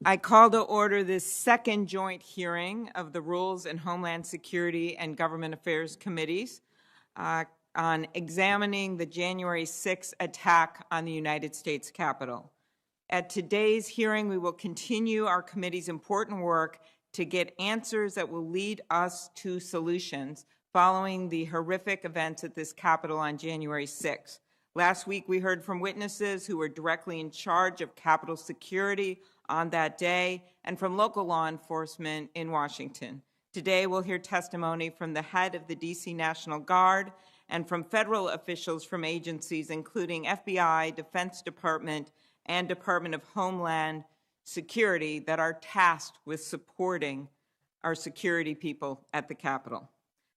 I call to order this second joint hearing of the Rules and Homeland Security and Government Affairs Committees on examining the January 6th attack on the United States Capitol. At today's hearing, we will continue our committee's important work to get answers that will lead us to solutions following the horrific events at this Capitol on January 6th. Last week, we heard from witnesses who were directly in charge of Capitol security on that day and from local law enforcement in Washington. Today, we'll hear testimony from the head of the D.C. National Guard and from federal officials from agencies including FBI, Defense Department, and Department of Homeland Security that are tasked with supporting our security people at the Capitol.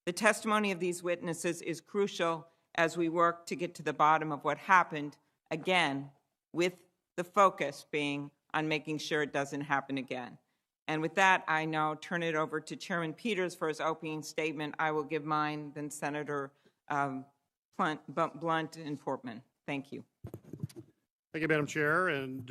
The testimony of these witnesses is crucial as we work to get to the bottom of what happened, again, with the focus being on making sure it doesn't happen again. And with that, I now turn it over to Chairman Peters for his opening statement. I will give mine, then Senator Blunt and Portman. Thank you. Thank you, Madam Chair, and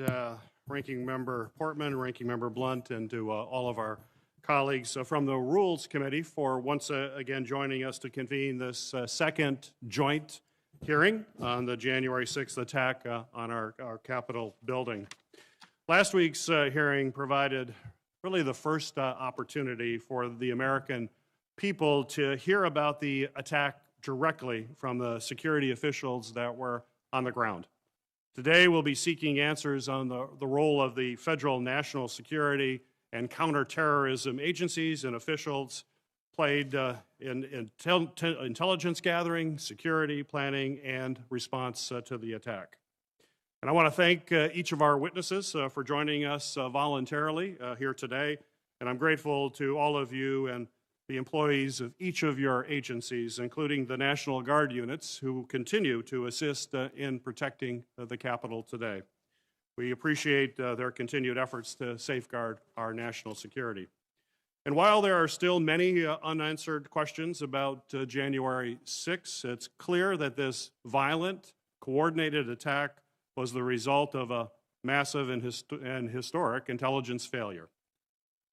Ranking Member Portman, Ranking Member Blunt, and to all of our colleagues from the Rules Committee for once again joining us to convene this second joint hearing on the January 6th attack on our Capitol building. Last week's hearing provided really the first opportunity for the American people to hear about the attack directly from the security officials that were on the ground. Today we'll be seeking answers on the role of the federal national security and counterterrorism agencies and officials played in intelligence gathering, security planning, and response to the attack. And I want to thank each of our witnesses for joining us voluntarily here today, and I'm grateful to all of you and the employees of each of your agencies, including the National Guard units, who continue to assist in protecting the Capitol today. We appreciate their continued efforts to safeguard our national security. And while there are still many unanswered questions about January 6th, it's clear that this violent, coordinated attack was the result of a massive and historic intelligence failure.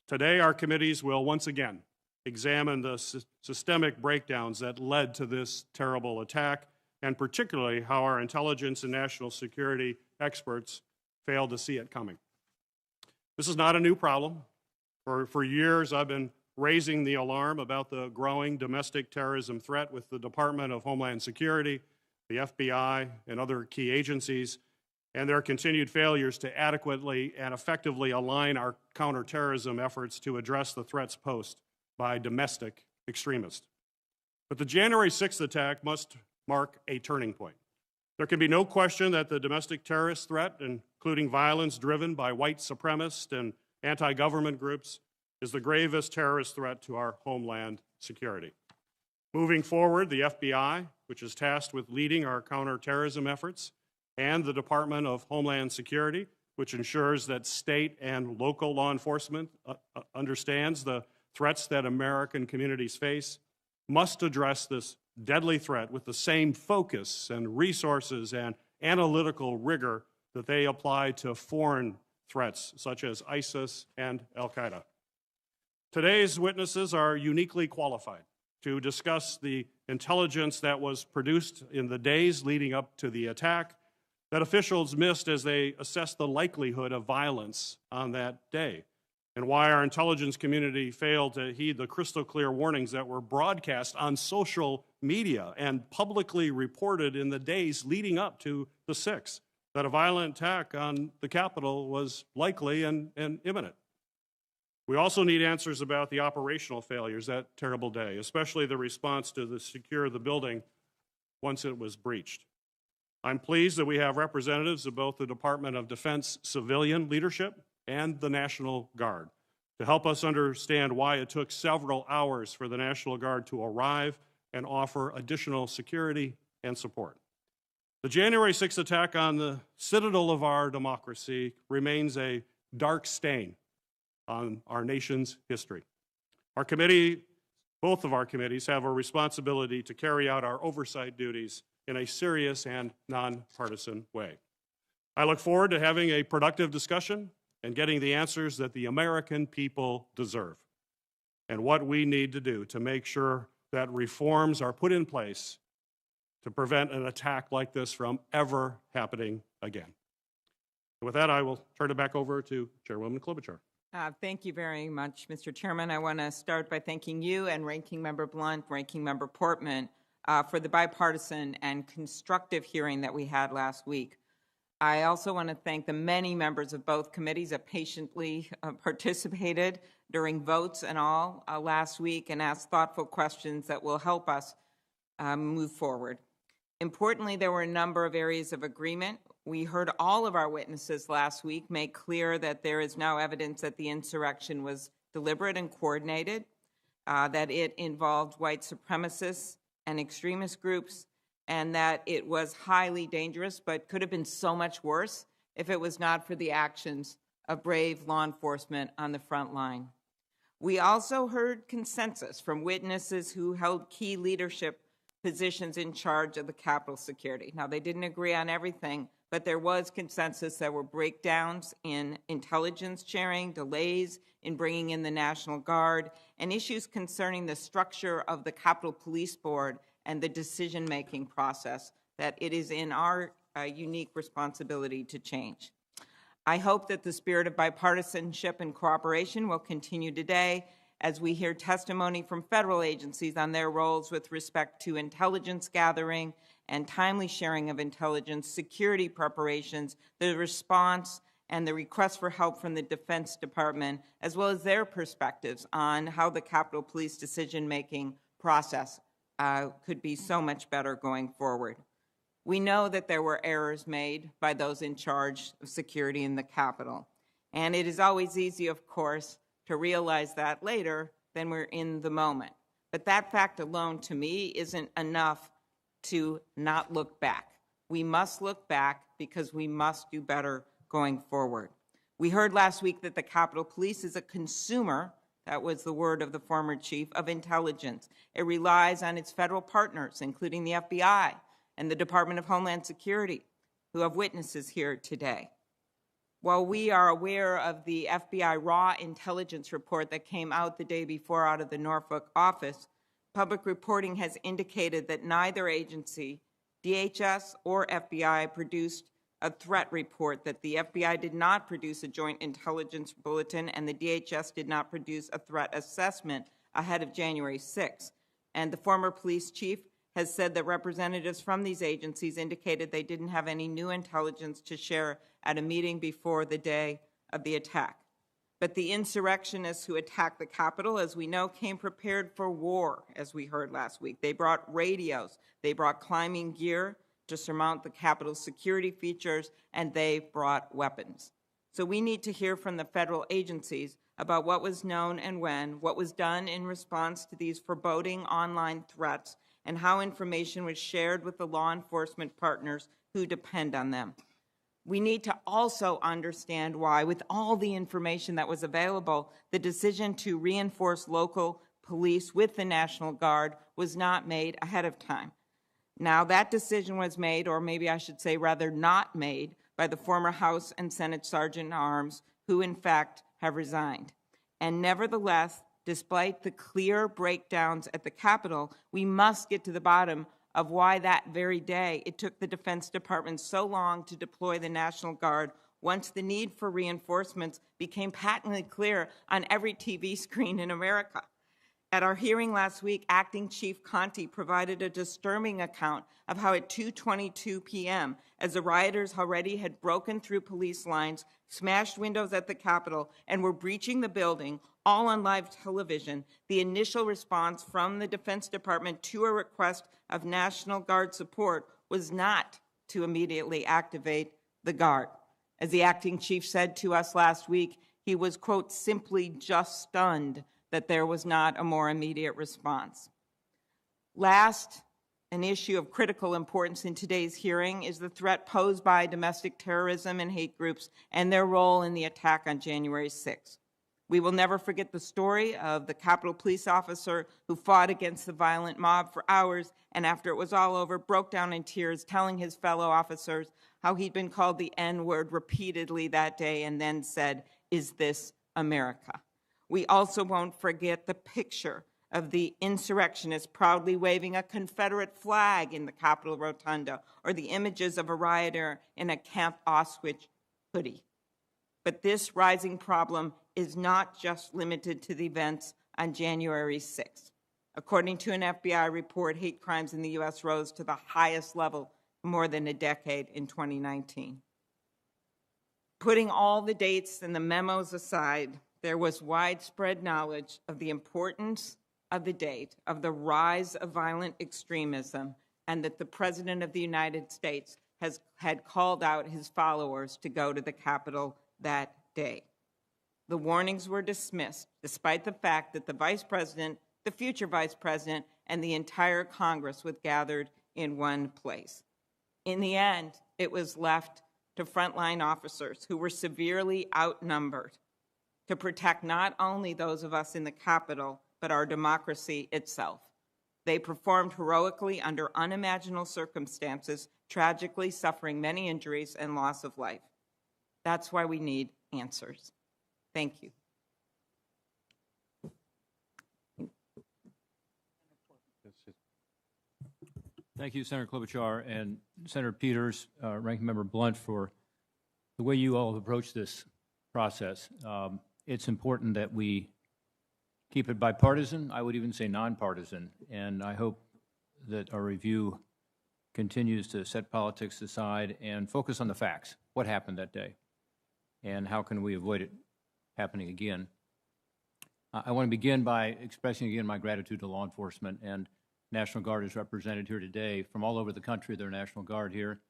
Today, our committees will once again examine the systemic breakdowns that led to this terrible attack, and particularly how our intelligence and national security experts failed to see it coming. This is not a new problem. For years, I've been raising the alarm about the growing domestic terrorism threat with the Department of Homeland Security, the FBI, and other key agencies, and their continued failures to adequately and effectively align our counterterrorism efforts to address the threats posed by domestic extremists. But the January 6th attack must mark a turning point. There can be no question that the domestic terrorist threat, including violence driven by white supremacist and anti-government groups, is the gravest terrorist threat to our homeland security. Moving forward, the FBI, which is tasked with leading our counterterrorism efforts, and the Department of Homeland Security, which ensures that state and local law enforcement understands the threats that American communities face, must address this deadly threat with the same focus and resources and analytical rigor that they apply to foreign threats such as ISIS and Al-Qaeda. Today's witnesses are uniquely qualified to discuss the intelligence that was produced in the days leading up to the attack that officials missed as they assessed the likelihood of violence on that day, and why our intelligence community failed to heed the crystal clear warnings that were broadcast on social media and publicly reported in the days leading up to the 6th, that a violent attack on the Capitol was likely and imminent. We also need answers about the operational failures that terrible day, especially the response to secure the building once it was breached. I'm pleased that we have representatives of both the Department of Defense civilian leadership and the National Guard to help us understand why it took several hours for the National Guard to arrive and offer additional security and support. The January 6th attack on the citadel of our democracy remains a dark stain on our nation's history. Our committee, both of our committees, have a responsibility to carry out our oversight duties in a serious and nonpartisan way. I look forward to having a productive discussion and getting the answers that the American people deserve, and what we need to do to make sure that reforms are put in place to prevent an attack like this from ever happening again. With that, I will turn it back over to Chairwoman Klobuchar. Thank you very much, Mr. Chairman. I want to start by thanking you and Ranking Member Blunt, Ranking Member Portman, for the bipartisan and constructive hearing that we had last week. I also want to thank the many members of both committees that patiently participated during votes and all last week and asked thoughtful questions that will help us move forward. Importantly, there were a number of areas of agreement. We heard all of our witnesses last week make clear that there is now evidence that the insurrection was deliberate and coordinated, that it involved white supremacists and extremist groups, and that it was highly dangerous but could have been so much worse if it was not for the actions of brave law enforcement on the front line. We also heard consensus from witnesses who held key leadership positions in charge of the Capitol security. Now, they didn't agree on everything, but there was consensus. There were breakdowns in intelligence sharing, delays in bringing in the National Guard, and issues concerning the structure of the Capitol Police Board and the decision-making process that it is in our unique responsibility to change. I hope that the spirit of bipartisanship and cooperation will continue today as we hear testimony from federal agencies on their roles with respect to intelligence gathering and timely sharing of intelligence, security preparations, the response, and the request for help from the Defense Department, as well as their perspectives on how the Capitol Police decision-making process could be so much better going forward. We know that there were errors made by those in charge of security in the Capitol, and it is always easy, of course, to realize that later than we're in the moment. But that fact alone, to me, isn't enough to not look back. We must look back because we must do better going forward. We heard last week that the Capitol Police is a consumer, that was the word of the former chief, of intelligence. It relies on its federal partners, including the FBI and the Department of Homeland Security, who have witnesses here today. While we are aware of the FBI raw intelligence report that came out the day before out of the Norfolk office, public reporting has indicated that neither agency, DHS or FBI, produced a threat report, that the FBI did not produce a joint intelligence bulletin, and the DHS did not produce a threat assessment ahead of January 6th. And the former police chief has said that representatives from these agencies indicated they didn't have any new intelligence to share at a meeting before the day of the attack. But the insurrectionists who attacked the Capitol, as we know, came prepared for war, as we heard last week. They brought radios, they brought climbing gear to surmount the Capitol security features, and they brought weapons. So we need to hear from the federal agencies about what was known and when, what was done in response to these foreboding online threats, and how information was shared with the law enforcement partners who depend on them. We need to also understand why, with all the information that was available, the decision to reinforce local police with the National Guard was not made ahead of time. Now, that decision was made, or maybe I should say rather not made, by the former House and Senate Sergeant-at-Arms, who in fact have resigned. And nevertheless, despite the clear breakdowns at the Capitol, we must get to the bottom of why that very day it took the Defense Department so long to deploy the National Guard once the need for reinforcements became patently clear on every TV screen in America. At our hearing last week, Acting Chief Conti provided a disturbing account of how at 2:22 p.m., as the rioters already had broken through police lines, smashed windows at the Capitol, and were breaching the building, all on live television, the initial response from the Defense Department to a request of National Guard support was not to immediately activate the Guard. As the acting chief said to us last week, he was, quote, simply just stunned that there was not a more immediate response. Last, an issue of critical importance in today's hearing is the threat posed by domestic terrorism and hate groups and their role in the attack on January 6th. We will never forget the story of the Capitol Police officer who fought against the violent mob for hours and after it was all over, broke down in tears, telling his fellow officers how he'd been called the N-word repeatedly that day and then said, "Is this America?" We also won't forget the picture of the insurrectionists proudly waving a Confederate flag in the Capitol Rotunda, or the images of a rioter in a Camp Auschwitz hoodie. But this rising problem is not just limited to the events on January 6th. According to an FBI report, hate crimes in the U.S. rose to the highest level in more than a decade in 2019. Putting all the dates and the memos aside, there was widespread knowledge of the importance of the date, of the rise of violent extremism, and that the President of the United States had called out his followers to go to the Capitol that day. The warnings were dismissed, despite the fact that the Vice President, the future Vice President, and the entire Congress were gathered in one place. In the end, it was left to frontline officers who were severely outnumbered to protect not only those of us in the Capitol, but our democracy itself. They performed heroically under unimaginable circumstances, tragically suffering many injuries and loss of life. That's why we need answers. Thank you. Thank you, Senator Klobuchar and Senator Peters, Ranking Member Blunt, for the way you all have approached this process. It's important that we keep it bipartisan, I would even say nonpartisan, and I hope that our review continues to set politics aside and focus on the facts. What happened that day, and how can we avoid it happening again? I want to begin by expressing again my gratitude to law enforcement, and National Guard is represented here today from all over the country. They're National Guard here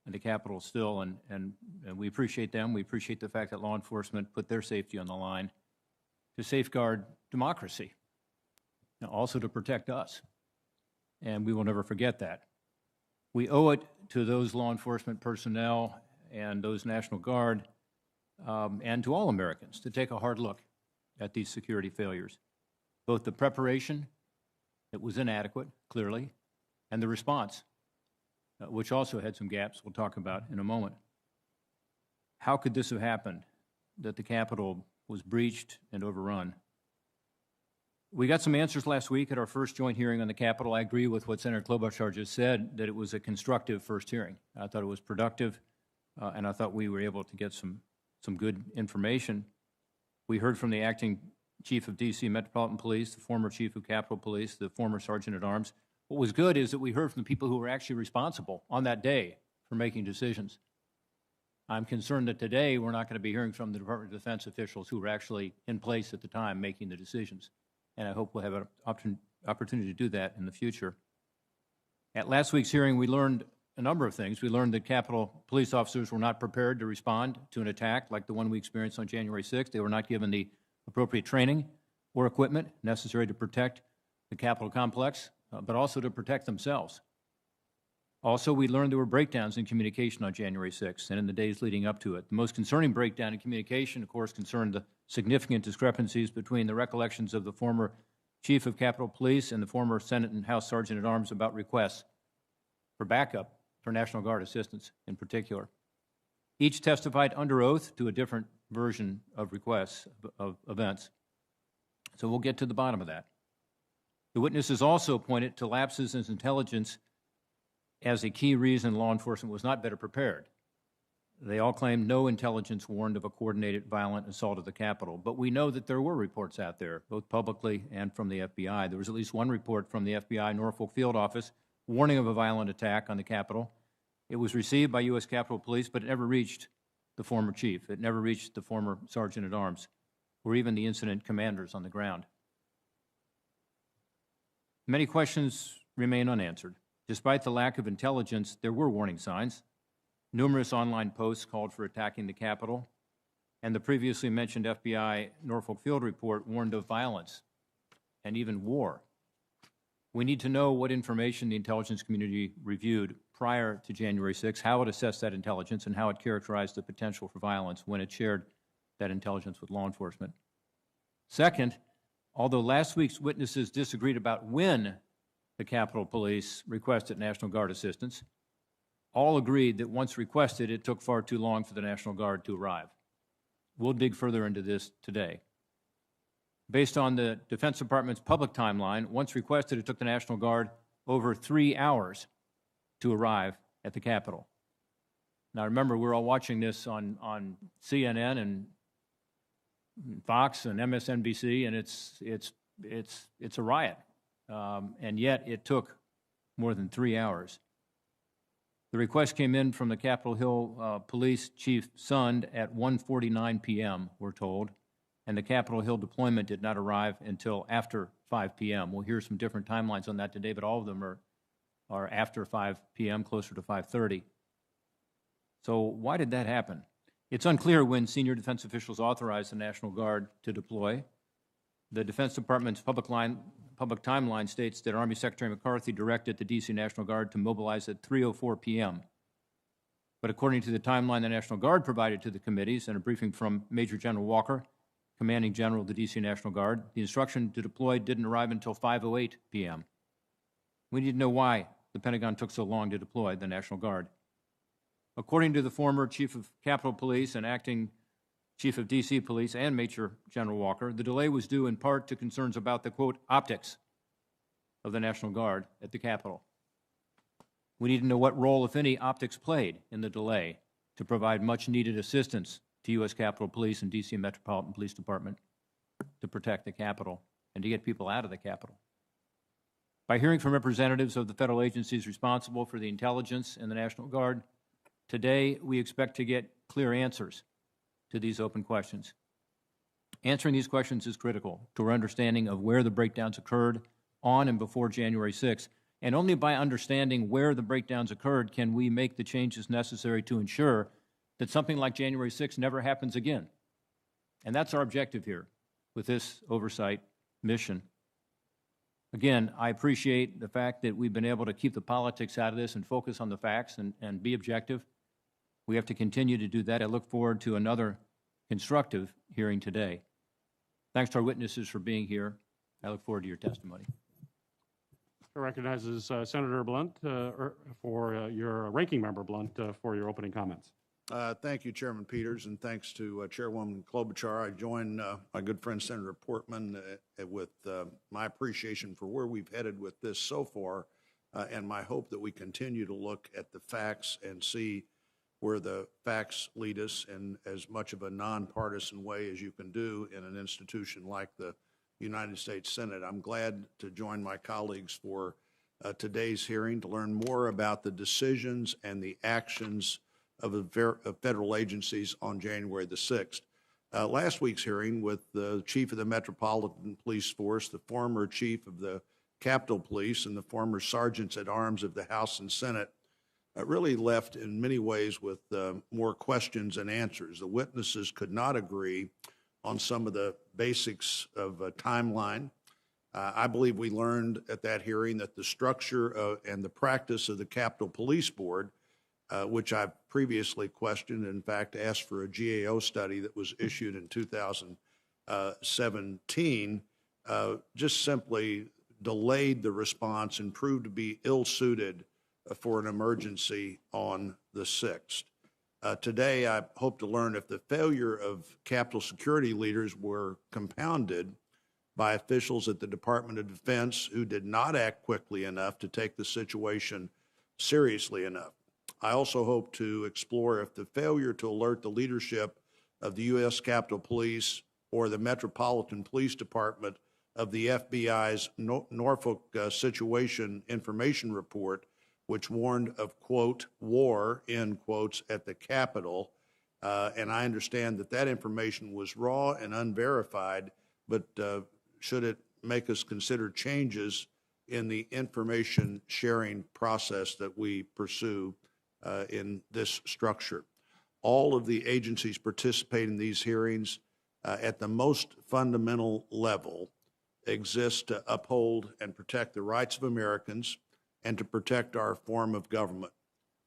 in the Capitol still, and we appreciate them. We appreciate the fact that law enforcement put their safety on the line to safeguard democracy, and also to protect us, and we will never forget that. We owe it to those law enforcement personnel and those National Guard and to all Americans to take a hard look at these security failures, both the preparation that was inadequate, clearly, and the response, which also had some gaps we'll talk about in a moment. How could this have happened, that the Capitol was breached and overrun? We got some answers last week at our first joint hearing on the Capitol. I agree with what Senator Klobuchar just said, that it was a constructive first hearing. I thought it was productive, and I thought we were able to get some good information. We heard from the acting Chief of D.C. Metropolitan Police, the former Chief of Capitol Police, the former Sergeant at Arms. What was good is that we heard from the people who were actually responsible on that day for making decisions. I'm concerned that today we're not going to be hearing from the Department of Defense officials who were actually in place at the time making the decisions. And I hope we'll have an opportunity to do that in the future. At last week's hearing, we learned a number of things. We learned that Capitol police officers were not prepared to respond to an attack like the one we experienced on January 6th. They were not given the appropriate training or equipment necessary to protect the Capitol complex, but also to protect themselves. Also, we learned there were breakdowns in communication on January 6th and in the days leading up to it. The most concerning breakdown in communication, of course, concerned the significant discrepancies between the recollections of the former Chief of Capitol Police and the former Senate and House Sergeant at Arms about requests for backup for National Guard assistance in particular. Each testified under oath to a different version of requests of events. So we'll get to the bottom of that. The witnesses also pointed to lapses in intelligence as a key reason law enforcement was not better prepared. They all claimed no intelligence warned of a coordinated violent assault of the Capitol, but we know that there were reports out there, both publicly and from the FBI. There was at least one report from the FBI Norfolk Field Office warning of a violent attack on the Capitol. It was received by U.S. Capitol Police, but it never reached the former chief. It never reached the former Sergeant at Arms, or even the incident commanders on the ground. Many questions remain unanswered. Despite the lack of intelligence, there were warning signs. Numerous online posts called for attacking the Capitol, and the previously mentioned FBI Norfolk Field report warned of violence and even war. We need to know what information the intelligence community reviewed prior to January 6, how it assessed that intelligence, and how it characterized the potential for violence when it shared that intelligence with law enforcement. Second, although last week's witnesses disagreed about when the Capitol Police requested National Guard assistance, all agreed that once requested, it took far too long for the National Guard to arrive. We'll dig further into this today. Based on the Defense Department's public timeline, once requested, it took the National Guard over 3 hours to arrive at the Capitol. Now, remember, we're all watching this on CNN and Fox and MSNBC, and it's a riot. And yet, it took more than 3 hours. The request came in from the Capitol Hill Police Chief Sund at 1:49 p.m., we're told, and the Capitol Hill deployment did not arrive until after 5 p.m. We'll hear some different timelines on that today, but all of them are after 5 p.m., closer to 5:30. So why did that happen? It's unclear when senior defense officials authorized the National Guard to deploy. The Defense Department's public timeline states that Army Secretary McCarthy directed the D.C. National Guard to mobilize at 3:04 p.m. But according to the timeline the National Guard provided to the committees and a briefing from Major General Walker, Commanding General of the D.C. National Guard, the instruction to deploy didn't arrive until 5:08 p.m. We need to know why the Pentagon took so long to deploy the National Guard. According to the former Chief of Capitol Police and acting Chief of D.C. Police and Major General Walker, the delay was due in part to concerns about the, quote, optics of the National Guard at the Capitol. We need to know what role, if any, optics played in the delay to provide much-needed assistance to U.S. Capitol Police and D.C. Metropolitan Police Department to protect the Capitol and to get people out of the Capitol. By hearing from representatives of the federal agencies responsible for the intelligence and the National Guard, today we expect to get clear answers to these open questions. Answering these questions is critical to our understanding of where the breakdowns occurred on and before January 6th, and only by understanding where the breakdowns occurred can we make the changes necessary to ensure that something like January 6th never happens again. And that's our objective here with this oversight mission. Again, I appreciate the fact that we've been able to keep the politics out of this and focus on the facts and be objective. We have to continue to do that. I look forward to another constructive hearing today. Thanks to our witnesses for being here. I look forward to your testimony. Recognizes Senator Blunt for your ranking member Blunt for your opening comments. Thank you, Chairman Peters, and thanks to Chairwoman Klobuchar. I join my good friend Senator Portman with my appreciation for where we've headed with this so far, and my hope that we continue to look at the facts and see where the facts lead us in as much of a nonpartisan way as you can do in an institution like the United States Senate. I'm glad to join my colleagues for today's hearing to learn more about the decisions and the actions of federal agencies on January the 6th. Last week's hearing with the chief of the Metropolitan Police Force, the former chief of the Capitol Police, and the former sergeants at arms of the House and Senate really left in many ways with more questions and answers. The witnesses could not agree on some of the basics of a timeline. I believe we learned at that hearing that the structure and the practice of the Capitol Police Board, which I've previously questioned, in fact asked for a GAO study that was issued in 2017, just simply delayed the response and proved to be ill-suited for an emergency on the 6th. Today, I hope to learn if the failure of Capitol security leaders were compounded by officials at the Department of Defense who did not act quickly enough to take the situation seriously enough. I also hope to explore if the failure to alert the leadership of the U.S. Capitol Police or the Metropolitan Police Department of the FBI's Norfolk Situation Information Report, which warned of, quote, war, end quotes, at the Capitol. And I understand that that information was raw and unverified, but should it make us consider changes in the information sharing process that we pursue in this structure? All of the agencies participating in these hearings at the most fundamental level exist to uphold and protect the rights of Americans and to protect our form of government.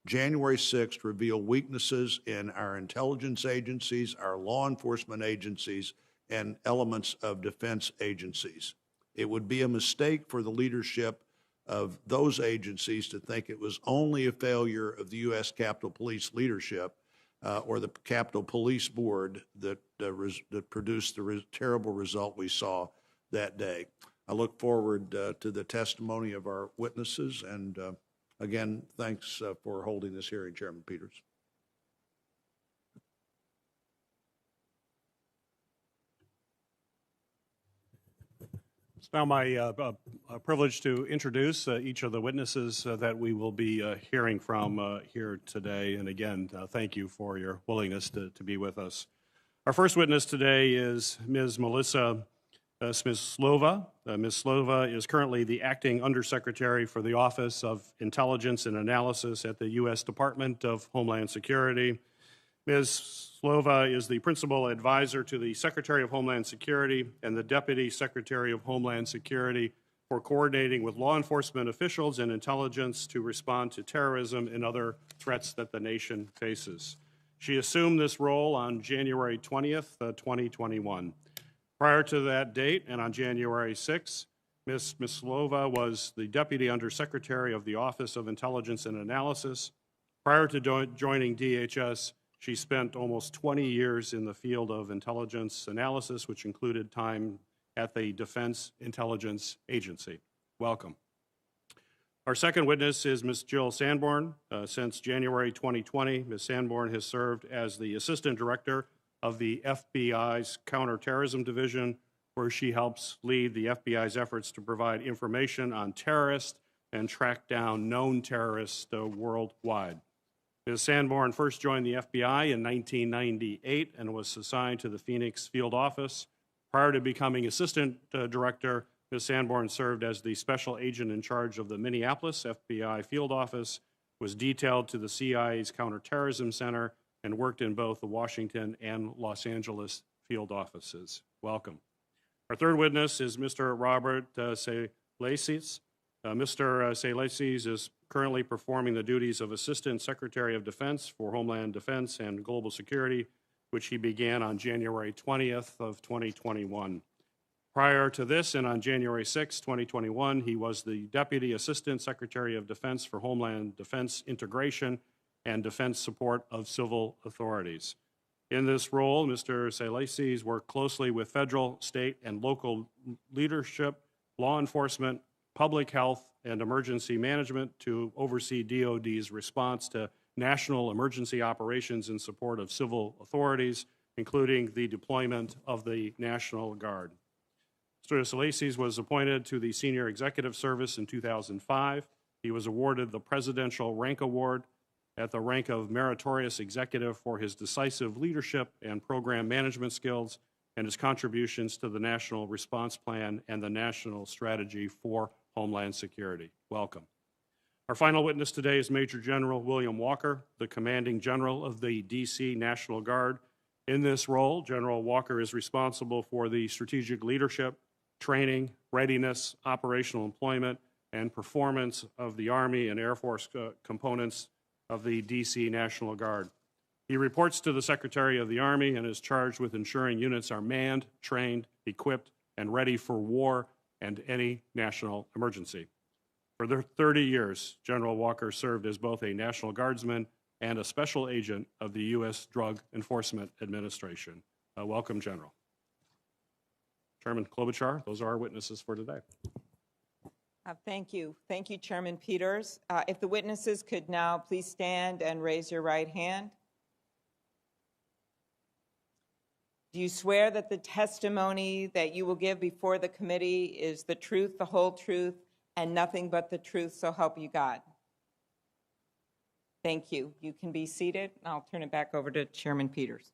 January 6th revealed weaknesses in our intelligence agencies, our law enforcement agencies, and elements of defense agencies. It would be a mistake for the leadership of those agencies to think it was only a failure of the U.S. Capitol Police leadership or the Capitol Police Board that produced the terrible result we saw that day. I look forward to the testimony of our witnesses, and again, thanks for holding this hearing, Chairman Peters. It's now my privilege to introduce each of the witnesses that we will be hearing from here today. And again, thank you for your willingness to be with us. Our first witness today is Ms. Melissa Smyslova. Ms. Slova is currently the acting undersecretary for the Office of Intelligence and Analysis at the U.S. Department of Homeland Security. Ms. Slova is the principal advisor to the Secretary of Homeland Security and the Deputy Secretary of Homeland Security for coordinating with law enforcement officials and intelligence to respond to terrorism and other threats that the nation faces. She assumed this role on January 20th, 2021. Prior to that date, and on January 6th, Ms. Smyslova was the Deputy Undersecretary of the Office of Intelligence and Analysis. Prior to joining DHS, she spent almost 20 years in the field of intelligence analysis, which included time at the Defense Intelligence Agency. Welcome. Our second witness is Ms. Jill Sanborn. Since January 2020, Ms. Sanborn has served as the Assistant Director of the FBI's Counterterrorism Division, where she helps lead the FBI's efforts to provide information on terrorists and track down known terrorists worldwide. Ms. Sanborn first joined the FBI in 1998 and was assigned to the Phoenix Field Office. Prior to becoming Assistant Director, Ms. Sanborn served as the Special Agent in charge of the Minneapolis FBI Field Office, was detailed to the CIA's Counterterrorism Center, and worked in both the Washington and Los Angeles field offices. Welcome. Our third witness is Mr. Robert Salaces. Mr. Salaces is currently performing the duties of Assistant Secretary of Defense for Homeland Defense and Global Security, which he began on January 20th of 2021. Prior to this, and on January 6, 2021, he was the Deputy Assistant Secretary of Defense for Homeland Defense Integration and defense support of civil authorities. In this role, Mr. Salaces worked closely with federal, state, and local leadership, law enforcement, public health, and emergency management to oversee DoD's response to national emergency operations in support of civil authorities, including the deployment of the National Guard. Mr. Salaces was appointed to the Senior Executive Service in 2005. He was awarded the Presidential Rank Award at the rank of Meritorious Executive for his decisive leadership and program management skills and his contributions to the National Response Plan and the National Strategy for Homeland Security. Welcome. Our final witness today is Major General William Walker, the Commanding General of the D.C. National Guard. In this role, General Walker is responsible for the strategic leadership, training, readiness, operational employment, and performance of the Army and Air Force components of the D.C. National Guard. He reports to the Secretary of the Army and is charged with ensuring units are manned, trained, equipped, and ready for war and any national emergency. For 30 years, General Walker served as both a National Guardsman and a special agent of the U.S. Drug Enforcement Administration. Welcome, General. Chairman Klobuchar, those are our witnesses for today. Thank you. Thank you, Chairman Peters. If the witnesses could now please stand and raise your right hand. Do you swear that the testimony that you will give before the committee is the truth, the whole truth, and nothing but the truth, so help you God? Thank you. You can be seated. I'll turn it back over to Chairman Peters.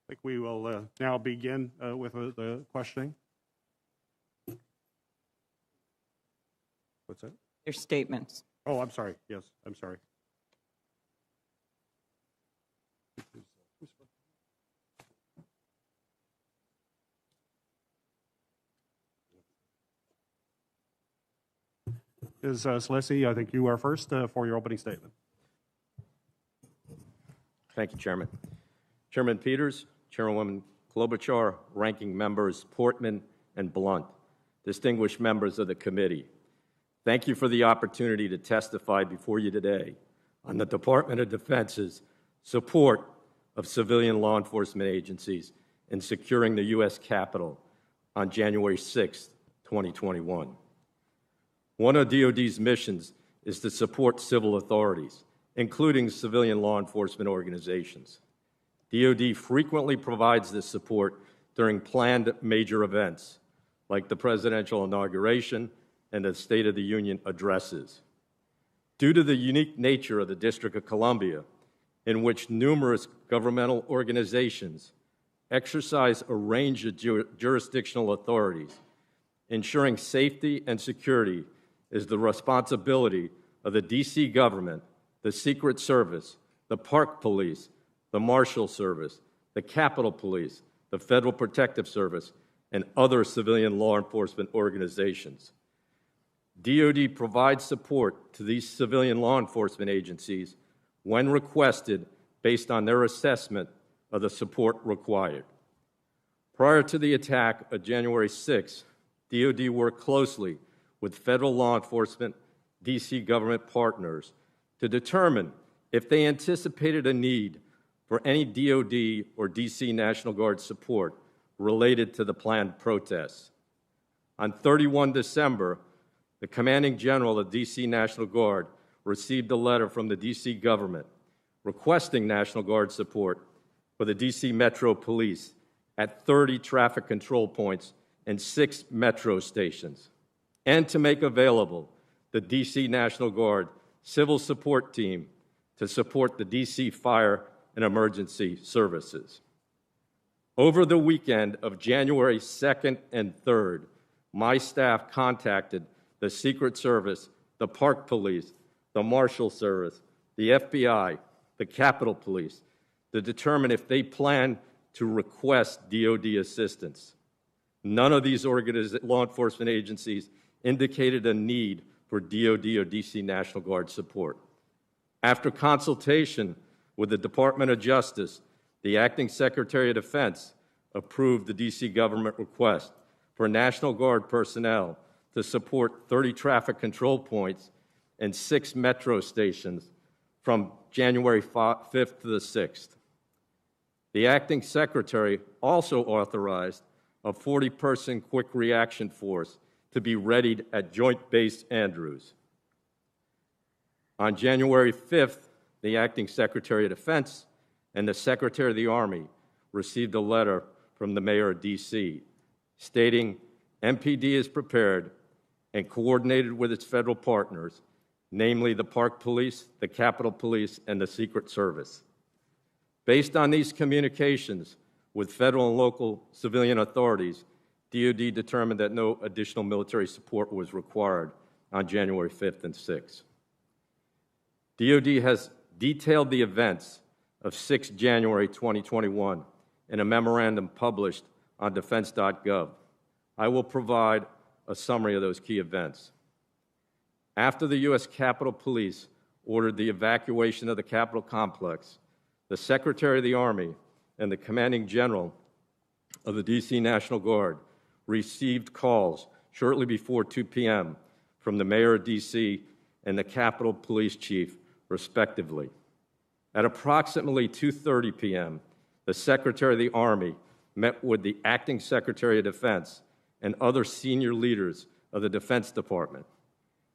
I think we will now begin with the questioning. What's that? Your statements. Oh, I'm sorry. Yes, I'm sorry. Ms. Slesy, I think you are first for your opening statement. Thank you, Chairman. Chairman Peters, Chairwoman Klobuchar, Ranking Members Portman and Blunt, distinguished members of the committee, thank you for the opportunity to testify before you today on the Department of Defense's support of civilian law enforcement agencies in securing the U.S. Capitol on January 6, 2021. One of DoD's missions is to support civil authorities, including civilian law enforcement organizations. DoD frequently provides this support during planned major events, like the presidential inauguration and the State of the Union addresses. Due to the unique nature of the District of Columbia, in which numerous governmental organizations exercise a range of jurisdictional authorities, ensuring safety and security is the responsibility of the D.C. government, the Secret Service, the Park Police, the Marshal Service, the Capitol Police, the Federal Protective Service, and other civilian law enforcement organizations. DoD provides support to these civilian law enforcement agencies when requested based on their assessment of the support required. Prior to the attack of January 6, DoD worked closely with federal law enforcement, D.C. government partners to determine if they anticipated a need for any DoD or D.C. National Guard support related to the planned protests. On 31 December, the commanding general of D.C. National Guard received a letter from the D.C. government requesting National Guard support for the D.C. Metro Police at 30 traffic control points and 6 metro stations, and to make available the D.C. National Guard Civil Support Team to support the D.C. Fire and Emergency Services. Over the weekend of January 2nd and 3rd, my staff contacted the Secret Service, the Park Police, the Marshal Service, the FBI, the Capitol Police, to determine if they plan to request DoD assistance. None of these law enforcement agencies indicated a need for DoD or D.C. National Guard support. After consultation with the Department of Justice, the Acting Secretary of Defense approved the D.C. government request for National Guard personnel to support 30 traffic control points and 6 metro stations from January 5th to the 6th. The Acting Secretary also authorized a 40-person quick reaction force to be readied at Joint Base Andrews. On January 5th, the Acting Secretary of Defense and the Secretary of the Army received a letter from the Mayor of D.C. stating MPD is prepared and coordinated with its federal partners, namely the Park Police, the Capitol Police, and the Secret Service. Based on these communications with federal and local civilian authorities, DoD determined that no additional military support was required on January 5th and 6th. DoD has detailed the events of 6 January 2021 in a memorandum published on defense.gov. I will provide a summary of those key events. After the U.S. Capitol Police ordered the evacuation of the Capitol complex, the Secretary of the Army and the Commanding General of the D.C. National Guard received calls shortly before 2 p.m. from the Mayor of D.C. and the Capitol Police Chief, respectively. At approximately 2:30 p.m., the Secretary of the Army met with the Acting Secretary of Defense and other senior leaders of the Defense Department.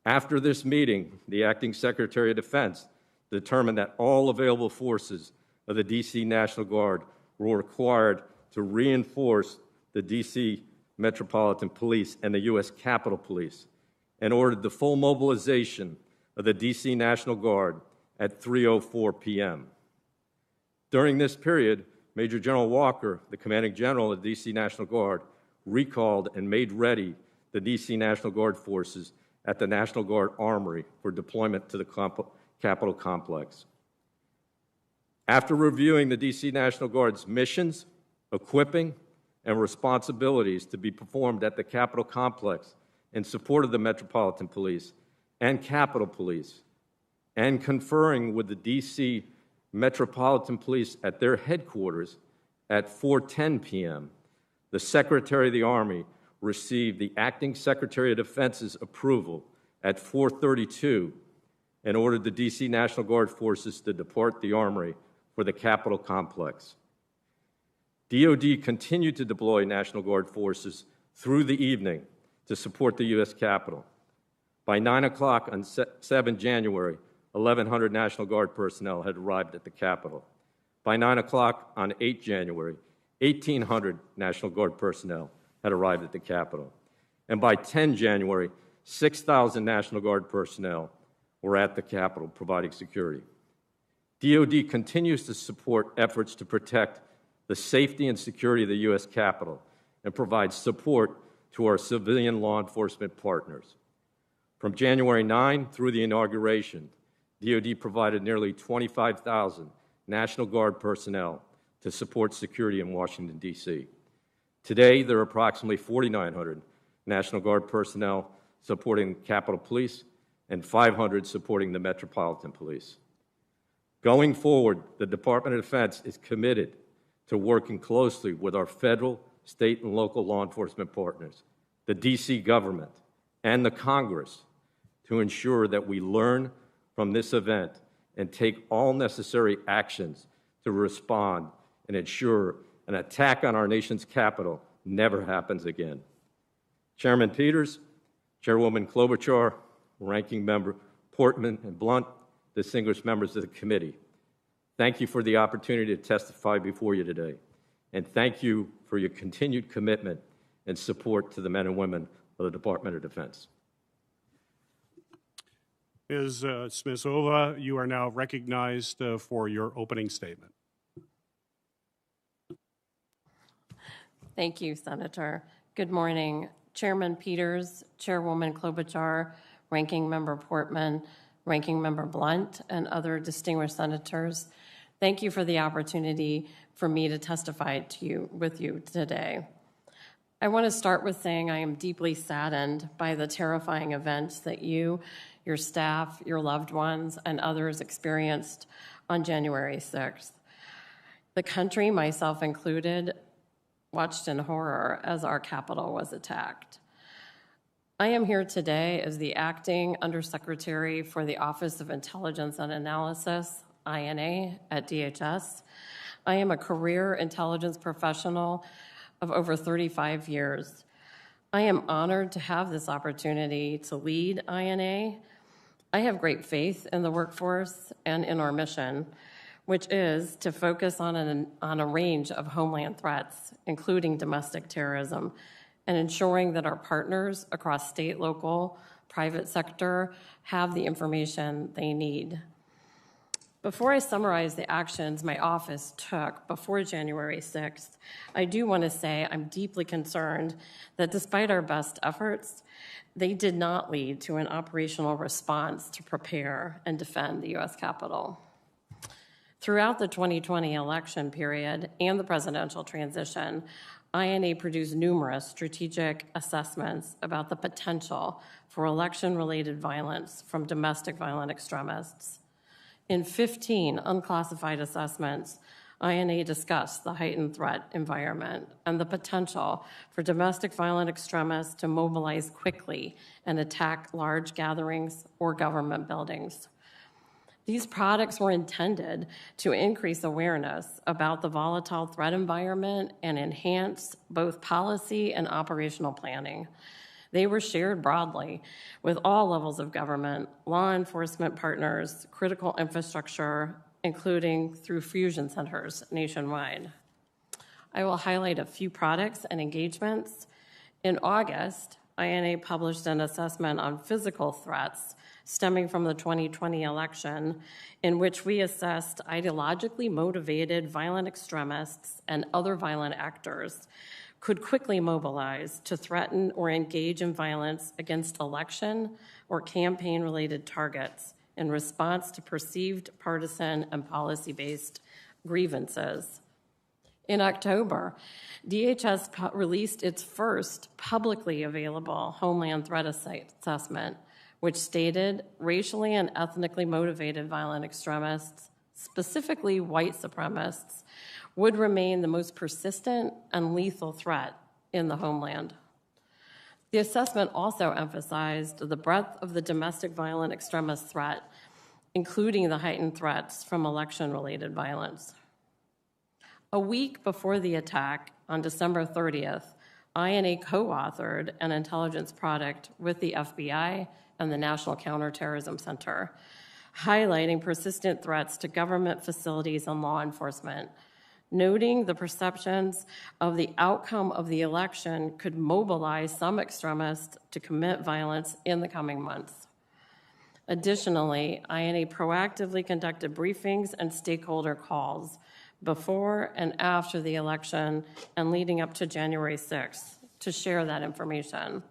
After this meeting, the Acting Secretary of Defense determined that all available forces of the D.C. National Guard were required to reinforce the D.C. Metropolitan Police and the U.S. Capitol Police, and ordered the full mobilization of the D.C. National Guard at 3:04 p.m. During this period, Major General Walker, the Commanding General of the D.C. National Guard, recalled and made ready the D.C. National Guard forces at the National Guard Armory for deployment to the Capitol complex. After reviewing the D.C. National Guard's missions, equipping, and responsibilities to be performed at the Capitol complex in support of the Metropolitan Police and Capitol Police, and conferring with the D.C. Metropolitan Police at their headquarters at 4:10 p.m. The Secretary of the Army received the Acting Secretary of Defense's approval at 4:32 and ordered the D.C. National Guard forces to depart the Armory for the Capitol complex. DoD continued to deploy National Guard forces through the evening to support the U.S. Capitol. By 9 o'clock on 7 January, 1,100 National Guard personnel had arrived at the Capitol. By 9 o'clock on 8 January, 1,800 National Guard personnel had arrived at the Capitol. And by 10 January, 6,000 National Guard personnel were at the Capitol providing security. DoD continues to support efforts to protect the safety and security of the U.S. Capitol and provide support to our civilian law enforcement partners. From January 9 through the inauguration, DoD provided nearly 25,000 National Guard personnel to support security in Washington, D.C. Today, there are approximately 4,900 National Guard personnel supporting Capitol Police and 500 supporting the Metropolitan Police. Going forward, the Department of Defense is committed to working closely with our federal, state, and local law enforcement partners, the D.C. government, and the Congress to ensure that we learn from this event and take all necessary actions to respond and ensure an attack on our nation's capital never happens again. Chairman Peters, Chairwoman Klobuchar, Ranking Member Portman and Blunt, distinguished members of the committee, thank you for the opportunity to testify before you today, and thank you for your continued commitment and support to the men and women of the Department of Defense. Ms. Smysova, you are now recognized for your opening statement. Thank you, Senator. Good morning. Chairman Peters, Chairwoman Klobuchar, Ranking Member Portman, Ranking Member Blunt, and other distinguished senators, thank you for the opportunity for me to testify with you today. I want to start with saying I am deeply saddened by the terrifying events that you, your staff, your loved ones, and others experienced on January 6th. The country, myself included, watched in horror as our Capitol was attacked. I am here today as the Acting Undersecretary for the Office of Intelligence and Analysis, INA, at DHS. I am a career intelligence professional of over 35 years. I am honored to have this opportunity to lead INA. I have great faith in the workforce and in our mission, which is to focus on a range of homeland threats, including domestic terrorism, and ensuring that our partners across state, local, private sector have the information they need. Before I summarize the actions my office took before January 6th, I do want to say I'm deeply concerned that despite our best efforts, they did not lead to an operational response to prepare and defend the U.S. Capitol. Throughout the 2020 election period and the presidential transition, INA produced numerous strategic assessments about the potential for election-related violence from domestic violent extremists. In 15 unclassified assessments, INA discussed the heightened threat environment and the potential for domestic violent extremists to mobilize quickly and attack large gatherings or government buildings. These products were intended to increase awareness about the volatile threat environment and enhance both policy and operational planning. They were shared broadly with all levels of government, law enforcement partners, critical infrastructure, including through fusion centers nationwide. I will highlight a few products and engagements. In August, INA published an assessment on physical threats stemming from the 2020 election, in which we assessed ideologically motivated violent extremists and other violent actors could quickly mobilize to threaten or engage in violence against election or campaign-related targets in response to perceived partisan and policy-based grievances. In October, DHS released its first publicly available Homeland Threat Assessment, which stated racially and ethnically motivated violent extremists, specifically white supremacists, would remain the most persistent and lethal threat in the homeland. The assessment also emphasized the breadth of the domestic violent extremist threat, including the heightened threats from election-related violence. A week before the attack, on December 30th, INA co-authored an intelligence product with the FBI and the National Counterterrorism Center, highlighting persistent threats to government facilities and law enforcement, noting the perceptions of the outcome of the election could mobilize some extremists to commit violence in the coming months. Additionally, INA proactively conducted briefings and stakeholder calls before and after the election and leading up to January 6th to share that information.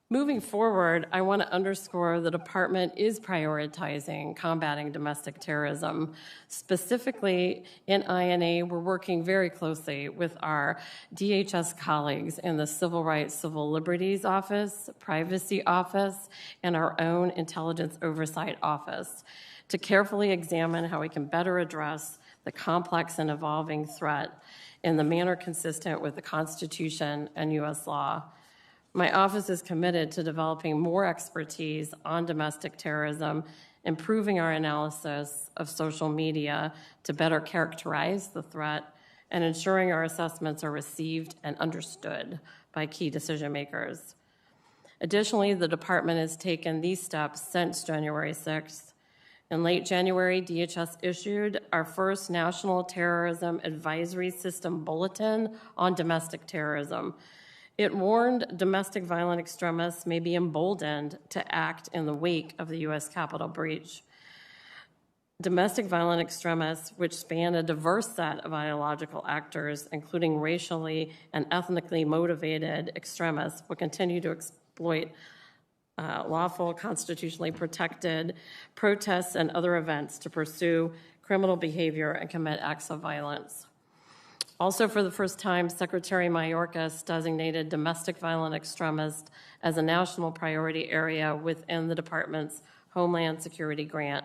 Moving forward, I want to underscore the department is prioritizing combating domestic terrorism. Specifically, in INA, we're working very closely with our DHS colleagues in the Civil Rights, Civil Liberties Office, Privacy Office, and our own Intelligence Oversight Office to carefully examine how we can better address the complex and evolving threat in the manner consistent with the Constitution and U.S. law. My office is committed to developing more expertise on domestic terrorism, improving our analysis of social media to better characterize the threat, and ensuring our assessments are received and understood by key decision makers. Additionally, the department has taken these steps since January 6th. In late January, DHS issued our first National Terrorism Advisory System Bulletin on domestic terrorism. It warned domestic violent extremists may be emboldened to act in the wake of the U.S. Capitol breach. Domestic violent extremists, which span a diverse set of ideological actors, including racially and ethnically motivated extremists, will continue to exploit lawful, constitutionally protected protests and other events to pursue criminal behavior and commit acts of violence. Also, for the first time, Secretary Mayorkas designated domestic violent extremists as a national priority area within the department's Homeland Security grant.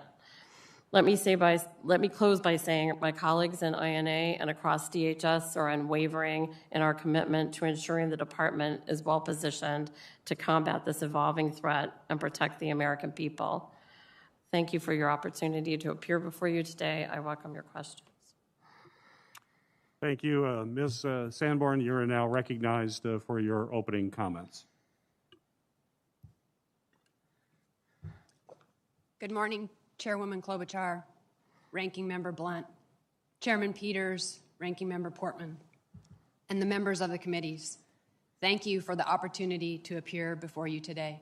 Let me close by saying my colleagues in INA and across DHS are unwavering in our commitment to ensuring the department is well positioned to combat this evolving threat and protect the American people. Thank you for your opportunity to appear before you today. I welcome your questions. Thank you. Ms. Sanborn, you're now recognized for your opening comments. Good morning, Chairwoman Klobuchar, Ranking Member Blunt, Chairman Peters, Ranking Member Portman, and the members of the committees. Thank you for the opportunity to appear before you today.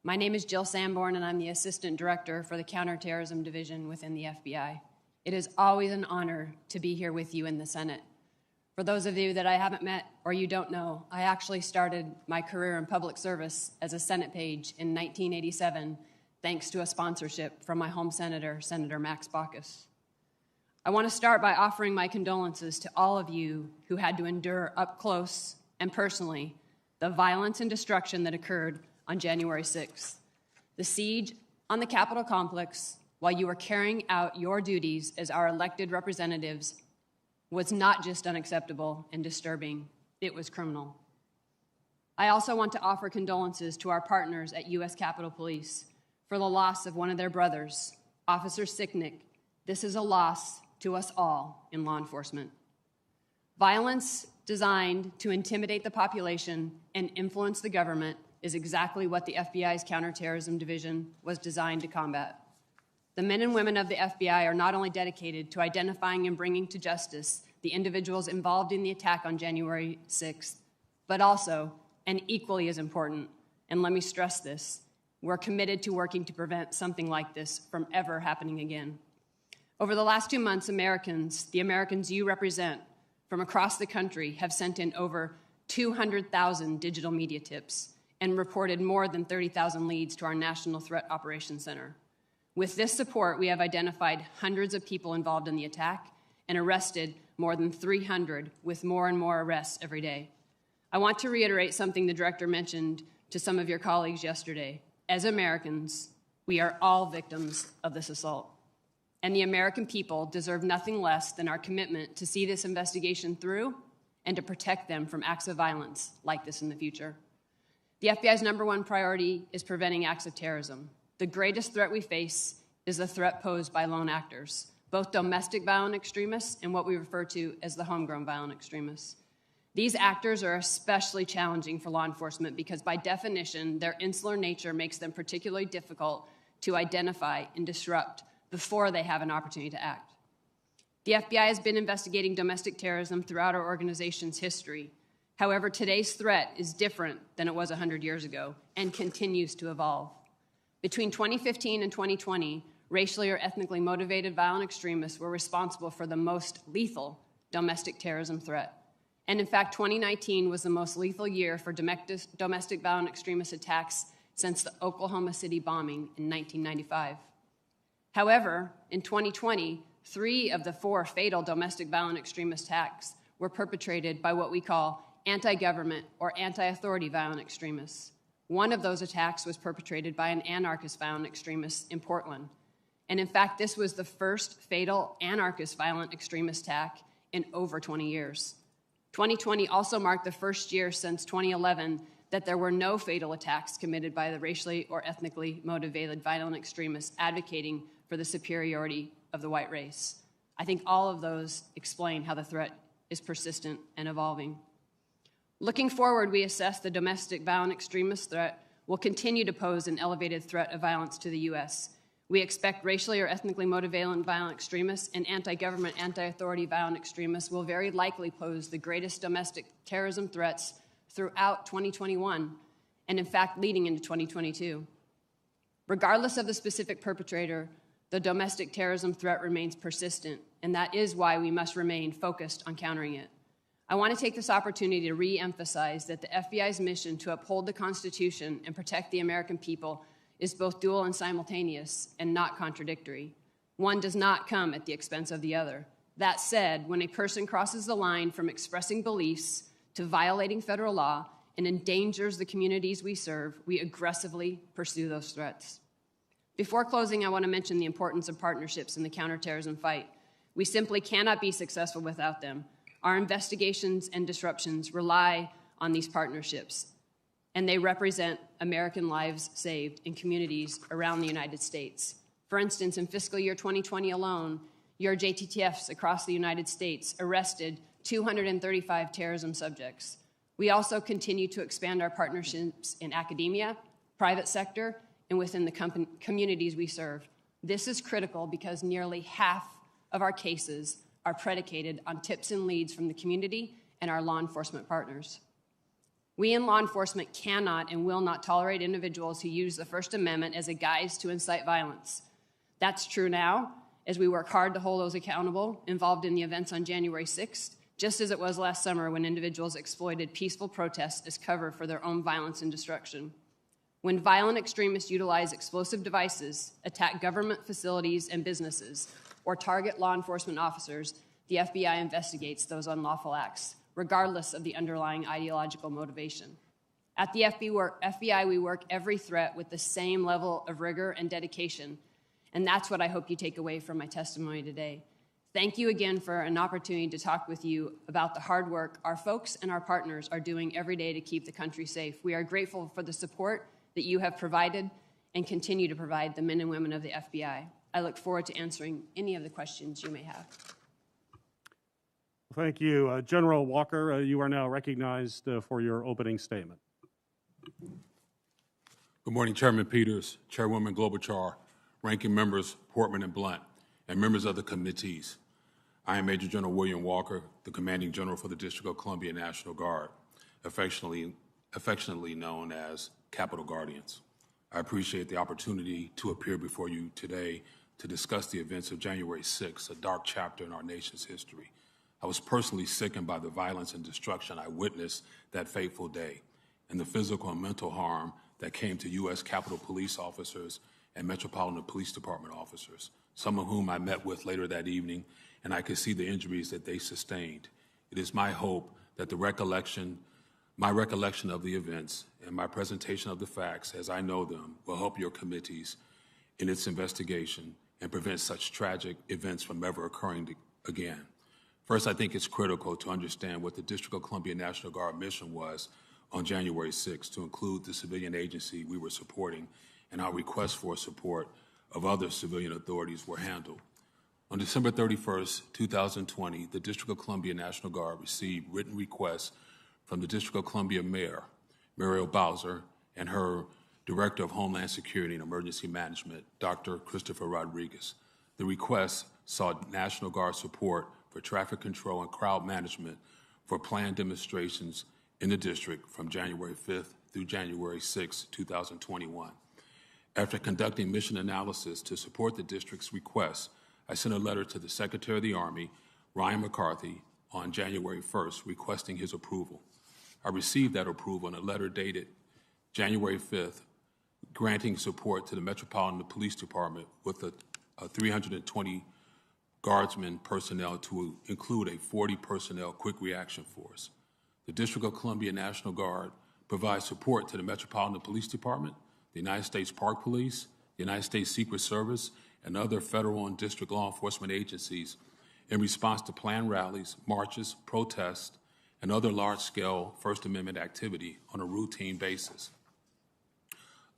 My name is Jill Sanborn, and I'm the Assistant Director for the Counterterrorism Division within the FBI. It is always an honor to be here with you in the Senate. For those of you that I haven't met or you don't know, I actually started my career in public service as a Senate page in 1987, thanks to a sponsorship from my home senator, Senator Max Baucus. I want to start by offering my condolences to all of you who had to endure up close and personally the violence and destruction that occurred on January 6th. The siege on the Capitol complex, while you were carrying out your duties as our elected representatives, was not just unacceptable and disturbing, it was criminal. I also want to offer condolences to our partners at U.S. Capitol Police for the loss of one of their brothers, Officer Sicknick. This is a loss to us all in law enforcement. Violence designed to intimidate the population and influence the government is exactly what the FBI's Counterterrorism Division was designed to combat. The men and women of the FBI are not only dedicated to identifying and bringing to justice the individuals involved in the attack on January 6th, but also, and equally as important, and let me stress this, we're committed to working to prevent something like this from ever happening again. Over the last 2 months, the Americans you represent from across the country have sent in over 200,000 digital media tips and reported more than 30,000 leads to our National Threat Operations Center. With this support, we have identified hundreds of people involved in the attack and arrested more than 300, with more and more arrests every day. I want to reiterate something the director mentioned to some of your colleagues yesterday. As Americans, we are all victims of this assault. and the American people deserve nothing less than our commitment to see this investigation through and to protect them from acts of violence like this in the future. The FBI's #1 priority is preventing acts of terrorism. The greatest threat we face is the threat posed by lone actors, both domestic violent extremists and what we refer to as the homegrown violent extremists. These actors are especially challenging for law enforcement because, by definition, their insular nature makes them particularly difficult to identify and disrupt before they have an opportunity to act. The FBI has been investigating domestic terrorism throughout our organization's history. However, today's threat is different than it was 100 years ago and continues to evolve. Between 2015 and 2020, racially or ethnically motivated violent extremists were responsible for the most lethal domestic terrorism threat. And in fact, 2019 was the most lethal year for domestic violent extremist attacks since the Oklahoma City bombing in 1995. However, in 2020, 3 of the 4 fatal domestic violent extremist attacks were perpetrated by what we call anti-government or anti-authority violent extremists. One of those attacks was perpetrated by an anarchist violent extremist in Portland. And in fact, this was the first fatal anarchist violent extremist attack in over 20 years. 2020 also marked the first year since 2011 that there were no fatal attacks committed by the racially or ethnically motivated violent extremists advocating for the superiority of the white race. I think all of those explain how the threat is persistent and evolving. Looking forward, we assess the domestic violent extremist threat will continue to pose an elevated threat of violence to the U.S. We expect racially or ethnically motivated violent extremists and anti-government, anti-authority violent extremists will very likely pose the greatest domestic terrorism threats throughout 2021, and in fact, leading into 2022. Regardless of the specific perpetrator, the domestic terrorism threat remains persistent, and that is why we must remain focused on countering it. I want to take this opportunity to re-emphasize that the FBI's mission to uphold the Constitution and protect the American people is both dual and simultaneous and not contradictory. One does not come at the expense of the other. That said, when a person crosses the line from expressing beliefs to violating federal law and endangers the communities we serve, we aggressively pursue those threats. Before closing, I want to mention the importance of partnerships in the counterterrorism fight. We simply cannot be successful without them. Our investigations and disruptions rely on these partnerships, and they represent American lives saved in communities around the United States. For instance, in fiscal year 2020 alone, your JTTFs across the United States arrested 235 terrorism subjects. We also continue to expand our partnerships in academia, private sector, and within the communities we serve. This is critical because nearly half of our cases are predicated on tips and leads from the community and our law enforcement partners. We in law enforcement cannot and will not tolerate individuals who use the First Amendment as a guise to incite violence. That's true now, as we work hard to hold those accountable involved in the events on January 6th, just as it was last summer when individuals exploited peaceful protests as cover for their own violence and destruction. When violent extremists utilize explosive devices, attack government facilities and businesses, or target law enforcement officers, the FBI investigates those unlawful acts, regardless of the underlying ideological motivation. At the FBI, we work every threat with the same level of rigor and dedication, and that's what I hope you take away from my testimony today. Thank you again for an opportunity to talk with you about the hard work our folks and our partners are doing every day to keep the country safe. We are grateful for the support that you have provided and continue to provide the men and women of the FBI. I look forward to answering any of the questions you may have. Thank you. General Walker, you are now recognized for your opening statement. Good morning, Chairman Peters, Chairwoman Klobuchar, Ranking Members Portman and Blunt, and members of the committees. I am Major General William Walker, the Commanding General for the District of Columbia National Guard, affectionately known as Capitol Guardians. I appreciate the opportunity to appear before you today to discuss the events of January 6th, a dark chapter in our nation's history. I was personally sickened by the violence and destruction I witnessed that fateful day and the physical and mental harm that came to U.S. Capitol Police officers and Metropolitan Police Department officers, some of whom I met with later that evening, and I could see the injuries that they sustained. It is my hope that my recollection of the events and my presentation of the facts as I know them will help your committees in its investigation and prevent such tragic events from ever occurring again. First, I think it's critical to understand what the District of Columbia National Guard mission was on January 6th, to include the civilian agency we were supporting, and our requests for support of other civilian authorities were handled. On December 31st, 2020, the District of Columbia National Guard received written requests from the District of Columbia Mayor, Muriel Bowser, and her Director of Homeland Security and Emergency Management, Dr. Christopher Rodriguez. The request sought National Guard support for traffic control and crowd management for planned demonstrations in the district from January 5th through January 6, 2021. After conducting mission analysis to support the district's request, I sent a letter to the Secretary of the Army, Ryan McCarthy, on January 1st requesting his approval. I received that approval in a letter dated January 5th, granting support to the Metropolitan Police Department with a 320 Guardsmen personnel to include a 40 personnel quick reaction force. The District of Columbia National Guard provides support to the Metropolitan Police Department, the United States Park Police, the United States Secret Service, and other federal and district law enforcement agencies in response to planned rallies, marches, protests, and other large-scale First Amendment activity on a routine basis.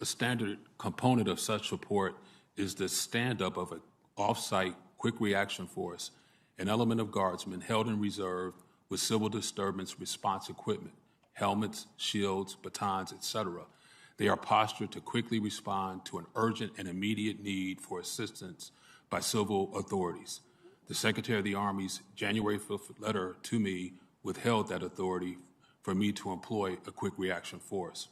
A standard component of such support is the stand-up of an off-site quick reaction force, an element of guardsmen held in reserve with civil disturbance response equipment, helmets, shields, batons, etc. They are postured to quickly respond to an urgent and immediate need for assistance by civil authorities. The Secretary of the Army's January 5th letter to me withheld that authority for me to employ a quick reaction force.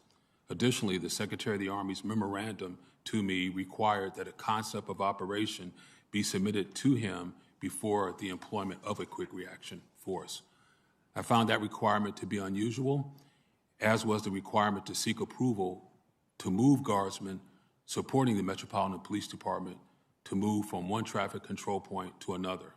Additionally, the Secretary of the Army's memorandum to me required that a concept of operation be submitted to him before the employment of a quick reaction force. I found that requirement to be unusual, as was the requirement to seek approval to move guardsmen supporting the Metropolitan Police Department to move from one traffic control point to another.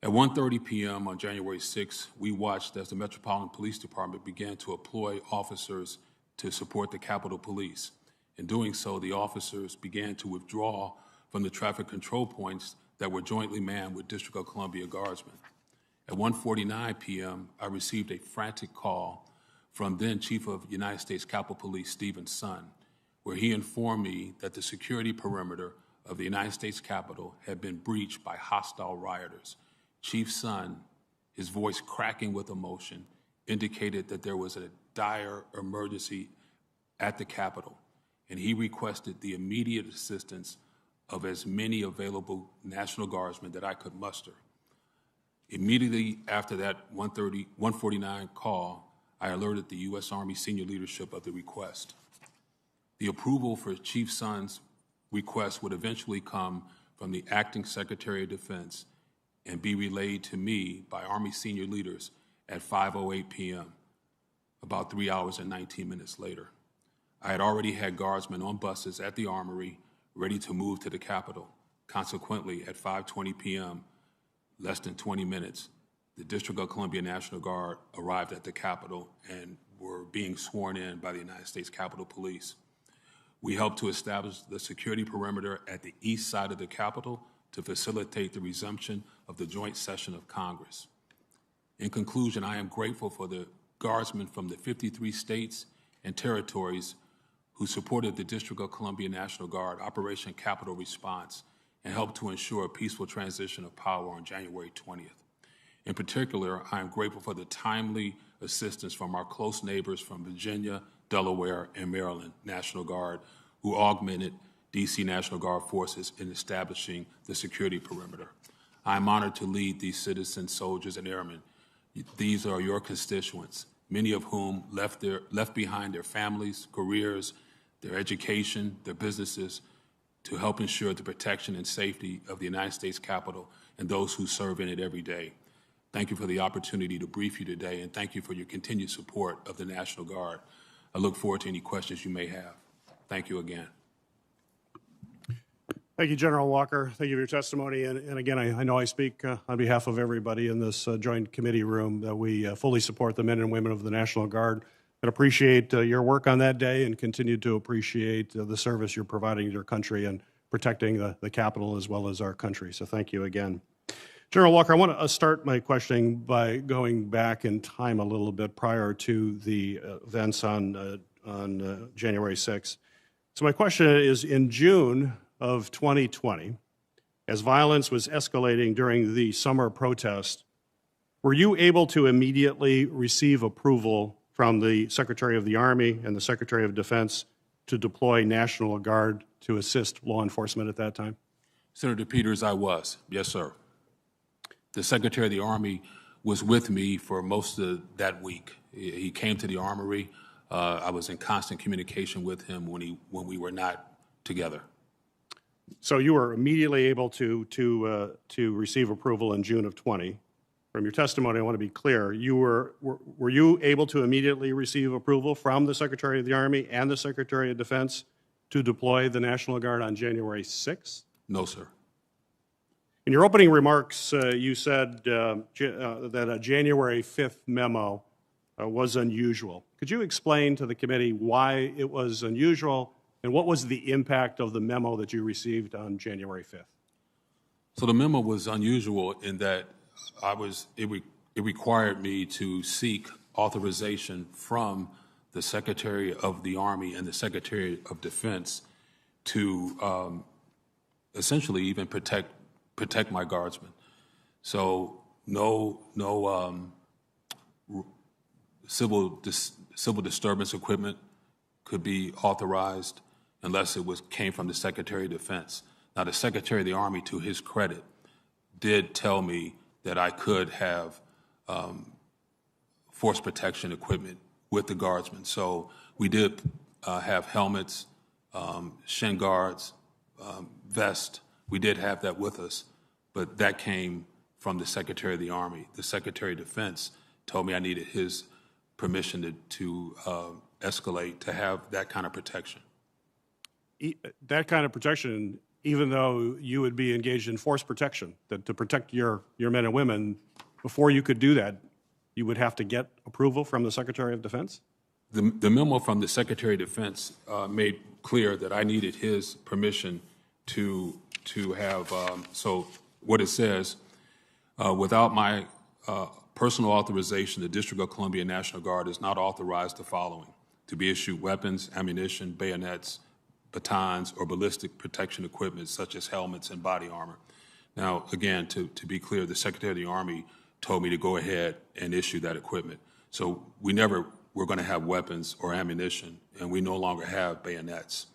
At 1:30 p.m. on January 6th, we watched as the Metropolitan Police Department began to employ officers to support the Capitol Police. In doing so, the officers began to withdraw from the traffic control points that were jointly manned with District of Columbia Guardsmen. At 1:49 p.m., I received a frantic call from then Chief of United States Capitol Police Stephen Son, where he informed me that the security perimeter of the United States Capitol had been breached by hostile rioters. Chief Son, his voice cracking with emotion, indicated that there was a dire emergency at the Capitol, and he requested the immediate assistance of as many available National Guardsmen that I could muster. Immediately after that 149 call, I alerted the U.S. Army senior leadership of the request. The approval for Chief Son's request would eventually come from the Acting Secretary of Defense and be relayed to me by Army senior leaders at 5:08 p.m., about 3 hours and 19 minutes later. I had already had guardsmen on buses at the Armory ready to move to the Capitol. Consequently, at 5:20 p.m., less than 20 minutes, the District of Columbia National Guard arrived at the Capitol and were being sworn in by the United States Capitol Police. We helped to establish the security perimeter at the east side of the Capitol to facilitate the resumption of the joint session of Congress. In conclusion, I am grateful for the guardsmen from the 53 states and territories who supported the District of Columbia National Guard Operation Capitol Response and helped to ensure a peaceful transition of power on January 20th. In particular, I am grateful for the timely assistance from our close neighbors from Virginia, Delaware, and Maryland National Guard, who augmented D.C. National Guard forces in establishing the security perimeter. I am honored to lead these citizen soldiers and airmen. These are your constituents, many of whom left behind their families, careers, their education, their businesses, to help ensure the protection and safety of the United States Capitol and those who serve in it every day. Thank you for the opportunity to brief you today, and thank you for your continued support of the National Guard. I look forward to any questions you may have. Thank you again. Thank you, General Walker. Thank you for your testimony. And again, I know I speak on behalf of everybody in this joint committee room that we fully support the men and women of the National Guard and appreciate your work on that day and continue to appreciate the service you're providing to your country. And protecting the Capitol as well as our country. So thank you again. General Walker, I want to start my questioning by going back in time a little bit prior to the events on January 6th. So my question is, in June of 2020, as violence was escalating during the summer protest, were you able to immediately receive approval from the Secretary of the Army and the Secretary of Defense to deploy National Guard to assist law enforcement at that time? Senator Peters, I was. Yes, sir. The Secretary of the Army was with me for most of that week. He came to the Armory. I was in constant communication with him when we were not together. So you were immediately able to receive approval in June of 20. From your testimony, I want to be clear. Were you able to immediately receive approval from the Secretary of the Army and the Secretary of Defense to deploy the National Guard on January 6th? No, sir. In your opening remarks, you said that a January 5th memo was unusual. Could you explain to the committee why it was unusual and what was the impact of the memo that you received on January 5th? So the memo was unusual in that it required me to seek authorization from the Secretary of the Army and the Secretary of Defense to essentially even protect my guardsmen. So no civil disturbance equipment could be authorized unless it came from the Secretary of Defense. Now, the Secretary of the Army, to his credit, did tell me that I could have force protection equipment with the guardsmen. So we did have helmets, shin guards, vests. We did have that with us, but that came from the Secretary of the Army. The Secretary of Defense told me I needed his permission to escalate to have that kind of protection. That kind of protection, even though you would be engaged in force protection, that to protect your men and women, before you could do that, you would have to get approval from the Secretary of Defense? The memo from the Secretary of Defense made clear that I needed his permission to have, so what it says, without my personal authorization, the District of Columbia National Guard is not authorized the following: to be issued weapons, ammunition, bayonets, batons, or ballistic protection equipment such as helmets and body armor. Now, again, to be clear, the Secretary of the Army told me to go ahead and issue that equipment. So we never were going to have weapons or ammunition, and we no longer have bayonets.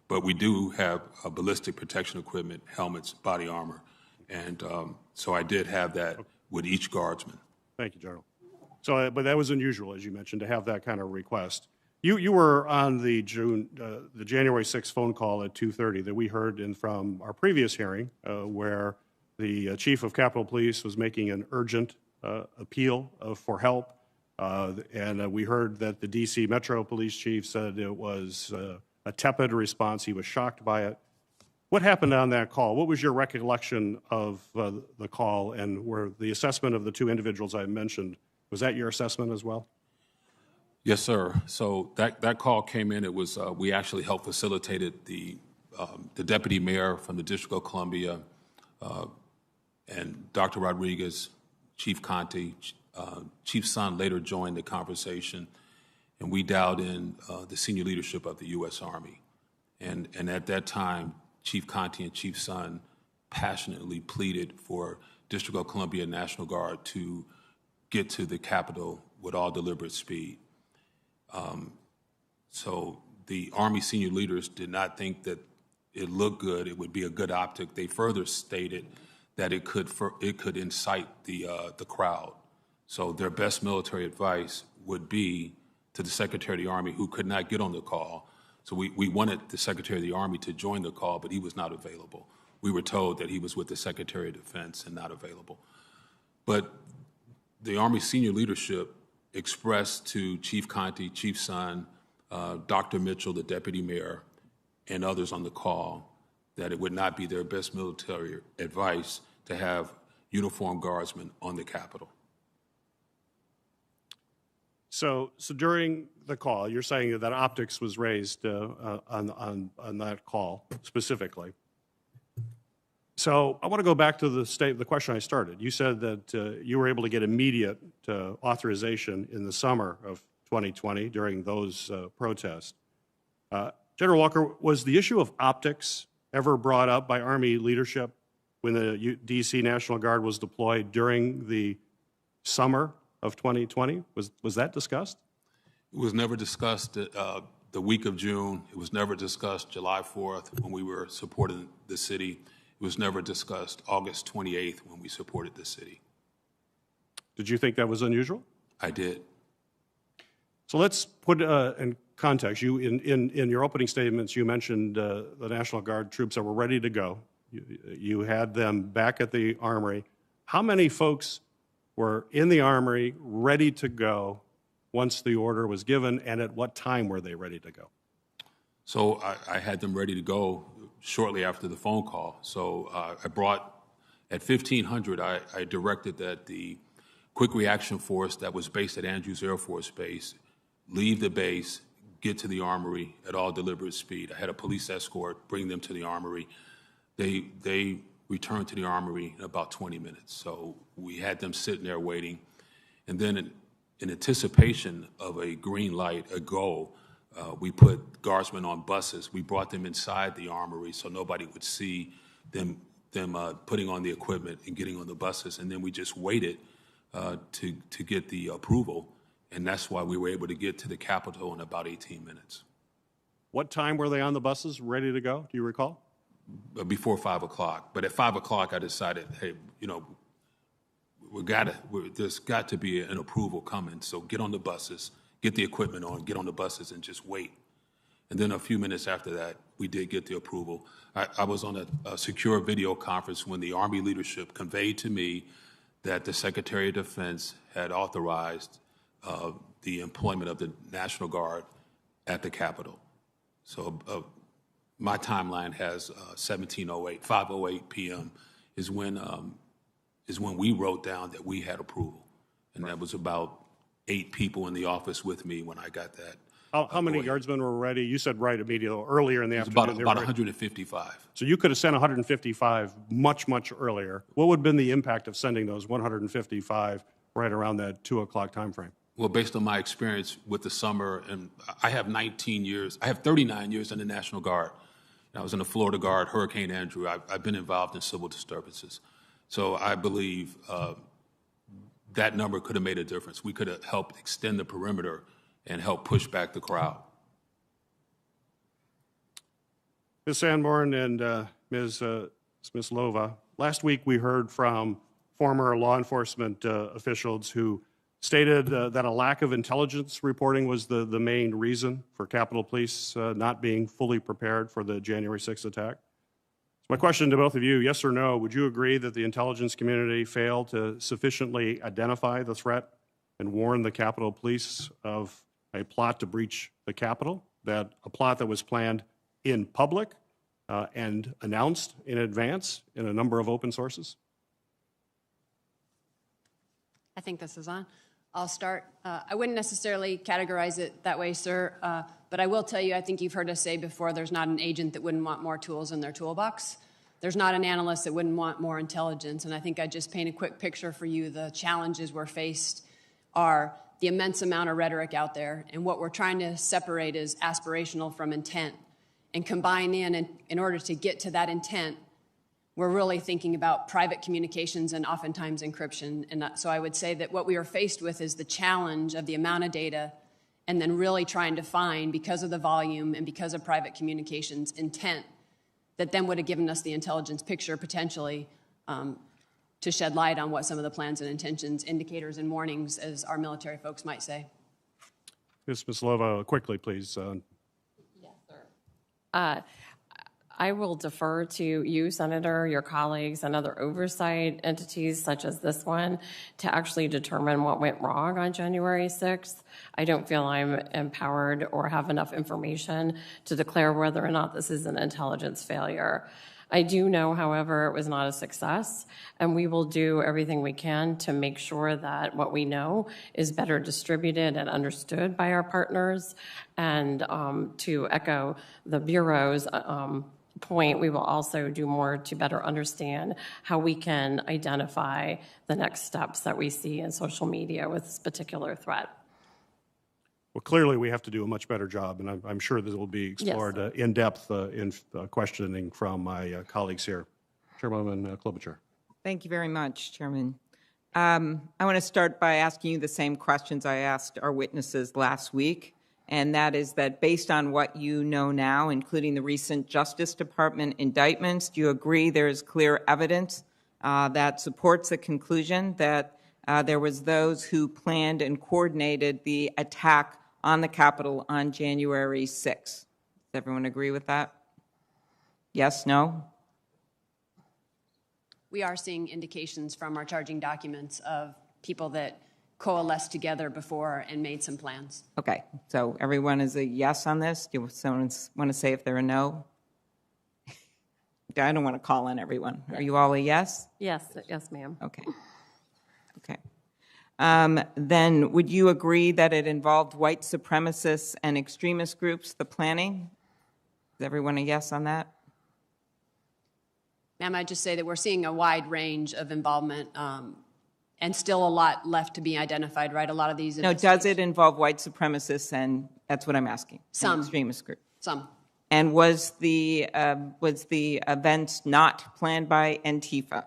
But we do have ballistic protection equipment, helmets, body armor. And so I did have that with each guardsman. Thank you, General. So, but that was unusual, as you mentioned, to have that kind of request. You were on the January 6th phone call at 2:30 that we heard from our previous hearing, where the Chief of Capitol Police was making an urgent appeal for help. And we heard that the D.C. Metro Police Chief said it was a tepid response. He was shocked by it. What happened on that call? What was your recollection of the call, and were the assessment of the two individuals I mentioned, was that your assessment as well? Yes, sir. So that call came in. It was we actually helped facilitated the deputy mayor from the District of Columbia and Dr. Rodriguez, Chief Conte. Chief Son later joined the conversation, and we dialed in the senior leadership of the U.S. Army. And at that time, Chief Conte and Chief Son passionately pleaded for District of Columbia National Guard to get to the Capitol with all deliberate speed. So the Army senior leaders did not think that it looked good, it would be a good optic. They further stated that it could incite the crowd. So their best military advice would be to the Secretary of the Army, who could not get on the call. So we wanted the Secretary of the Army to join the call, but he was not available. We were told that he was with the Secretary of Defense and not available. But the Army senior leadership expressed to Chief Conte, Chief Son, Dr. Mitchell, the deputy mayor, and others on the call that it would not be their best military advice to have uniformed guardsmen on the Capitol. So during the call, you're saying that optics was raised on that call specifically. So I want to go back to the question I started. You said that you were able to get immediate authorization in the summer of 2020 during those protests. General Walker, was the issue of optics ever brought up by Army leadership when the D.C. National Guard was deployed during the summer of 2020? Was that discussed? It was never discussed the week of June. It was never discussed July 4th when we were supporting the city. It was never discussed August 28th when we supported the city. Did you think that was unusual? I did. So let's put in context. You, in your opening statements, you mentioned the National Guard troops that were ready to go. You had them back at the Armory. How many folks were in the Armory ready to go once the order was given, and at what time were they ready to go? So I had them ready to go shortly after the phone call. So I brought, at 1500, I directed that the Quick Reaction Force that was based at Andrews Air Force Base leave the base, get to the Armory at all deliberate speed. I had a police escort bring them to the Armory. They returned to the Armory in about 20 minutes. So we had them sitting there waiting. And then in anticipation of a green light, a go, we put guardsmen on buses. We brought them inside the Armory so nobody would see them putting on the equipment and getting on the buses. And then we just waited to get the approval. And that's why we were able to get to the Capitol in about 18 minutes. What time were they on the buses, ready to go? Do you recall? Before 5 o'clock. But at 5 o'clock, I decided, hey, you know, there's got to be an approval coming. So get on the buses, get the equipment on, get on the buses, and just wait. And then a few minutes after that, we did get the approval. I was on a secure video conference when the Army leadership conveyed to me that the Secretary of Defense had authorized the employment of the National Guard at the Capitol. So my timeline has 1708, 5:08 p.m. is when we wrote down that we had approval, and that was about 8 people in the office with me when I got that. How many guardsmen were ready? You said right immediately, earlier in the afternoon. About 155. So you could have sent 155 much, much earlier. What would have been the impact of sending those 155 right around that 2 o'clock time frame? Well, based on my experience with the summer, and I have 19 years, I have 39 years in the National Guard. I was in the Florida Guard, Hurricane Andrew. I've been involved in civil disturbances. So I believe that number could have made a difference. We could have helped extend the perimeter and help push back the crowd. Ms. Sanborn and Ms. Lova, last week we heard from former law enforcement officials who stated that a lack of intelligence reporting was the main reason for Capitol Police not being fully prepared for the January 6th attack. So my question to both of you, yes or no, would you agree that the intelligence community failed to sufficiently identify the threat and warn the Capitol Police of a plot to breach the Capitol, that a plot that was planned in public and announced in advance in a number of open sources? I think this is on. I'll start. I wouldn't necessarily categorize it that way, sir, but I will tell you, I think you've heard us say before, there's not an agent that wouldn't want more tools in their toolbox. There's not an analyst that wouldn't want more intelligence, and I think I just paint a quick picture for you. The challenges we're faced are the immense amount of rhetoric out there, and what we're trying to separate is aspirational from intent, and combine in order to get to that intent, we're really thinking about private communications and oftentimes encryption. And so I would say that what we are faced with is the challenge of the amount of data and then really trying to find, because of the volume and because of private communications, intent that then would have given us the intelligence picture potentially to shed light on what some of the plans and intentions, indicators and warnings, as our military folks might say. Ms. Lova, quickly, please. Yes, sir. I will defer to you, Senator, your colleagues, and other oversight entities such as this one to actually determine what went wrong on January 6th. I don't feel I'm empowered or have enough information to declare whether or not this is an intelligence failure. I do know, however, it was not a success, and we will do everything we can to make sure that what we know is better distributed and understood by our partners. And to echo the Bureau's point, we will also do more to better understand how we can identify the next steps that we see in social media with this particular threat. Well, clearly, we have to do a much better job, and I'm sure this will be explored in depth in questioning from my colleagues here. Chairwoman Klobuchar. Thank you very much, Chairman. I want to start by asking you the same questions I asked our witnesses last week, and that is that based on what you know now, including the recent Justice Department indictments, do you agree there is clear evidence that supports the conclusion that there was those who planned and coordinated the attack on the Capitol on January 6th? Does everyone agree with that? Yes, no? We are seeing indications from our charging documents of people that coalesced together before and made some plans. Okay, so everyone is a yes on this? Do someone want to say if they're a no? I don't want to call on everyone. Are you all a yes? Yes, yes, ma'am. Okay. Okay. Then would you agree that it involved white supremacists and extremist groups, the planning? Is everyone a yes on that? Ma'am, I'd just say that we're seeing a wide range of involvement and still a lot left to be identified, right? A lot of these. No, does it involve white supremacists? And that's what I'm asking. Some. Extremist groups. Some. And was the events not planned by Antifa?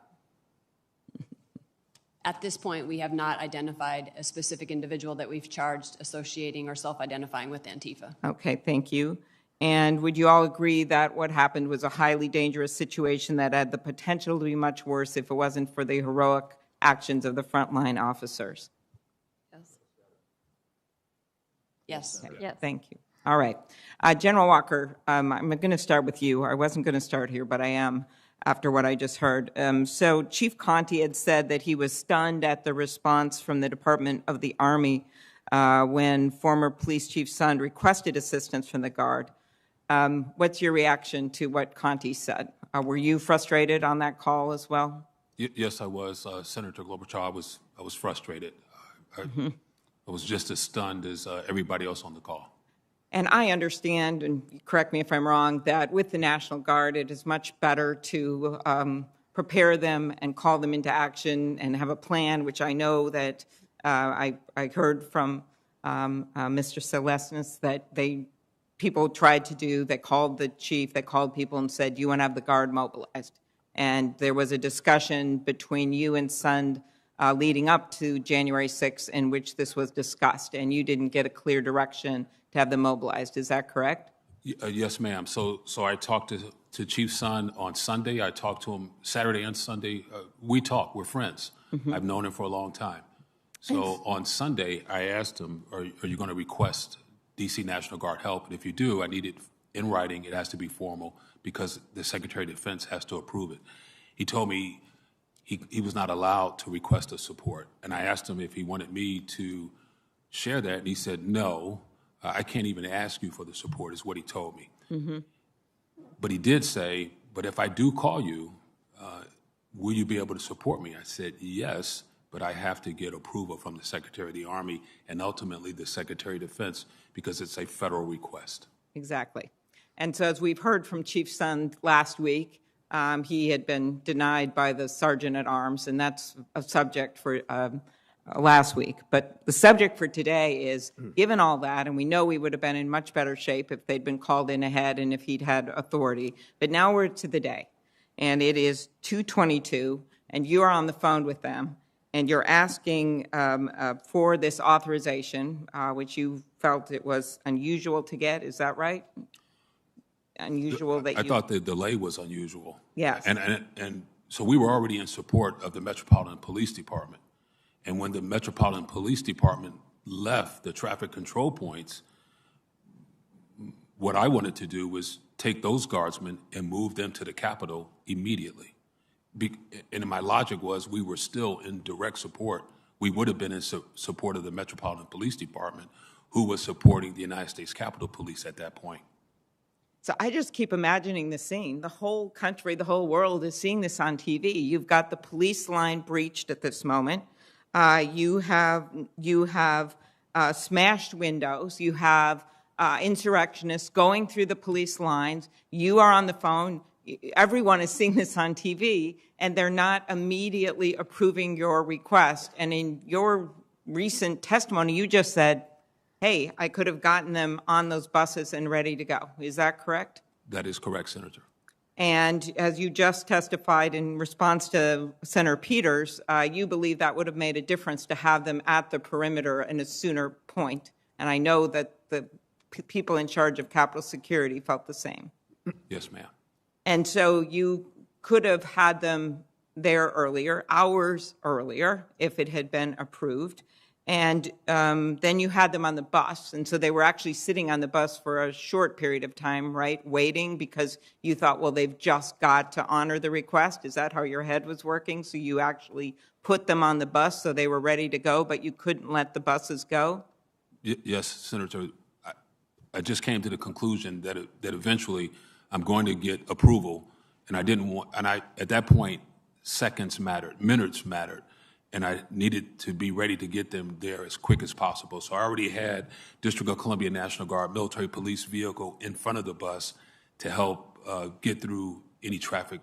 At this point, we have not identified a specific individual that we've charged associating or self-identifying with Antifa. Okay, thank you. And would you all agree that what happened was a highly dangerous situation that had the potential to be much worse if it wasn't for the heroic actions of the frontline officers? Yes. Yes. Okay, Yes. thank you. All right. General Walker, I'm going to start with you. I wasn't going to start here, but I am after what I just heard. So Chief Conte had said that he was stunned at the response from the Department of the Army when former Police Chief Sund requested assistance from the Guard. What's your reaction to what Conte said? Were you frustrated on that call as well? Yes, I was. Senator Klobuchar, I was frustrated. I was just as stunned as everybody else on the call. And I understand, and correct me if I'm wrong, that with the National Guard, it is much better to prepare them and call them into action and have a plan, which I know that I heard from Mr. Celestis that people tried to do. They called the chief, they called people and said, you want to have the Guard mobilized. And there was a discussion between you and Sund leading up to January 6th in which this was discussed, and you didn't get a clear direction to have them mobilized. Is that correct? Yes, ma'am. So I talked to Chief Sund on Sunday. I talked to him Saturday and Sunday. We talk. We're friends. I've known him for a long time. So on Sunday, I asked him, are you going to request D.C. National Guard help? And if you do, I need it in writing. It has to be formal because the Secretary of Defense has to approve it. He told me he was not allowed to request a support. And I asked him if he wanted me to share that, and he said, no, I can't even ask you for the support, is what he told me. But he did say, but if I do call you, will you be able to support me? I said, yes, but I have to get approval from the Secretary of the Army and ultimately the Secretary of Defense because it's a federal request. Exactly. And so as we've heard from Chief Sund last week, he had been denied by the Sergeant at Arms, and that's a subject for last week. But the subject for today is, given all that, and we know we would have been in much better shape if they'd been called in ahead and if he'd had authority, but now we're to the day, and it is 2:22, and you are on the phone with them, and you're asking for this authorization, which you felt it was unusual to get. Is that right? Unusual that I thought the delay was unusual. Yes. And so we were already in support of the Metropolitan Police Department. And when the Metropolitan Police Department left the traffic control points, what I wanted to do was take those guardsmen and move them to the Capitol immediately. And my logic was we were still in direct support. We would have been in support of the Metropolitan Police Department, who was supporting the United States Capitol Police at that point. So I just keep imagining the scene. The whole country, the whole world is seeing this on TV. You've got the police line breached at this moment. You have smashed windows. You have insurrectionists going through the police lines. You are on the phone. Everyone is seeing this on TV, and they're not immediately approving your request. And in your recent testimony, you just said, hey, I could have gotten them on those buses and ready to go. Is that correct? That is correct, Senator. And as you just testified in response to Senator Peters, you believe that would have made a difference to have them at the perimeter in a sooner point. And I know that the people in charge of Capitol Security felt the same. Yes, ma'am. And so you could have had them there earlier, hours earlier, if it had been approved. And then you had them on the bus. And so they were actually sitting on the bus for a short period of time, right, waiting because you thought, well, they've just got to honor the request. Is that how your head was working? So you actually put them on the bus so they were ready to go, but you couldn't let the buses go? Yes, Senator. I just came to the conclusion that eventually I'm going to get approval, and I didn't want, and at that point, seconds mattered, minutes mattered, and I needed to be ready to get them there as quick as possible. So I already had District of Columbia National Guard military police vehicle in front of the bus to help get through any traffic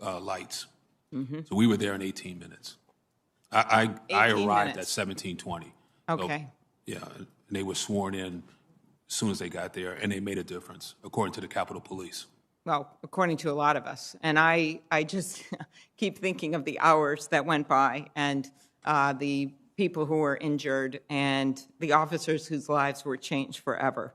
lights. Mm-hmm. So we were there in 18 minutes. I arrived at 17:20. Okay. So, yeah, and they were sworn in as soon as they got there, and they made a difference, according to the Capitol Police. Well, according to a lot of us. And I just keep thinking of the hours that went by and the people who were injured and the officers whose lives were changed forever.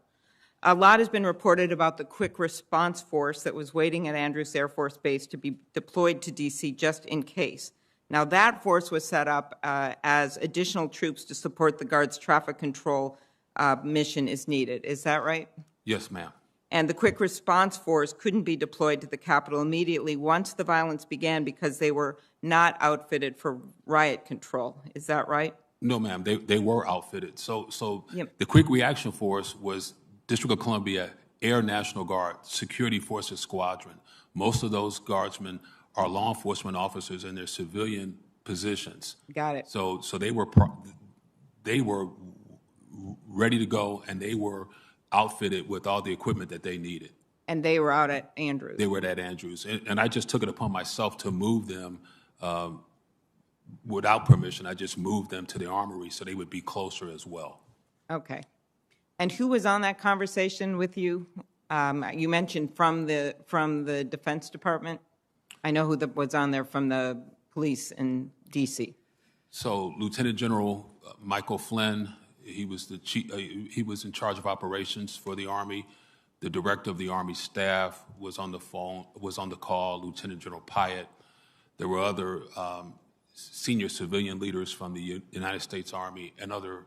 A lot has been reported about the quick response force that was waiting at Andrews Air Force Base to be deployed to D.C. just in case. Now, that force was set up as additional troops to support the Guard's traffic control mission is needed. Is that right? Yes, ma'am. And the quick response force couldn't be deployed to the Capitol immediately once the violence began because they were not outfitted for riot control. Is that right? No, ma'am. They were outfitted. So Yep. The quick reaction force was District of Columbia Air National Guard Security Forces Squadron. Most of those guardsmen are law enforcement officers in their civilian positions. Got it. So they were ready to go, and they were outfitted with all the equipment that they needed. And they were out at Andrews. They were at Andrews, and I just took it upon myself to move them without permission. I just moved them to the armory so they would be closer as well. Okay. And who was on that conversation with you? You mentioned from the Defense Department. I know who was on there from the police in D.C. So Lieutenant General Michael Flynn, he was the chief. He was in charge of operations for the Army. The director of the Army staff was on the phone. Was on the call. Lieutenant General Pyatt. There were other senior civilian leaders from the United States Army and other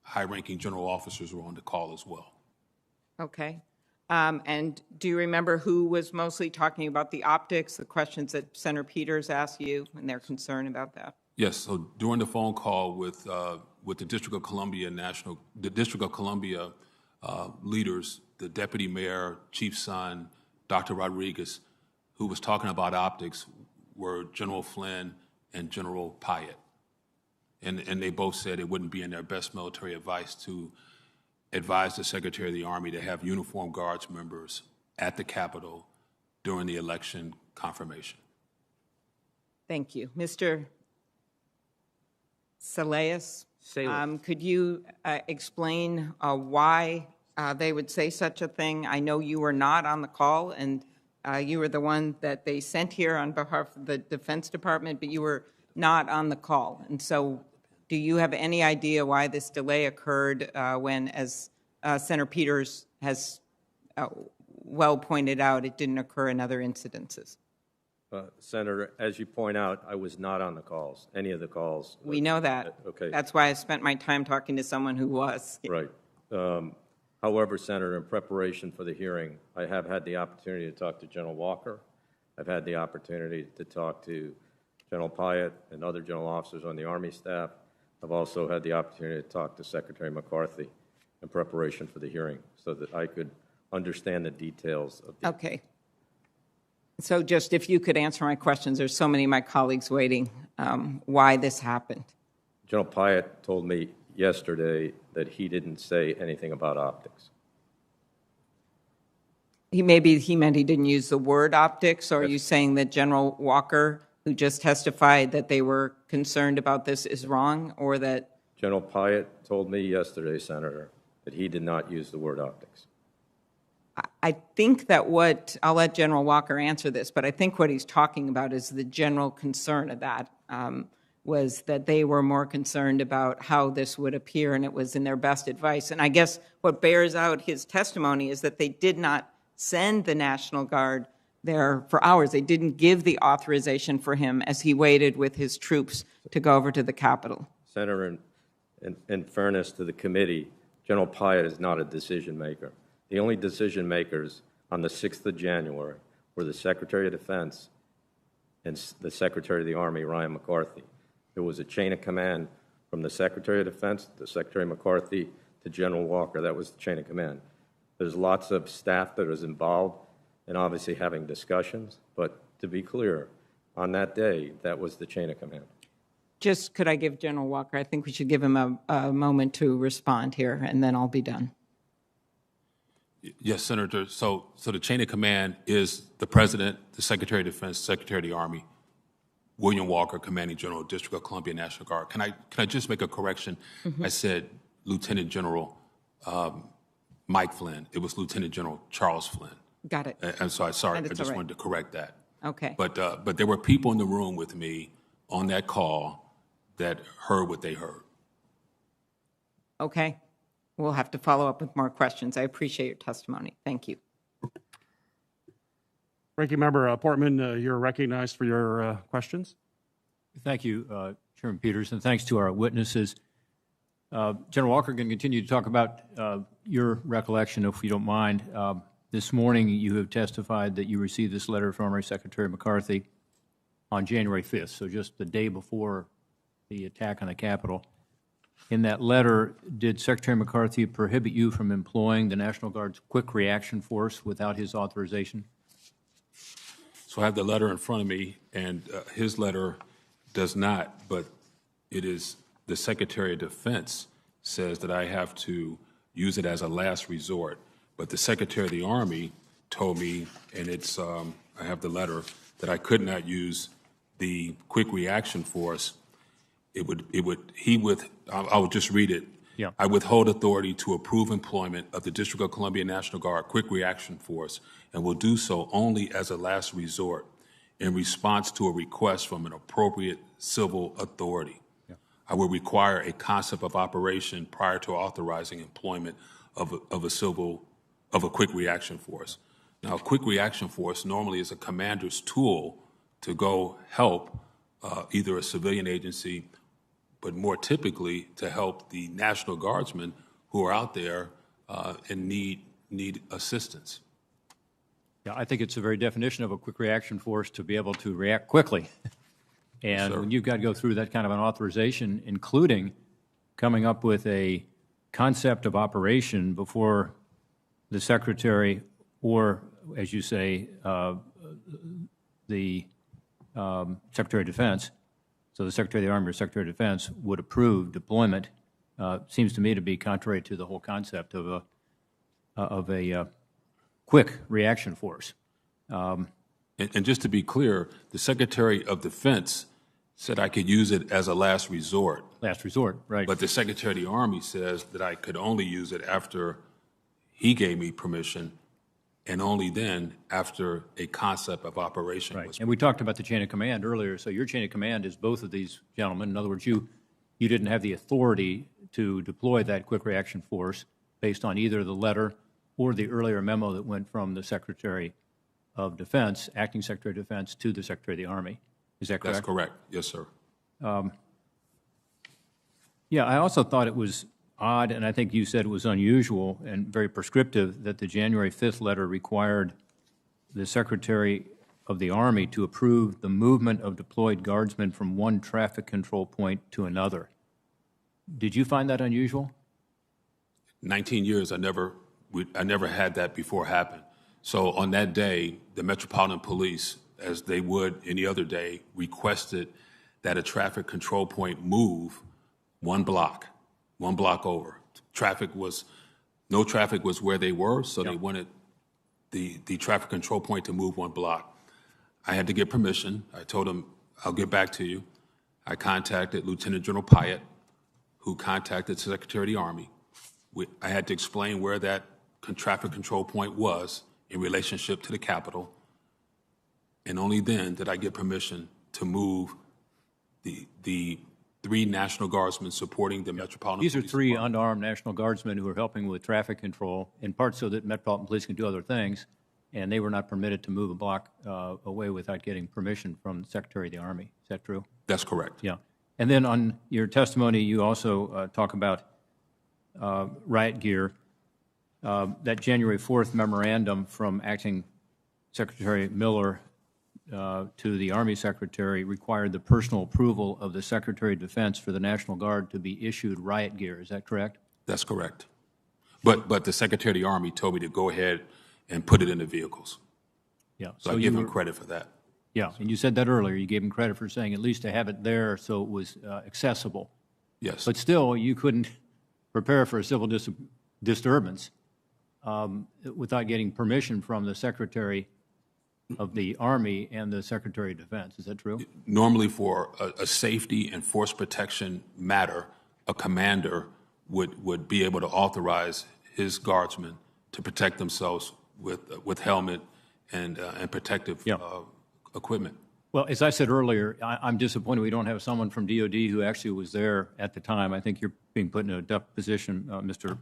high-ranking general officers were on the call as well. Okay. And do you remember who was mostly talking about the optics, the questions that Senator Peters asked you, and their concern about that? Yes. So during the phone call with the District of Columbia leaders, the Deputy Mayor, Chief Son, Dr. Rodriguez, who was talking about optics, were General Flynn and General Pyatt. And they both said it wouldn't be in their best military advice to advise the Secretary of the Army to have uniformed Guards members at the Capitol during the election confirmation. Thank you. Mr. Salas, could you explain why they would say such a thing? I know you were not on the call, and you were the one that they sent here on behalf of the Defense Department, but you were not on the call. And so do you have any idea why this delay occurred when, as Senator Peters has well pointed out, it didn't occur in other incidences? Senator, as you point out, I was not on the calls, any of the calls. We know that. Okay. That's why I spent my time talking to someone who was. Right. However, Senator, in preparation for the hearing, I have had the opportunity to talk to General Walker. I've had the opportunity to talk to General Pyatt and other general officers on the Army staff. I've also had the opportunity to talk to Secretary McCarthy in preparation for the hearing so that I could understand the details of the Okay. So just if you could answer my questions, there's so many of my colleagues waiting, why this happened. General Pyatt told me yesterday that he didn't say anything about optics. Maybe he meant he didn't use the word optics, or are you saying that General Walker, who just testified that they were concerned about this, is wrong, or that? General Pyatt told me yesterday, Senator, that he did not use the word optics. I think that I'll let General Walker answer this, but I think what he's talking about is the general concern of that, was that they were more concerned about how this would appear, and it was in their best advice. And I guess what bears out his testimony is that they did not send the National Guard there for hours. They didn't give the authorization for him as he waited with his troops to go over to the Capitol. Senator, in fairness to the committee, General Pyatt is not a decision maker. The only decision makers on the 6th of January were the Secretary of Defense and the Secretary of the Army, Ryan McCarthy. There was a chain of command from the Secretary of Defense to Secretary McCarthy to General Walker. That was the chain of command. There's lots of staff that was involved in obviously having discussions, but to be clear, on that day, that was the chain of command. Just could I give General Walker, I think we should give him a moment to respond here, and then I'll be done. Yes, Senator. So the chain of command is the President, the Secretary of Defense, Secretary of the Army, William Walker, Commanding General, District of Columbia National Guard. Can I just make a correction? Mm-hmm. I said Lieutenant General Mike Flynn. It was Lieutenant General Charles Flynn. Got it. And so I just right. wanted to correct that. Okay. But there were people in the room with me on that call that heard what they heard. Okay. We'll have to follow up with more questions. I appreciate your testimony. Thank you. Ranking Member Portman, you're recognized for your questions. Thank you, Chairman Peters, and thanks to our witnesses. General Walker can continue to talk about your recollection, if you don't mind. This morning, you have testified that you received this letter from our Secretary McCarthy on January 5th, so just the day before the attack on the Capitol. In that letter, did Secretary McCarthy prohibit you from employing the National Guard's Quick Reaction Force without his authorization? So I have the letter in front of me, and his letter does not, but it is the Secretary of Defense says that I have to use it as a last resort. But the Secretary of the Army told me, and it's I have the letter, that I could not use the Quick Reaction Force. I would just read it. Yeah. I withhold authority to approve employment of the District of Columbia National Guard Quick Reaction Force and will do so only as a last resort in response to a request from an appropriate civil authority. Yeah. I will require a concept of operation prior to authorizing employment of a quick reaction force. Now, a quick reaction force normally is a commander's tool to go help either a civilian agency, but more typically to help the National Guardsmen who are out there and need assistance. Yeah, I think it's the very definition of a quick reaction force to be able to react quickly. And Sir. when you've got to go through that kind of an authorization, including coming up with a concept of operation before the Secretary or, as you say, the Secretary of Defense, so the Secretary of the Army or Secretary of Defense would approve deployment, seems to me to be contrary to the whole concept of a quick reaction force. And just to be clear, the Secretary of Defense said I could use it as a last resort. Last resort, right. But the Secretary of the Army says that I could only use it after he gave me permission, and only then after a concept of operation Right. was. And we talked about the chain of command earlier, so your chain of command is both of these gentlemen. In other words, you didn't have the authority to deploy that quick reaction force based on either the letter or the earlier memo that went from the Secretary of Defense, Acting Secretary of Defense, to the Secretary of the Army. Is that correct? That's correct. Yes, sir. Yeah, I also thought it was odd, and I think you said it was unusual and very prescriptive, that the January 5th letter required the Secretary of the Army to approve the movement of deployed guardsmen from one traffic control point to another. Did you find that unusual? 19 years, I never I never had that before happen. So on that day, the Metropolitan Police, as they would any other day, requested that a traffic control point move one block over. No traffic was where they were, so they wanted the traffic control point to move one block. I had to get permission. I told them, I'll get back to you. I contacted Lieutenant General Pyatt, who contacted Secretary of the Army. I had to explain where that traffic control point was in relationship to the Capitol, and only then did I get permission to move the 3 National Guardsmen supporting the Metropolitan Police. These are 3 Department. unarmed National Guardsmen who are helping with traffic control, in part so that Metropolitan Police can do other things, and they were not permitted to move a block away without getting permission from the Secretary of the Army. Is that true? That's correct. Yeah. And then on your testimony, you also talk about riot gear. That January 4th memorandum from Acting Secretary Miller to the Army Secretary required the personal approval of the Secretary of Defense for the National Guard to be issued riot gear. Is that correct? That's correct. But the Secretary of the Army told me to go ahead and put it in the vehicles. Yeah. So I give him credit for that. Yeah, and you said that earlier. You gave him credit for saying at least to have it there so it was accessible. Yes. But still, you couldn't prepare for a civil disturbance without getting permission from the Secretary of the Army and the Secretary of Defense. Is that true? Normally for a safety and force protection matter, a commander would be able to authorize his guardsmen to protect themselves with helmet and protective equipment. Well, as I said earlier, I'm disappointed we don't have someone from DOD who actually was there at the time. I think you're being put in a tough position, Mr.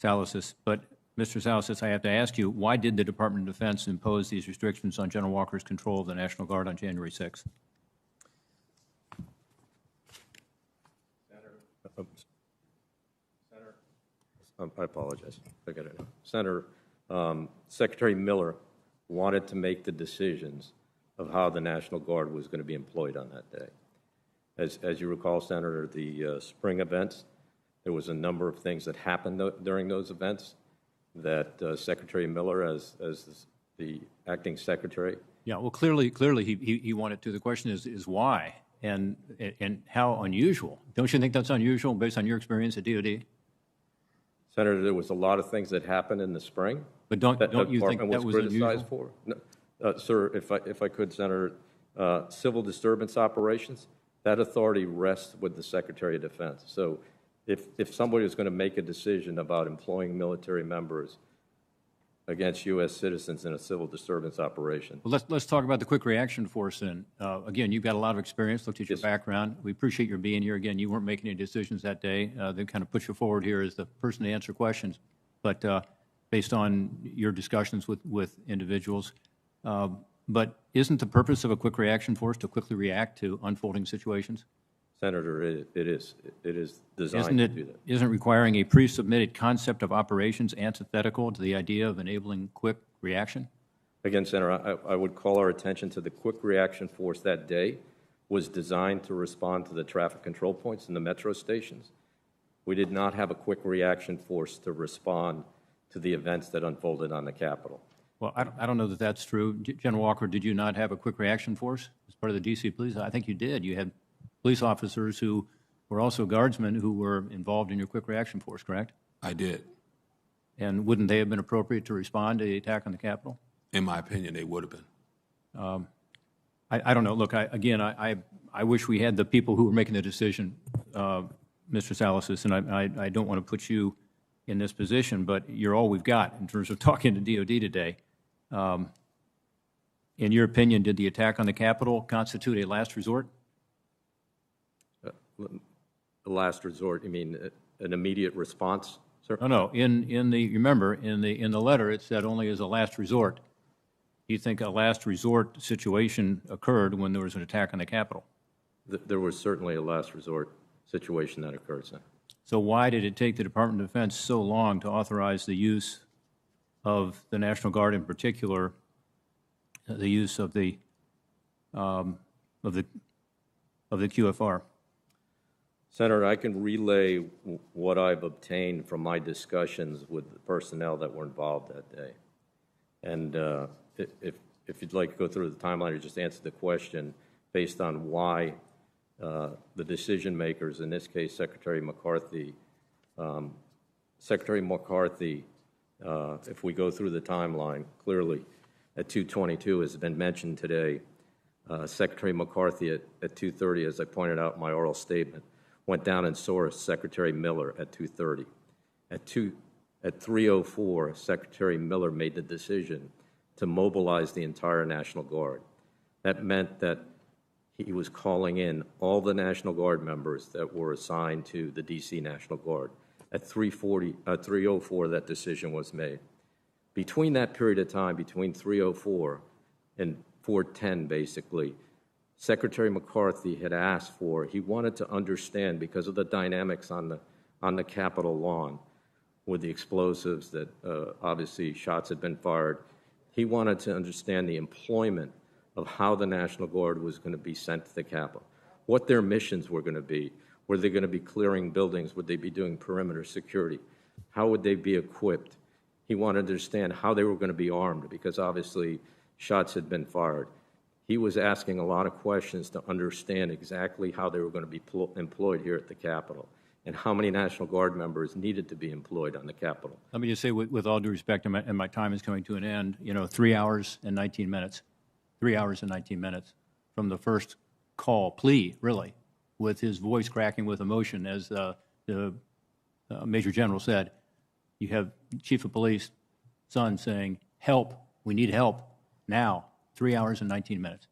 Salasas. But, Mr. Salasas, I have to ask you, why did the Department of Defense impose these restrictions on General Walker's control of the National Guard on January 6th? I apologize. I got it now. Senator, Secretary Miller wanted to make the decisions of how the National Guard was going to be employed on that day. As you recall, Senator, the spring events, there was a number of things that happened during those events that Secretary Miller, as the acting secretary. Yeah, well, clearly he wanted to. The question is why and how unusual. Don't you think that's unusual based on your experience at DOD? Senator, there was a lot of things that happened in the spring. But don't you think that was criticized unusual? for? No, sir, if I could, Senator, civil disturbance operations, that authority rests with the Secretary of Defense. So if somebody is going to make a decision about employing military members against U.S. citizens in a civil disturbance operation. Well, let's talk about the quick reaction force then. Again, you've got a lot of experience, looked at your background. We appreciate your being here. Again, you weren't making any decisions that day. They kind of put you forward here as the person to answer questions. But based on your discussions with individuals, but isn't the purpose of a quick reaction force to quickly react to unfolding situations? Senator, it is designed to do that. Isn't requiring a pre-submitted concept of operations antithetical to the idea of enabling quick reaction? Again, Senator, I would call our attention to the quick reaction force that day was designed to respond to the traffic control points in the metro stations. We did not have a quick reaction force to respond to the events that unfolded on the Capitol. Well, I don't know that that's true. General Walker, did you not have a quick reaction force as part of the D.C. police? I think you did. You had police officers who were also guardsmen who were involved in your quick reaction force, correct? I did. And wouldn't they have been appropriate to respond to the attack on the Capitol? In my opinion, they would have been. I don't know. Look, I wish we had the people who were making the decision, Mr. Salasas, and I don't want to put you in this position, but you're all we've got in terms of talking to DOD today. In your opinion, did the attack on the Capitol constitute a last resort? The last resort, you mean an immediate response, sir? No. Remember, in the letter, it said only as a last resort. Do you think a last resort situation occurred when there was an attack on the Capitol? There was certainly a last resort situation that occurred, sir. So why did it take the Department of Defense so long to authorize the use of the National Guard, in particular, the use of the QFR? Senator, I can relay what I've obtained from my discussions with the personnel that were involved that day. And if you'd like to go through the timeline or just answer the question based on why the decision makers, in this case Secretary McCarthy, if we go through the timeline, clearly at 2:22 has been mentioned today. Secretary McCarthy at 2:30, as I pointed out in my oral statement, went down and saw Secretary Miller at 2:30. At 3:04, Secretary Miller made the decision to mobilize the entire National Guard. That meant that he was calling in all the National Guard members that were assigned to the D.C. National Guard. At 3:04, that decision was made. Between that period of time, between 3:04 and 4:10, basically, Secretary McCarthy had asked for, he wanted to understand, because of the dynamics on the Capitol lawn with the explosives that obviously shots had been fired, he wanted to understand the employment of how the National Guard was going to be sent to the Capitol, what their missions were going to be. Were they going to be clearing buildings? Would they be doing perimeter security? How would they be equipped? He wanted to understand how they were going to be armed, because obviously shots had been fired. He was asking a lot of questions to understand exactly how they were going to be employed here at the Capitol and how many National Guard members needed to be employed on the Capitol. Let me just say, with all due respect, and my time is coming to an end, 3 hours and 19 minutes, 3 hours and 19 minutes from the first call, plea, really, with his voice cracking with emotion, as the Major General said. You have Chief of Police, son, saying, help, we need help, now, 3 hours and 19 minutes.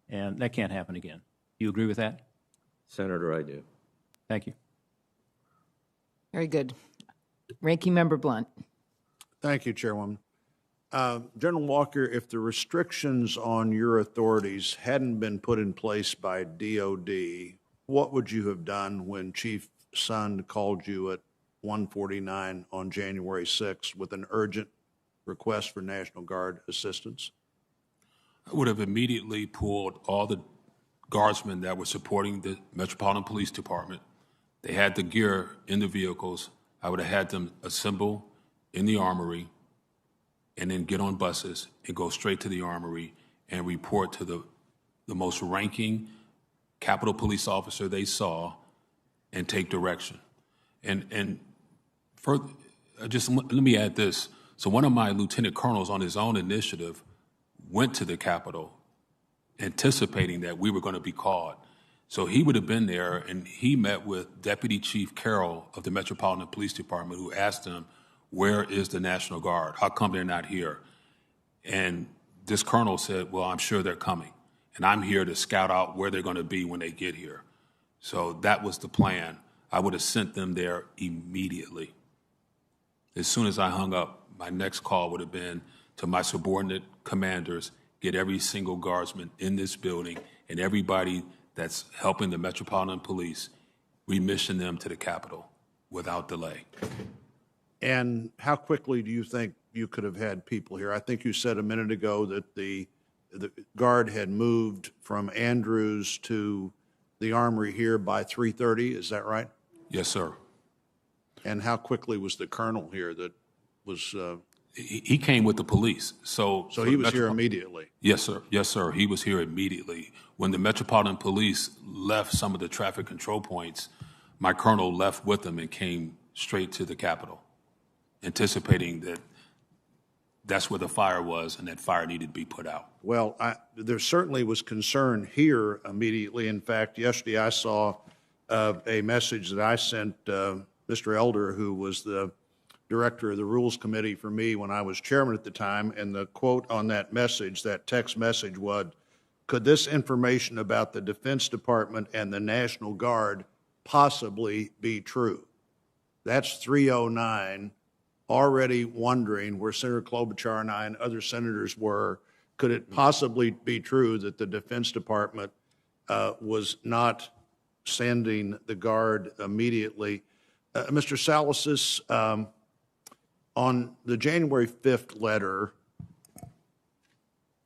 And that can't happen again. You agree with that? Senator, I do. Thank you. Very good. Ranking Member Blunt. Thank you, Chairwoman. General Walker, if the restrictions on your authorities hadn't been put in place by DOD, what would you have done when Chief Sund called you at 1:49 on January 6th with an urgent request for National Guard assistance? I would have immediately pulled all the guardsmen that were supporting the Metropolitan Police Department. They had the gear in the vehicles. I would have had them assemble in the armory and then get on buses and go straight to the armory and report to the most ranking Capitol Police officer they saw and take direction. And further, let me add this. So one of my lieutenant colonels on his own initiative went to the Capitol anticipating that we were going to be called. So he would have been there, and he met with Deputy Chief Carroll of the Metropolitan Police Department, who asked him, where is the National Guard? How come they're not here? And this colonel said, well, I'm sure they're coming, and I'm here to scout out where they're going to be when they get here. So that was the plan. I would have sent them there immediately. As soon as I hung up, my next call would have been to my subordinate commanders, get every single guardsman in this building and everybody that's helping the Metropolitan Police, remission them to the Capitol without delay. And how quickly do you think you could have had people here? I think you said a minute ago that the Guard had moved from Andrews to the Armory here by 3:30. Is that right? Yes, sir. And how quickly was the colonel here that was... He came with the police. So he was here immediately? Yes, sir. Yes, sir. He was here immediately. When the Metropolitan Police left some of the traffic control points, my colonel left with them and came straight to the Capitol, anticipating that that's where the fire was and that fire needed to be put out. Well, there certainly was concern here immediately. In fact, yesterday I saw a message that I sent Mr. Elder, who was the director of the Rules Committee for me when I was chairman at the time, and the quote on that message, that text message, was, could this information about the Defense Department and the National Guard possibly be true? That's 309, already wondering where Senator Klobuchar and I and other senators were. Could it possibly be true that the Defense Department was not sending the Guard immediately? Mr. Salasys, on the January 5th letter,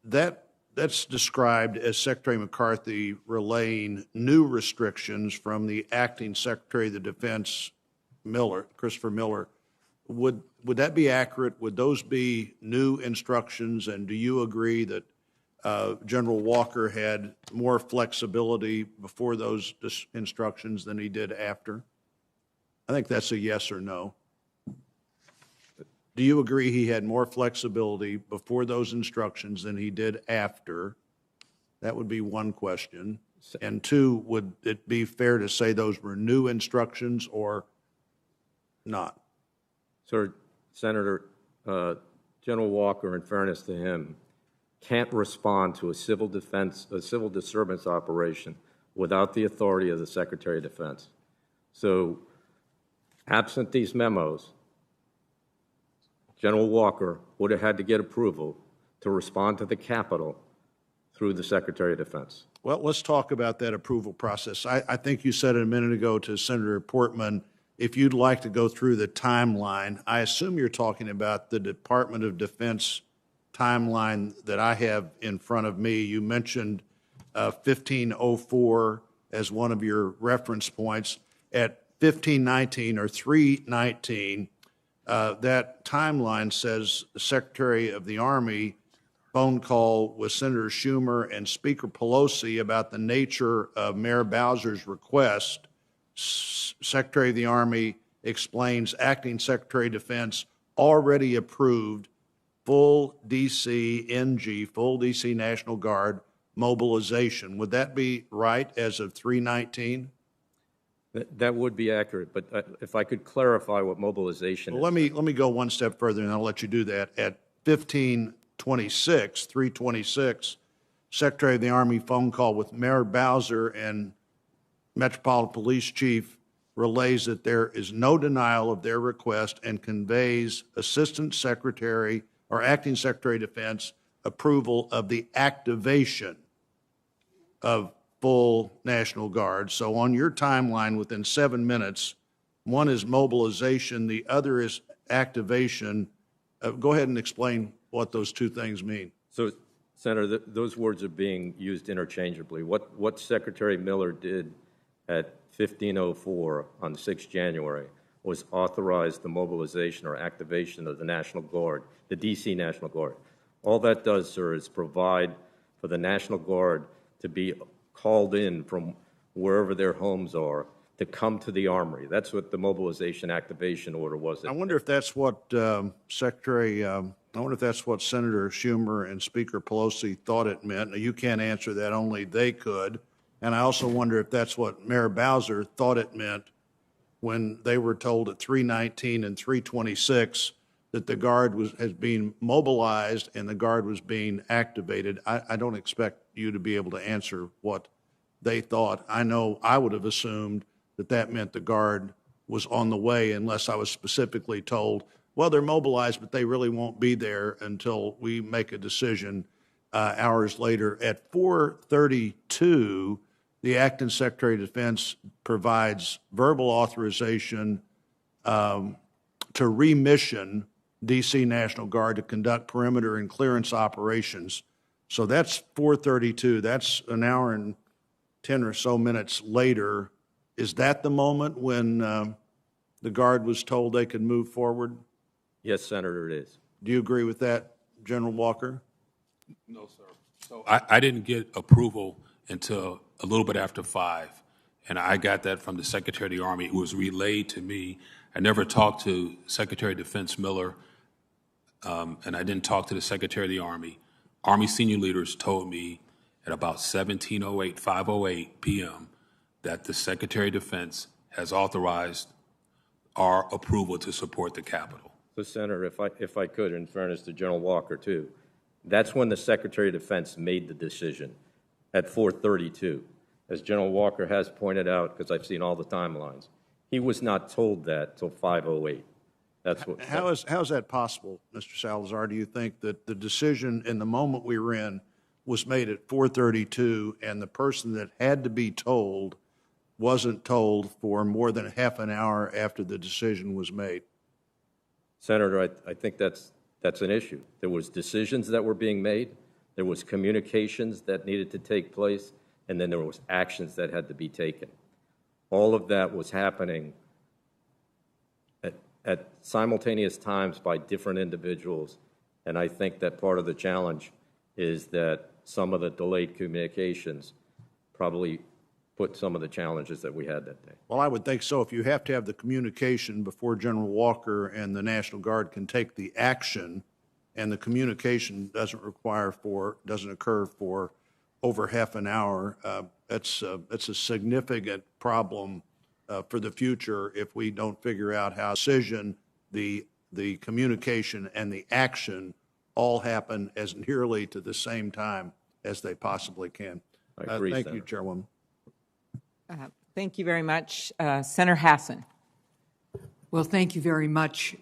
that that's described as Secretary McCarthy relaying new restrictions from the acting Secretary of the Defense, Miller, Christopher Miller. Would that be accurate? Would those be new instructions? And do you agree that General Walker had more flexibility before those instructions than he did after? I think that's a yes or no. Do you agree he had more flexibility before those instructions than he did after? That would be one question. And two, would it be fair to say those were new instructions or not? Sir, Senator, General Walker, in fairness to him, can't respond to a civil disturbance operation without the authority of the Secretary of Defense. So, absent these memos, General Walker would have had to get approval to respond to the Capitol through the Secretary of Defense. Well, let's talk about that approval process. I think you said it a minute ago to Senator Portman, if you'd like to go through the timeline. I assume you're talking about the Department of Defense timeline that I have in front of me. You mentioned 1504 as one of your reference points. At 1519 or 319, that timeline says the Secretary of the Army phone call with Senator Schumer and Speaker Pelosi about the nature of Mayor Bowser's request. Secretary of the Army explains acting Secretary of Defense already approved full DC NG, full DC National Guard mobilization. Would that be right as of 319? That would be accurate, but if I could clarify what mobilization Well, is. let me go one step further, and I'll let you do that. At 1526, 326, Secretary of the Army phone call with Mayor Bowser and Metropolitan Police Chief relays that there is no denial of their request and conveys Assistant Secretary or Acting Secretary of Defense approval of the activation of full National Guard. So on your timeline, within 7 minutes, one is mobilization, the other is activation. Go ahead and explain what those two things mean. So, Senator, those words are being used interchangeably. What Secretary Miller did at 1504 on 6 January was authorize the mobilization or activation of the National Guard, the D.C. National Guard. All that does, sir, is provide for the National Guard to be called in from wherever their homes are to come to the Armory. That's what the mobilization activation order was. I wonder if that's what I wonder if that's what Senator Schumer and Speaker Pelosi thought it meant. Now, you can't answer that, only they could. And I also wonder if that's what Mayor Bowser thought it meant when they were told at 319 and 326 that the Guard has been mobilized and the Guard was being activated. I don't expect you to be able to answer what they thought. I know I would have assumed that that meant the Guard was on the way unless I was specifically told, well, they're mobilized, but they really won't be there until we make a decision hours later. At 4:32, the Acting Secretary of Defense provides verbal authorization to remission D.C. National Guard to conduct perimeter and clearance operations. So that's 4:32. That's an hour and 10 or so minutes later. Is that the moment when the Guard was told they could move forward? Yes, Senator, it is. Do you agree with that, General Walker? No, sir. So I didn't get approval until a little bit after 5, and I got that from the Secretary of the Army. It was relayed to me. I never talked to Secretary of Defense Miller, and I didn't talk to the Secretary of the Army. Army senior leaders told me at about 17:08, 5:08 p.m. that the Secretary of Defense has authorized our approval to support the Capitol. So, Senator, if I could, in fairness to General Walker, too, that's when the Secretary of Defense made the decision at 4:32. As General Walker has pointed out, because I've seen all the timelines, he was not told that till 5:08. That's what. How is that possible, Mr. Salazar? Do you think that the decision in the moment we were in was made at 4:32, and the person that had to be told wasn't told for more than half an hour after the decision was made? Senator, I think that's an issue. There was decisions that were being made, There was communications that needed to take place, and then there was actions that had to be taken. All of that was happening at simultaneous times by different individuals, and I think that part of the challenge is that some of the delayed communications probably put some of the challenges that we had that day. Well, I would think so. If you have to have the communication before General Walker and the National Guard can take the action, and the communication doesn't occur for over half an hour, it's a significant problem for the future if we don't figure out how decision, the communication, and the action all happen as nearly to the same time as they possibly can. I agree, Thank Senator. you, Chairwoman. Thank you very much. Senator Hassan. Well, thank you very much,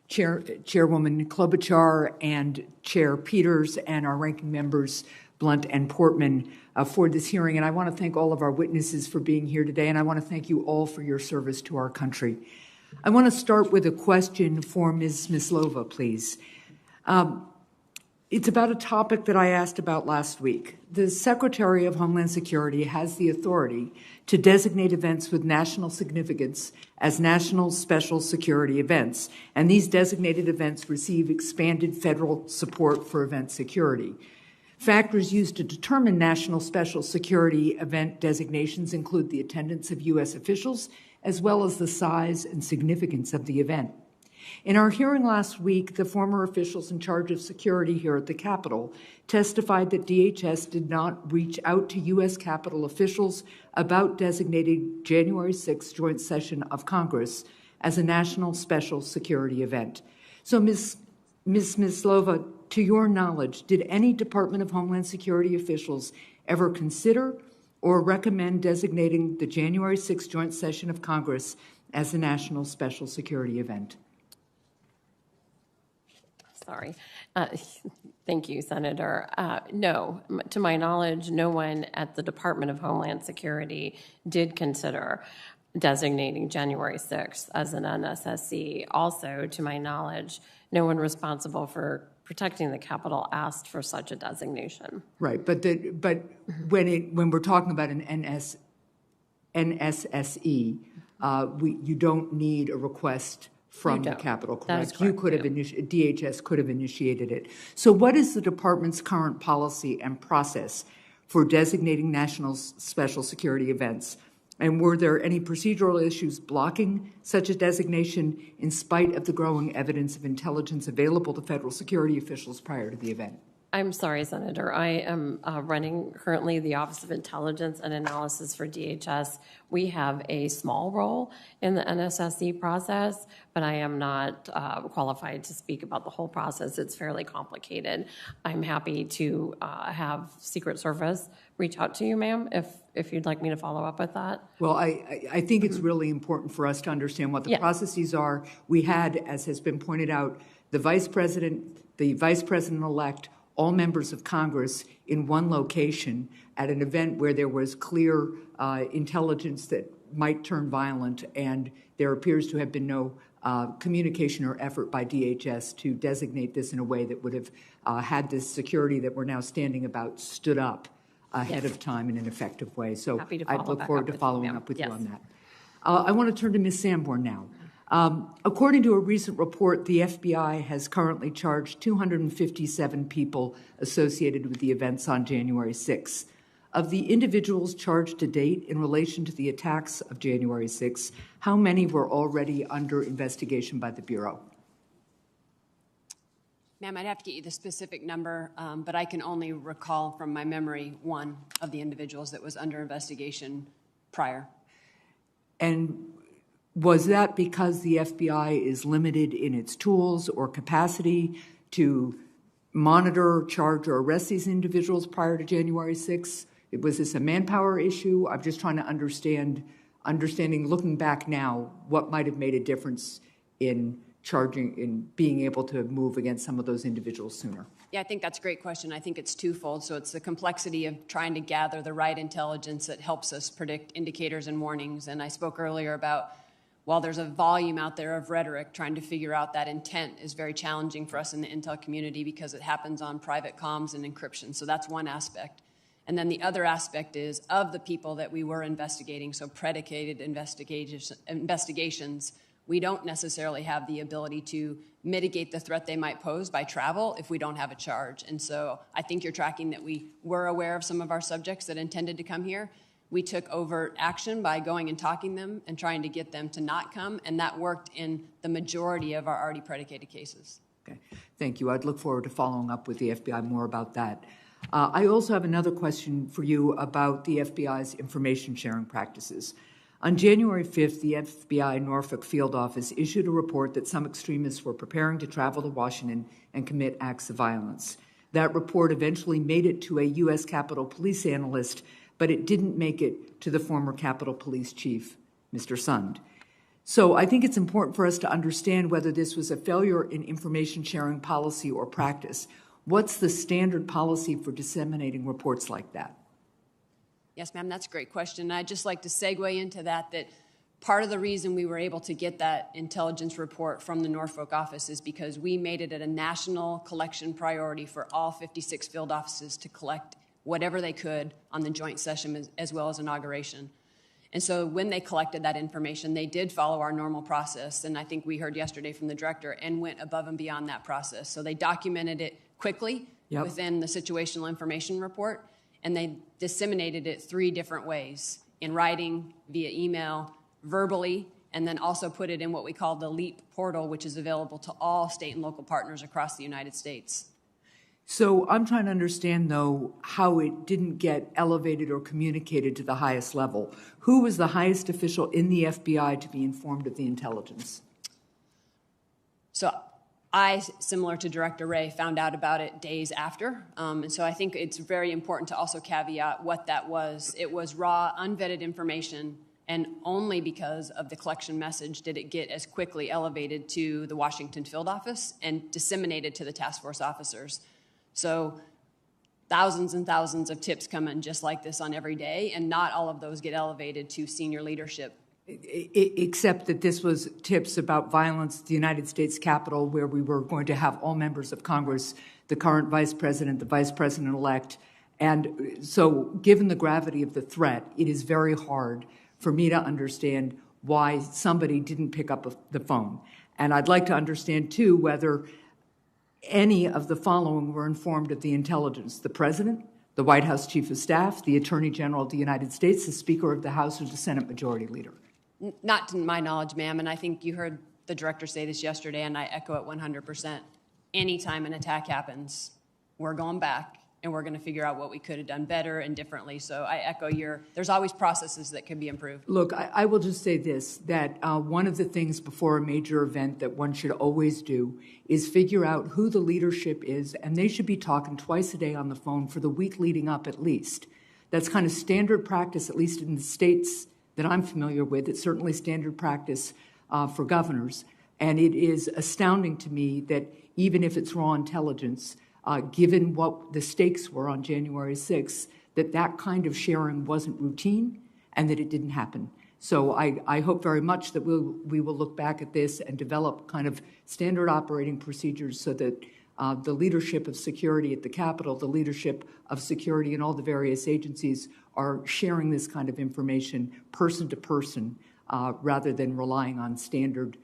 Chairwoman Klobuchar and Chair Peters and our ranking members Blunt and Portman for this hearing. And I want to thank all of our witnesses for being here today, and I want to thank you all for your service to our country. I want to start with a question for Ms. Myslova, please. It's about a topic that I asked about last week. The Secretary of Homeland Security has the authority to designate events with national significance as national special security events, and these designated events receive expanded federal support for event security. Factors used to determine national special security event designations include the attendance of U.S. officials, as well as the size and significance of the event. In our hearing last week, the former officials in charge of security here at the Capitol testified that DHS did not reach out to U.S. Capitol officials about designating January 6th joint session of Congress as a national special security event. So, Ms. Myslova, to your knowledge, did any Department of Homeland Security officials ever consider or recommend designating the January 6th joint session of Congress as a national special security event? Sorry. Thank you, Senator. No, to my knowledge, no one at the Department of Homeland Security did consider designating January 6th as an NSSC. Also, to my knowledge, no one responsible for protecting the Capitol asked for such a designation. Right, but when we're talking about an NSSE, you don't need a request from the Capitol, correct? That is correct. You could have DHS could have initiated it. So what is the department's current policy and process for designating national special security events? And were there any procedural issues blocking such a designation in spite of the growing evidence of intelligence available to federal security officials prior to the event? I'm sorry, Senator. I am running currently the Office of Intelligence and Analysis for DHS. We have a small role in the NSSC process, but I am not qualified to speak about the whole process. It's fairly complicated. I'm happy to have Secret Service reach out to you, ma'am, if you'd like me to follow up with that. Well, I think it's really important for us to understand what the processes are. We had, as has been pointed out, the vice president-elect, all members of Congress in one location at an event where there was clear intelligence that might turn violent, and there appears to have been no communication or effort by DHS to designate this in a way that would have had this security that we're now standing about stood up ahead of time in an effective way. So I look forward to following up with you on that. I want to turn to Ms. Sanborn now. According to a recent report, the FBI has currently charged 257 people associated with the events on January 6th. Of the individuals charged to date in relation to the attacks of January 6th, how many were already under investigation by the Bureau? Ma'am, I'd have to get you the specific number, but I can only recall from my memory one of the individuals that was under investigation prior. And was that because the FBI is limited in its tools or capacity to monitor, charge, or arrest these individuals prior to January 6th? Was this a manpower issue? I'm just trying to understanding, looking back now, what might have made a difference in charging, in being able to move against some of those individuals sooner? Yeah, I think that's a great question. I think it's twofold. So it's the complexity of trying to gather the right intelligence that helps us predict indicators and warnings. And I spoke earlier about while there's a volume out there of rhetoric, trying to figure out that intent is very challenging for us in the intel community because it happens on private comms and encryption. So that's one aspect. And then the other aspect is of the people that we were investigating, so predicated investigations, we don't necessarily have the ability to mitigate the threat they might pose by travel if we don't have a charge. And so I think you're tracking that we were aware of some of our subjects that intended to come here. We took overt action by going and talking them and trying to get them to not come, and that worked in the majority of our already predicated cases. Okay, thank you. I'd look forward to following up with the FBI more about that. I also have another question for you about the FBI's information sharing practices. On January 5th, the FBI Norfolk Field Office issued a report that some extremists were preparing to travel to Washington and commit acts of violence. That report eventually made it to a U.S. Capitol Police analyst, but it didn't make it to the former Capitol Police Chief, Mr. Sund. So I think it's important for us to understand whether this was a failure in information sharing policy or practice. What's the standard policy for disseminating reports like that? Yes, ma'am, that's a great question. I'd just like to segue into that part of the reason we were able to get that intelligence report from the Norfolk office is because we made it a national collection priority for all 56 field offices to collect whatever they could on the joint session as well as inauguration. And so when they collected that information, they did follow our normal process, and I think we heard yesterday from the director, and went above and beyond that process. So they documented it quickly within the situational information report, and they disseminated it 3 different ways: in writing, via email, verbally, and then also put it in what we call the LEAP portal, which is available to all state and local partners across the United States. So I'm trying to understand, though, how it didn't get elevated or communicated to the highest level. Who was the highest official in the FBI to be informed of the intelligence? So I, similar to Director Ray, found out about it days after. And so I think it's very important to also caveat what that was. It was raw, unvetted information, and only because of the collection message did it get as quickly elevated to the Washington field office and disseminated to the task force officers. So thousands and thousands of tips come in just like this on every day, and not all of those get elevated to senior leadership. Except that this was tips about violence at the United States Capitol, where we were going to have all members of Congress, the current vice president, the vice president-elect. And so given the gravity of the threat, it is very hard for me to understand why somebody didn't pick up the phone. And I'd like to understand, too, whether any of the following were informed of the intelligence: the president, the White House chief of staff, the attorney general of the United States, the speaker of the House, or the Senate majority leader. Not to my knowledge, ma'am, and I think you heard the director say this yesterday, and I echo it 100%. Anytime an attack happens, we're going back, and we're going to figure out what we could have done better and differently. So I echo there's always processes that can be improved. Look, I will just say this, that one of the things before a major event that one should always do is figure out who the leadership is, and they should be talking twice a day on the phone for the week leading up at least. That's kind of standard practice, at least in the states that I'm familiar with. It's certainly standard practice for governors. And it is astounding to me that even if it's raw intelligence, given what the stakes were on January 6th, that kind of sharing wasn't routine and that it didn't happen. So I hope very much that we will look back at this and develop kind of standard operating procedures so that the leadership of security at the Capitol, the leadership of security in all the various agencies are sharing this kind of information person to person rather than relying on standard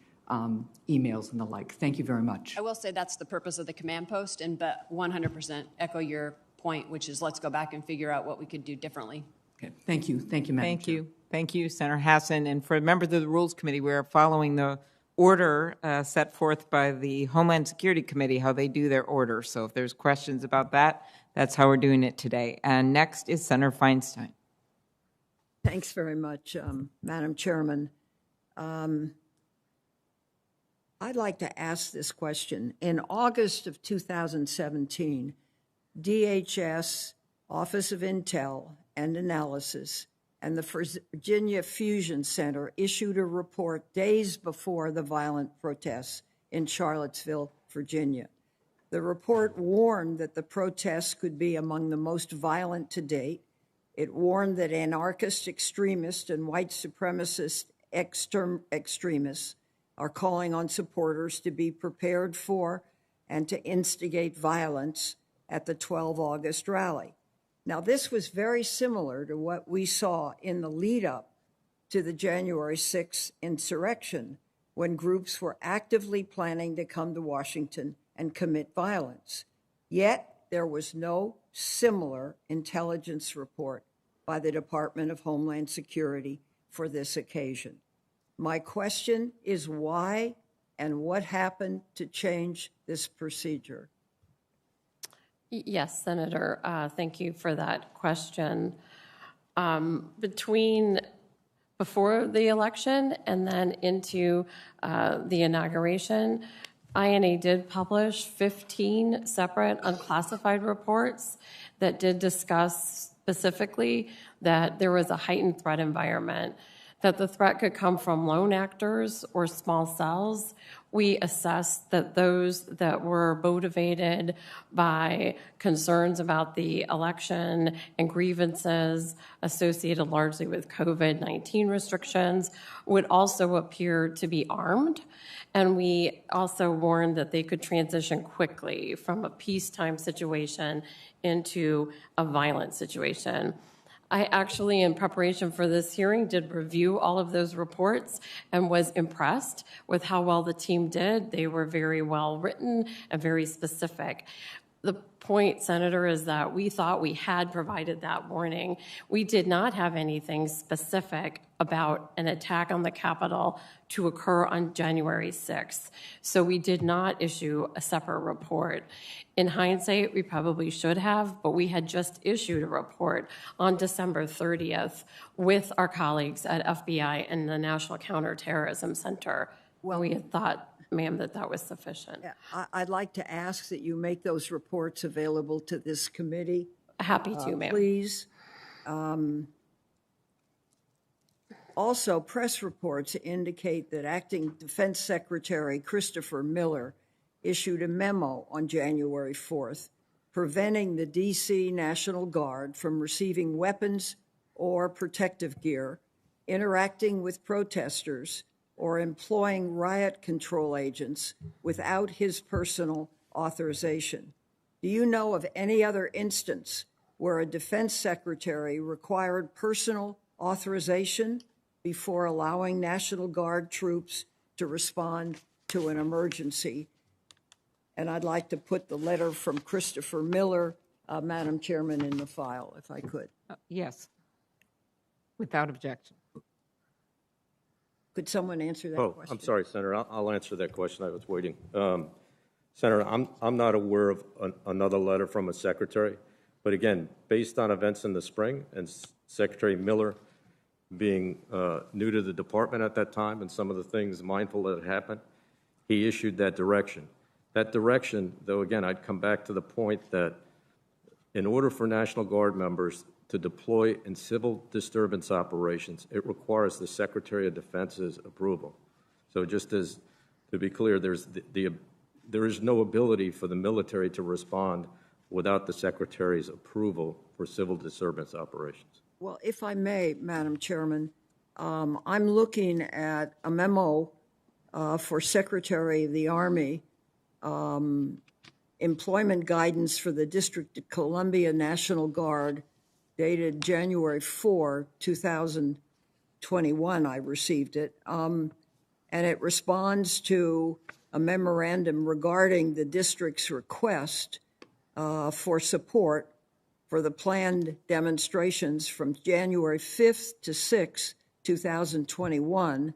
emails and the like. Thank you very much. I will say that's the purpose of the command post, but 100% echo your point, which is let's go back and figure out what we could do differently. Okay. Thank you. Thank you, Madam Thank Chair. you. Thank you, Senator Hassan. And for members of the Rules Committee, we're following the order set forth by the Homeland Security Committee, how they do their order. So if there's questions about that, that's how we're doing it today. And next is Senator Feinstein. Thanks very much, Madam Chairman. I'd like to ask this question. In August of 2017, DHS, Office of Intel and Analysis, and the Virginia Fusion Center issued a report days before the violent protests in Charlottesville, Virginia. The report warned that the protests could be among the most violent to date. It warned that anarchist, extremist, and white supremacist extremists are calling on supporters to be prepared for and to instigate violence at the 12 August rally. Now, this was very similar to what we saw in the lead up to the January 6th insurrection, when groups were actively planning to come to Washington and commit violence. Yet, there was no similar intelligence report by the Department of Homeland Security for this occasion. My question is why and what happened to change this procedure? Yes, Senator, thank you for that question. Before the election and then into the inauguration, INA did publish 15 separate unclassified reports that did discuss specifically that there was a heightened threat environment, that the threat could come from lone actors or small cells. We assessed that those that were motivated by concerns about the election and grievances associated largely with COVID-19 restrictions would also appear to be armed. And we also warned that they could transition quickly from a peacetime situation into a violent situation. I actually, in preparation for this hearing, did review all of those reports and was impressed with how well the team did. They were very well written and very specific. The point, Senator, is that we thought we had provided that warning. We did not have anything specific about an attack on the Capitol to occur on January 6th. So we did not issue a separate report. In hindsight, we probably should have, but we had just issued a report on December 30th with our colleagues at FBI and the National Counterterrorism Center. Well, we had thought, ma'am, that was sufficient. Yeah, I'd like to ask that you make those reports available to this committee. Happy to, ma'am. Please. Also, press reports indicate that Acting Defense Secretary Christopher Miller issued a memo on January 4th preventing the D.C. National Guard from receiving weapons or protective gear, interacting with protesters, or employing riot control agents without his personal authorization. Do you know of any other instance where a defense secretary required personal authorization before allowing National Guard troops to respond to an emergency? And I'd like to put the letter from Christopher Miller, Madam Chairman, in the file, if I could. Yes, without objection. Could someone answer that question? I'm sorry, Senator. I'll answer that question. I was waiting. Senator, I'm not aware of another letter from a secretary. But again, based on events in the spring and Secretary Miller being new to the department at that time and some of the things mindful that had happened, he issued that direction. That direction, though, again, I'd come back to the point that in order for National Guard members to deploy in civil disturbance operations, it requires the Secretary of Defense's approval. So just as, to be clear, there is no ability for the military to respond without the Secretary's approval for civil disturbance operations. Well, if I may, Madam Chairman, I'm looking at a memo for Secretary of the Army, employment guidance for the District of Columbia National Guard, dated January 4, 2021, I received it, and it responds to a memorandum regarding the district's request for support for the planned demonstrations from January 5th to 6th, 2021,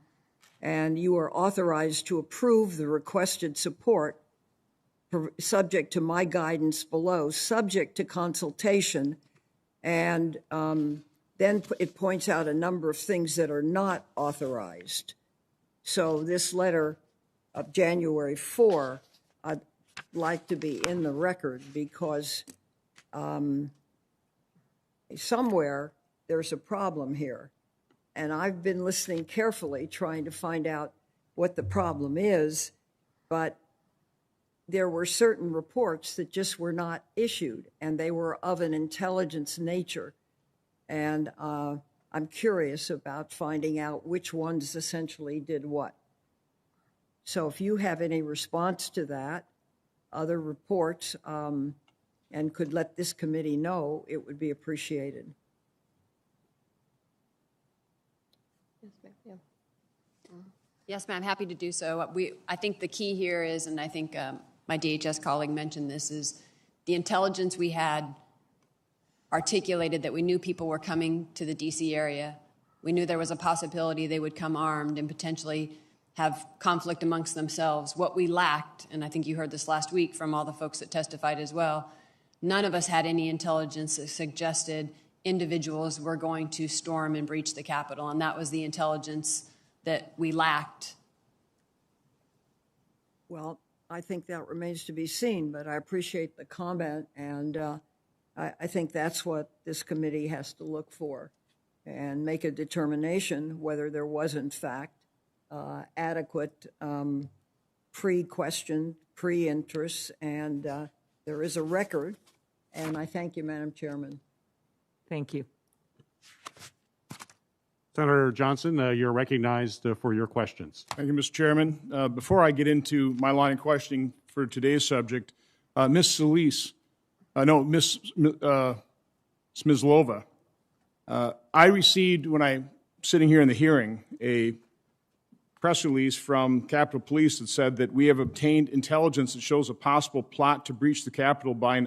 and you are authorized to approve the requested support subject to my guidance below, subject to consultation. And then it points out a number of things that are not authorized. So this letter of January 4, I'd like to be in the record because somewhere there's a problem here. And I've been listening carefully, trying to find out what the problem is, but there were certain reports that just were not issued, and they were of an intelligence nature. And I I'm curious about finding out which ones essentially did what. So if you have any response to that, other reports, and could let this committee know, it would be appreciated. Yes, ma'am, happy to do so. I think the key here is, and I think my DHS colleague mentioned this, is the intelligence we had articulated that we knew people were coming to the DC area. We knew there was a possibility they would come armed and potentially have conflict amongst themselves. What we lacked, and I think you heard this last week from all the folks that testified as well, none of us had any intelligence that suggested individuals were going to storm and breach the Capitol, and that was the intelligence that we lacked. Well, I think that remains to be seen, but I appreciate the comment, and I think that's what this committee has to look for and make a determination whether there was, in fact, adequate pre-question, pre-interest, and there is a record, and I thank you, Madam Chairman. Thank you. Senator Johnson, you're recognized for your questions. Thank you, Mr. Chairman. Before I get into my line of questioning for today's subject, Ms. Smyslova, I received, when I'm sitting here in the hearing, a press release from Capitol Police that said that we have obtained intelligence that shows a possible plot to breach the Capitol by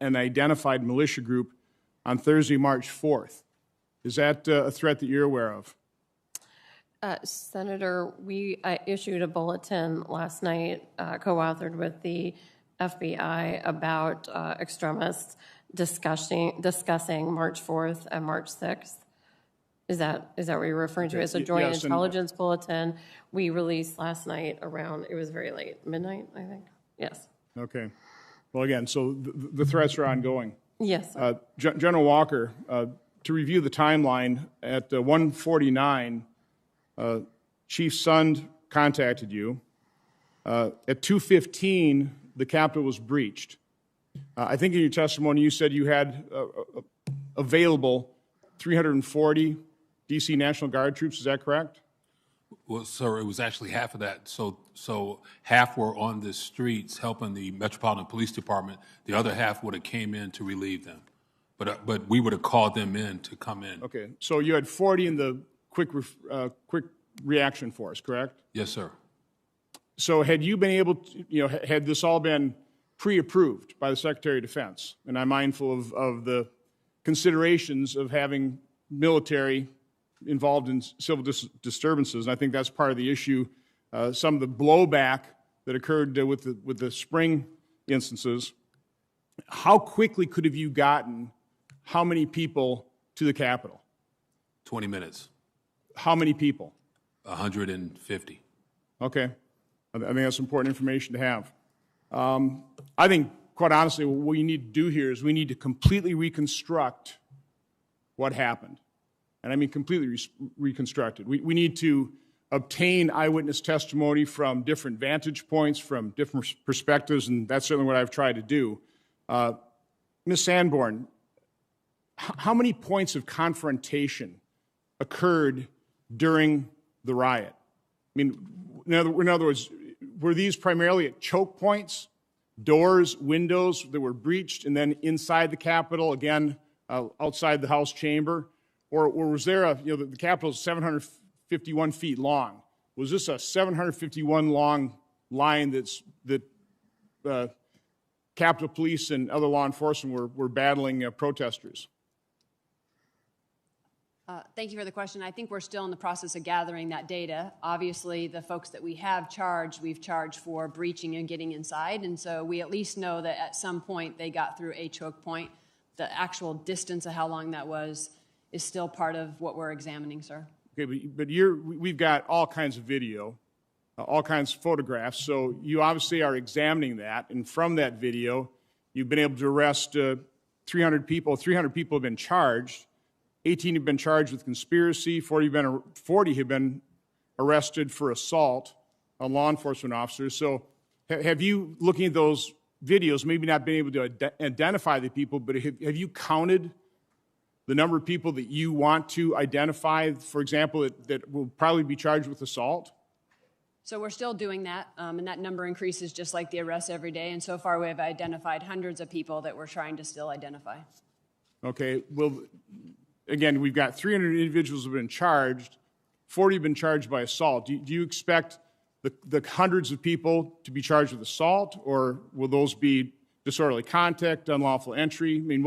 an identified militia group on Thursday, March 4th. Is that a threat that you're aware of? Senator, we issued a bulletin last night, co-authored with the FBI, about extremists discussing March 4th and March 6th. Is that what you're referring to? It's a joint intelligence bulletin we released last night around, it was very late, midnight, I think. Yes. Okay. Well, again, so the threats are ongoing. Yes. General Walker, to review the timeline, at 1:49, Chief Sund contacted you. At 2:15, the Capitol was breached. I think in your testimony you said you had available 340 D.C. National Guard troops. Is that correct? Well, sir, it was actually half of that. So half were on the streets helping the Metropolitan Police Department. The other half would have came in to relieve them. But we would have called them in to come in. Okay. So you had 40 in the quick reaction force, correct? Yes, sir. So had you been able to, had this all been pre-approved by the Secretary of Defense? And I'm mindful of the considerations of having military involved in civil disturbances, and I think that's part of the issue. Some of the blowback that occurred with the spring instances. How quickly could have you gotten how many people to the Capitol? 20 minutes. How many people? 150. Okay. I think that's important information to have. I think, quite honestly, what we need to do here is we need to completely reconstruct what happened. And I mean completely reconstructed. We need to obtain eyewitness testimony from different vantage points, from different perspectives, and that's certainly what I've tried to do. Ms. Sanborn, how many points of confrontation occurred during the riot? I mean, in other words, were these primarily at choke points, doors, windows that were breached, and then inside the Capitol, again, outside the House chamber? Or was there the Capitol is 751 feet long. Was this a 751 long line that Capitol Police and other law enforcement were battling protesters? Thank you for the question. I think we're still in the process of gathering that data. Obviously, the folks that we have charged, we've charged for breaching and getting inside, and so we at least know that at some point they got through a choke point. The actual distance of how long that was is still part of what we're examining, sir. Okay, but we've got all kinds of video, all kinds of photographs, so you obviously are examining that, and from that video, you've been able to arrest 300 people. 300 people have been charged. 18 have been charged with conspiracy. 40 have been arrested for assault on law enforcement officers. So have you, looking at those videos, maybe not been able to identify the people, but have you counted the number of people that you want to identify, for example, that will probably be charged with assault? So we're still doing that, and that number increases just like the arrests every day. And so far, we have identified hundreds of people that we're trying to still identify. Okay, well, again, we've got 300 individuals who have been charged, 40 have been charged by assault. Do you expect the hundreds of people to be charged with assault, or will those be disorderly conduct, unlawful entry? I mean,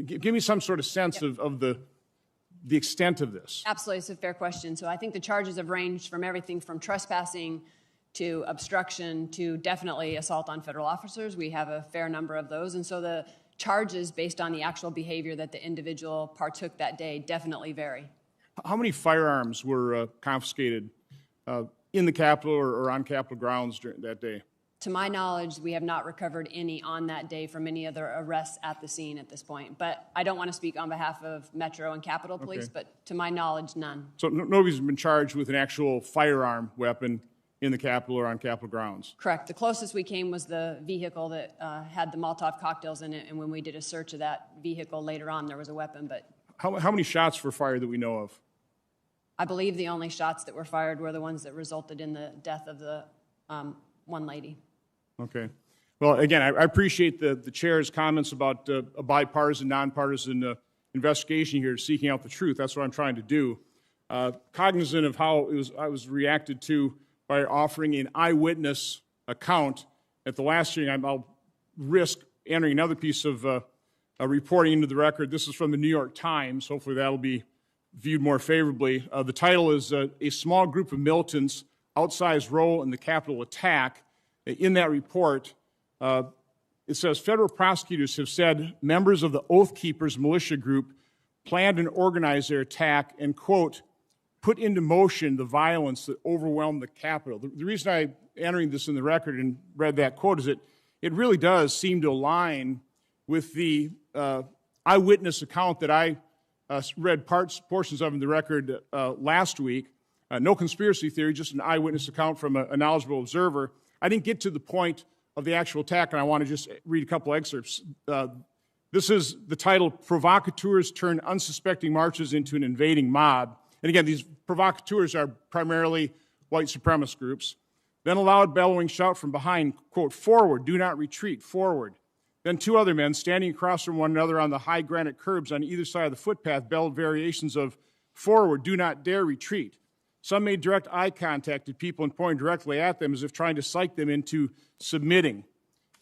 give me some sort of sense of the extent of this. Absolutely, it's a fair question. So I think the charges have ranged from everything from trespassing to obstruction to definitely assault on federal officers. We have a fair number of those. And so the charges based on the actual behavior that the individual partook that day definitely vary. How many firearms were confiscated in the Capitol or on Capitol grounds during that day? To my knowledge, we have not recovered any on that day from any other arrests at the scene at this point. But I don't want to speak on behalf of Metro and Capitol Police, Okay. but to my knowledge, none. So nobody's been charged with an actual firearm weapon in the Capitol or on Capitol grounds? Correct. The closest we came was the vehicle that had the Molotov cocktails in it, and when we did a search of that vehicle later on, there was a weapon. But How many shots were fired that we know of? I believe the only shots that were fired were the ones that resulted in the death of the one lady. Okay. Well, again, I appreciate the chair's comments about a bipartisan, nonpartisan investigation here, seeking out the truth. That's what I'm trying to do. Cognizant of how I was reacted to by offering an eyewitness account at the last hearing, I'll risk entering another piece of reporting into the record. This is from the New York Times. Hopefully that'll be viewed more favorably. The title is A Small Group of Militants, Outsized Role in the Capitol Attack. In that report, it says federal prosecutors have said members of the Oath Keepers militia group planned and organized their attack and, quote, put into motion the violence that overwhelmed the Capitol. The reason I'm entering this in the record and read that quote is that it really does seem to align with the eyewitness account that I read portions of in the record last week. No conspiracy theory, just an eyewitness account from a knowledgeable observer. I didn't get to the point of the actual attack, and I want to just read a couple excerpts. This is the title, Provocateurs Turn Unsuspecting Marches into an Invading Mob. And again, these provocateurs are primarily white supremacist groups. Then a loud bellowing shout from behind, quote, forward, do not retreat, forward. Then two other men standing across from one another on the high granite curbs on either side of the footpath bellowed variations of forward, do not dare retreat. Some made direct eye contact with people and pointed directly at them as if trying to psych them into submitting.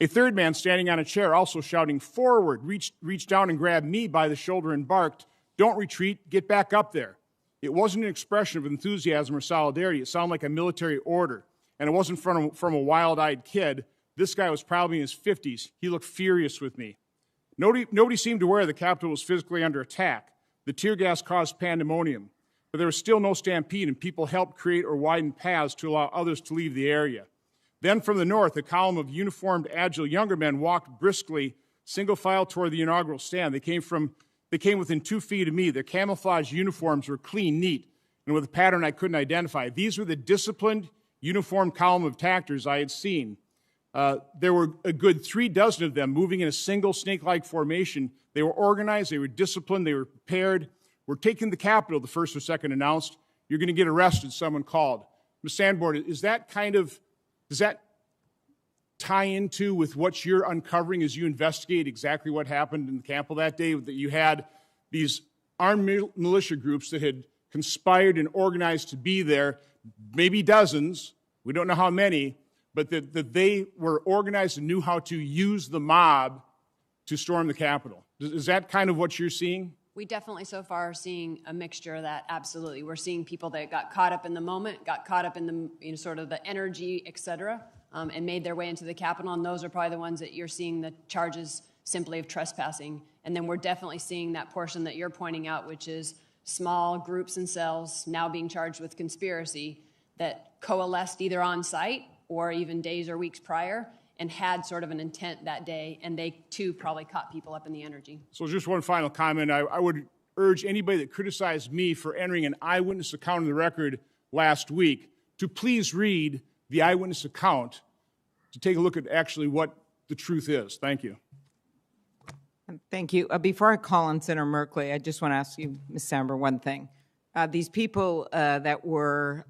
A third man standing on a chair also shouting forward, reached down and grabbed me by the shoulder and barked, don't retreat, get back up there. It wasn't an expression of enthusiasm or solidarity. It sounded like a military order. And it wasn't from a wild-eyed kid. This guy was probably in his 50s. He looked furious with me. Nobody seemed aware the Capitol was physically under attack. The tear gas caused pandemonium. But there was still no stampede, and people helped create or widen paths to allow others to leave the area. Then from the north, a column of uniformed, agile younger men walked briskly, single file toward the inaugural stand. They came within 2 feet of me. Their camouflage uniforms were clean, neat, and with a pattern I couldn't identify. These were the disciplined, uniformed column of attackers I had seen. There were a good 3 dozen of them moving in a single snake-like formation. They were organized, they were disciplined, they were prepared. We're taking the Capitol, the first or second announced. You're going to get arrested, someone called. Ms. Sanborn, does that tie into with what you're uncovering as you investigate exactly what happened in the Capitol that day, that you had these armed militia groups that had conspired and organized to be there, maybe dozens, we don't know how many, but that they were organized and knew how to use the mob to storm the Capitol? Is that kind of what you're seeing? We definitely so far are seeing a mixture of that, absolutely. We're seeing people that got caught up in the moment, got caught up in the sort of the energy, et cetera, and made their way into the Capitol, and those are probably the ones that you're seeing the charges simply of trespassing. And then we're definitely seeing that portion that you're pointing out, which is small groups and cells now being charged with conspiracy that coalesced either on site or even days or weeks prior and had sort of an intent that day, and they too probably caught people up in the energy. So just one final comment. I would urge anybody that criticized me for entering an eyewitness account in the record last week to please read the eyewitness account to take a look at actually what the truth is. Thank you. Thank you. Before I call on Senator Merkley, I just want to ask you, Ms. Samber, one thing. These people that were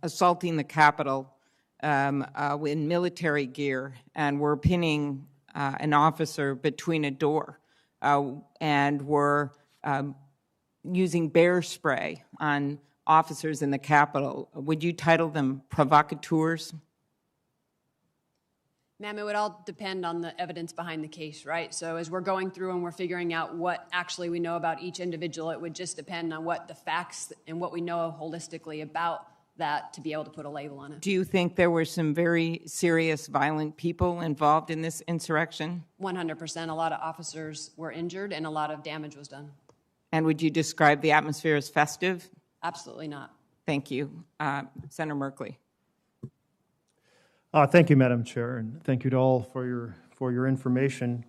assaulting the Capitol in military gear and were pinning an officer between a door and were using bear spray on officers in the Capitol, would you title them provocateurs? Ma'am, it would all depend on the evidence behind the case, right? So as we're going through and we're figuring out what actually we know about each individual, it would just depend on what the facts and what we know holistically about that to be able to put a label on it. Do you think there were some very serious, violent people involved in this insurrection? 100%. A lot of officers were injured and a lot of damage was done. And would you describe the atmosphere as festive? Absolutely not. Thank you. Senator Merkley. Thank you, Madam Chair, and thank you to all for your information.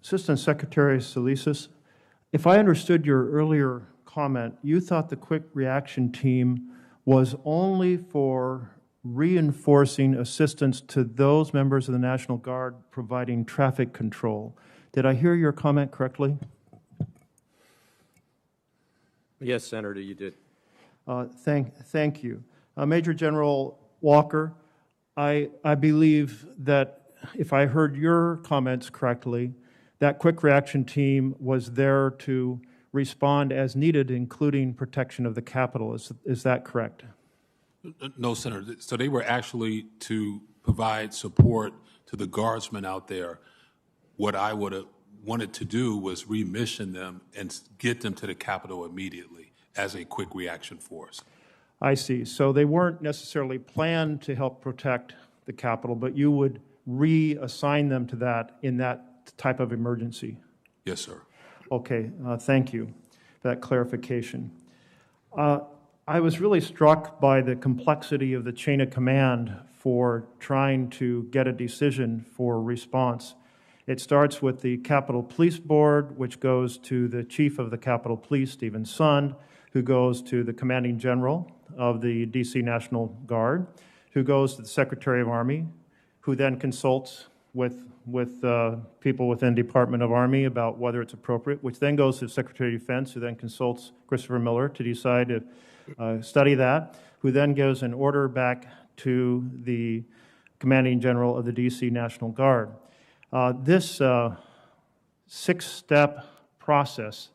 Assistant Secretary Salisis, if I understood your earlier comment, you thought the quick reaction team was only for reinforcing assistance to those members of the National Guard providing traffic control. Did I hear your comment correctly? Yes, Senator, you did. Thank you. Major General Walker, I believe that if I heard your comments correctly, that quick reaction team was there to respond as needed, including protection of the Capitol. Is that correct? No, Senator. So they were actually to provide support to the guardsmen out there. What I would have wanted to do was remission them and get them to the Capitol immediately as a quick reaction force. I see. So they weren't necessarily planned to help protect the Capitol, but you would reassign them to that in that type of emergency? Yes, sir. Okay, thank you for that clarification. I was really struck by the complexity of the chain of command for trying to get a decision for response. It starts with the Capitol Police Board, which goes to the Chief of the Capitol Police, Stephen Sund, who goes to the Commanding General of the D.C. National Guard, who goes to the Secretary of Army, who then consults with people within Department of Army about whether it's appropriate, which then goes to the Secretary of Defense, who then consults Christopher Miller to decide to study that, who then gives an order back to the Commanding General of the D.C. National Guard. This six-step process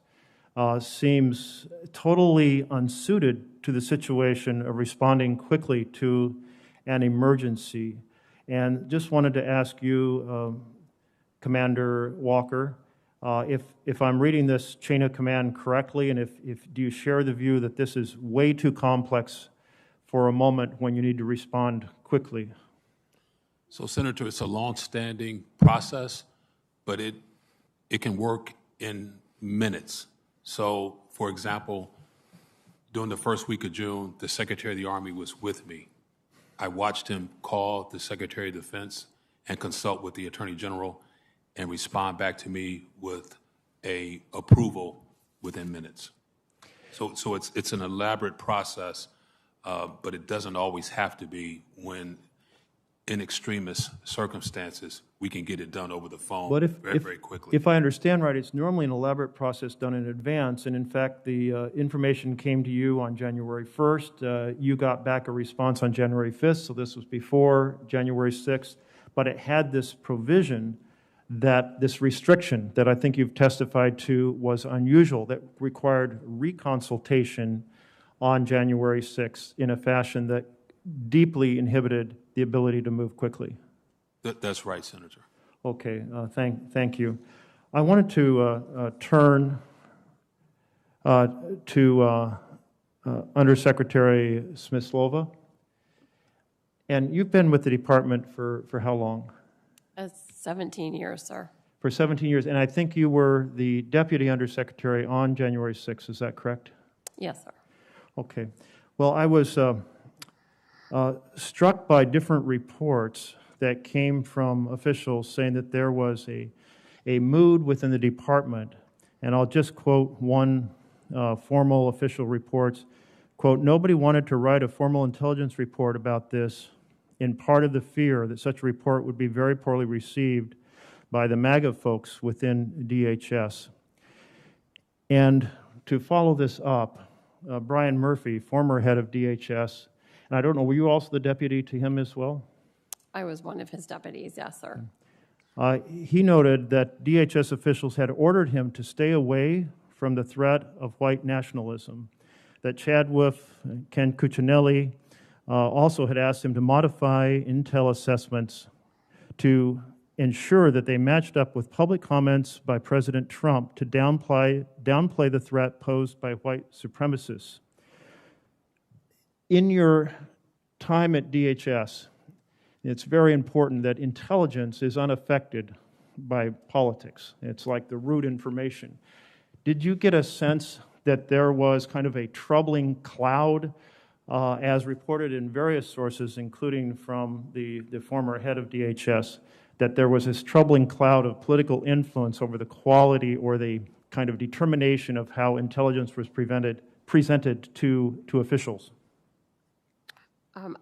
seems totally unsuited to the situation of responding quickly to an emergency. And just wanted to ask you, Commander Walker, if I'm reading this chain of command correctly, and do you share the view that this is way too complex for a moment when you need to respond quickly? So, Senator, it's a long-standing process, but it can work in minutes. So, for example, during the first week of June, the Secretary of the Army was with me. I watched him call the Secretary of Defense and consult with the Attorney General and respond back to me with a approval within minutes. So it's an elaborate process, but it doesn't always have to be when in extremist circumstances, we can get it done over the phone very quickly. If I understand right, it's normally an elaborate process done in advance, and in fact, the information came to you on January 1st. You got back a response on January 5th, so this was before January 6th, but it had this provision that this restriction that I think you've testified to was unusual, that required reconsultation on January 6th in a fashion that deeply inhibited the ability to move quickly. That's right, Senator. Okay, thank you. I wanted to turn to Undersecretary Smyslova. And you've been with the department for how long? 17 years, sir. For 17 years, and I think you were the Deputy Undersecretary on January 6th, is that correct? Yes, sir. Okay. Well, I was struck by different reports that came from officials saying that there was a mood within the department, and I'll just quote one formal official reports, quote, "Nobody wanted to write a formal intelligence report about this in part of the fear that such a report would be very poorly received by the MAGA folks within DHS. And to follow this up, Brian Murphy, former head of DHS, and I don't know, were you also the deputy to him as well? I was one of his deputies, yes, sir. He noted that DHS officials had ordered him to stay away from the threat of white nationalism, that Chad Wolf, Ken Cuccinelli also had asked him to modify intel assessments to ensure that they matched up with public comments by President Trump to downplay the threat posed by white supremacists. In your time at DHS, it's very important that intelligence is unaffected by politics. It's like the root information. Did you get a sense that there was kind of a troubling cloud, as reported in various sources, including from the former head of DHS, that there was this troubling cloud of political influence over the quality or the kind of determination of how intelligence was presented to officials?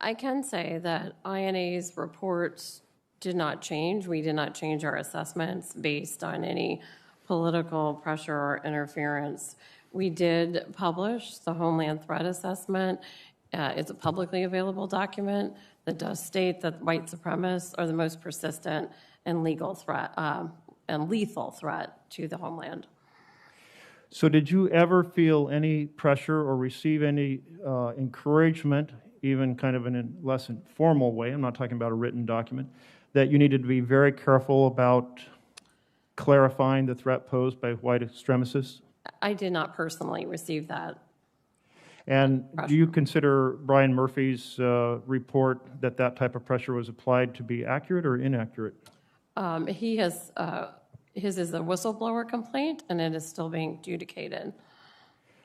I can say that INA's reports did not change. We did not change our assessments based on any political pressure or interference. We did publish the Homeland Threat Assessment. It's a publicly available document that does state that white supremacists are the most persistent and lethal threat to the homeland. So did you ever feel any pressure or receive any encouragement, even kind of in a less informal way, I'm not talking about a written document, that you needed to be very careful about clarifying the threat posed by white extremists? I did not personally receive that. And do you consider Brian Murphy's report that that type of pressure was applied to be accurate or inaccurate? He has, his is a whistleblower complaint, and it is still being adjudicated.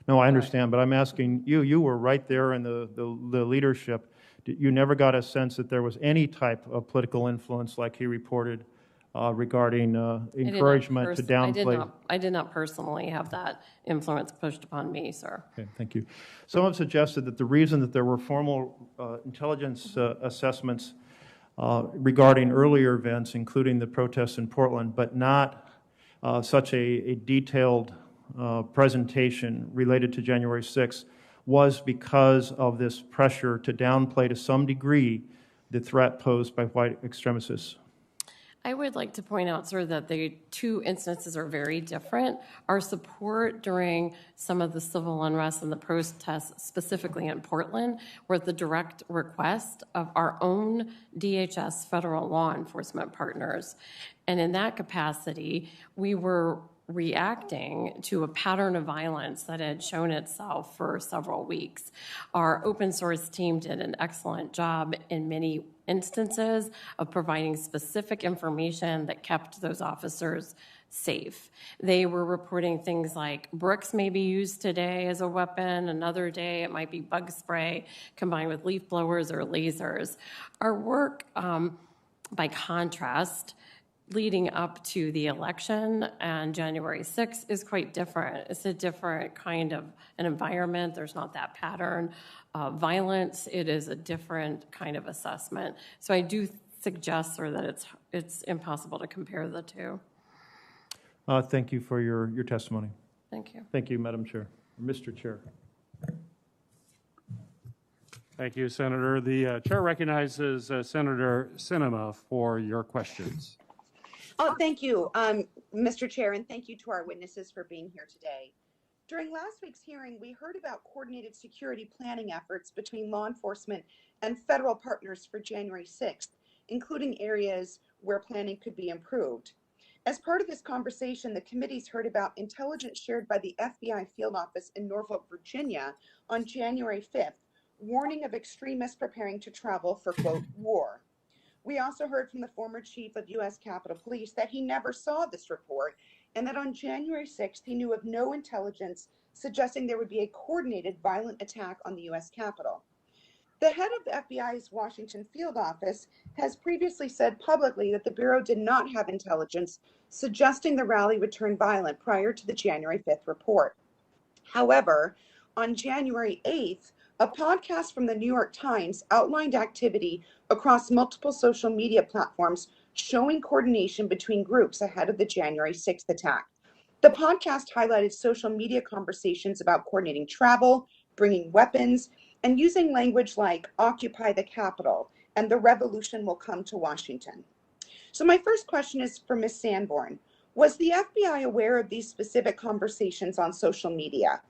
No, I understand, but I'm asking you, you were right there in the leadership. You never got a sense that there was any type of political influence like he reported regarding encouragement to downplay? I did not personally have that influence pushed upon me, sir. Okay, thank you. Some have suggested that the reason that there were formal intelligence assessments regarding earlier events, including the protests in Portland, but not such a detailed presentation related to January 6th, was because of this pressure to downplay to some degree the threat posed by white extremists. I would like to point out, sir, that the two instances are very different. Our support during some of the civil unrest and the protests, specifically in Portland, were at the direct request of our own DHS federal law enforcement partners. And in that capacity, we were reacting to a pattern of violence that had shown itself for several weeks. Our open source team did an excellent job in many instances of providing specific information that kept those officers safe. They were reporting things like bricks may be used today as a weapon, another day it might be bug spray combined with leaf blowers or lasers. Our work, by contrast, leading up to the election and January 6th is quite different. It's a different kind of an environment. There's not that pattern of violence. It is a different kind of assessment. So I do suggest, sir, that it's impossible to compare the two. Thank you for your testimony. Thank you. Thank you, Madam Chair. Mr. Chair. Thank you, Senator. The chair recognizes Senator Sinema for your questions. Oh, thank you, Mr. Chair, and thank you to our witnesses for being here today. During last week's hearing, we heard about coordinated security planning efforts between law enforcement and federal partners for January 6th, including areas where planning could be improved. As part of this conversation, the committees heard about intelligence shared by the FBI field office in Norfolk, Virginia on January 5th, warning of extremists preparing to travel for, quote, war. We also heard from the former chief of U.S. Capitol Police that he never saw this report and that on January 6th, he knew of no intelligence suggesting there would be a coordinated violent attack on the U.S. Capitol. The head of the FBI's Washington field office has previously said publicly that the Bureau did not have intelligence suggesting the rally would turn violent prior to the January 5th report. However, on January 8th, a podcast from the New York Times outlined activity across multiple social media platforms showing coordination between groups ahead of the January 6th attack. The podcast highlighted social media conversations about coordinating travel, bringing weapons, and using language like Occupy the Capitol and the revolution will come to Washington. So my first question is for Ms. Sanborn. Was the FBI aware of these specific conversations on social media?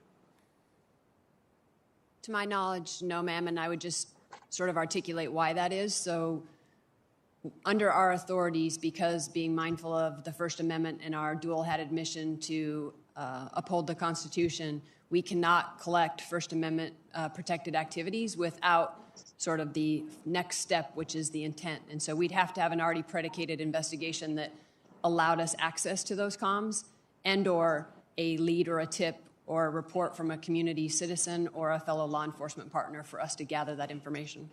To my knowledge, no, ma'am, and I would just sort of articulate why that is. So under our authorities, because being mindful of the First Amendment and our dual-headed mission to uphold the Constitution, we cannot collect First Amendment protected activities without sort of the next step, which is the intent. And so we'd have to have an already predicated investigation that allowed us access to those comms and or a lead or a tip or a report from a community citizen or a fellow law enforcement partner for us to gather that information.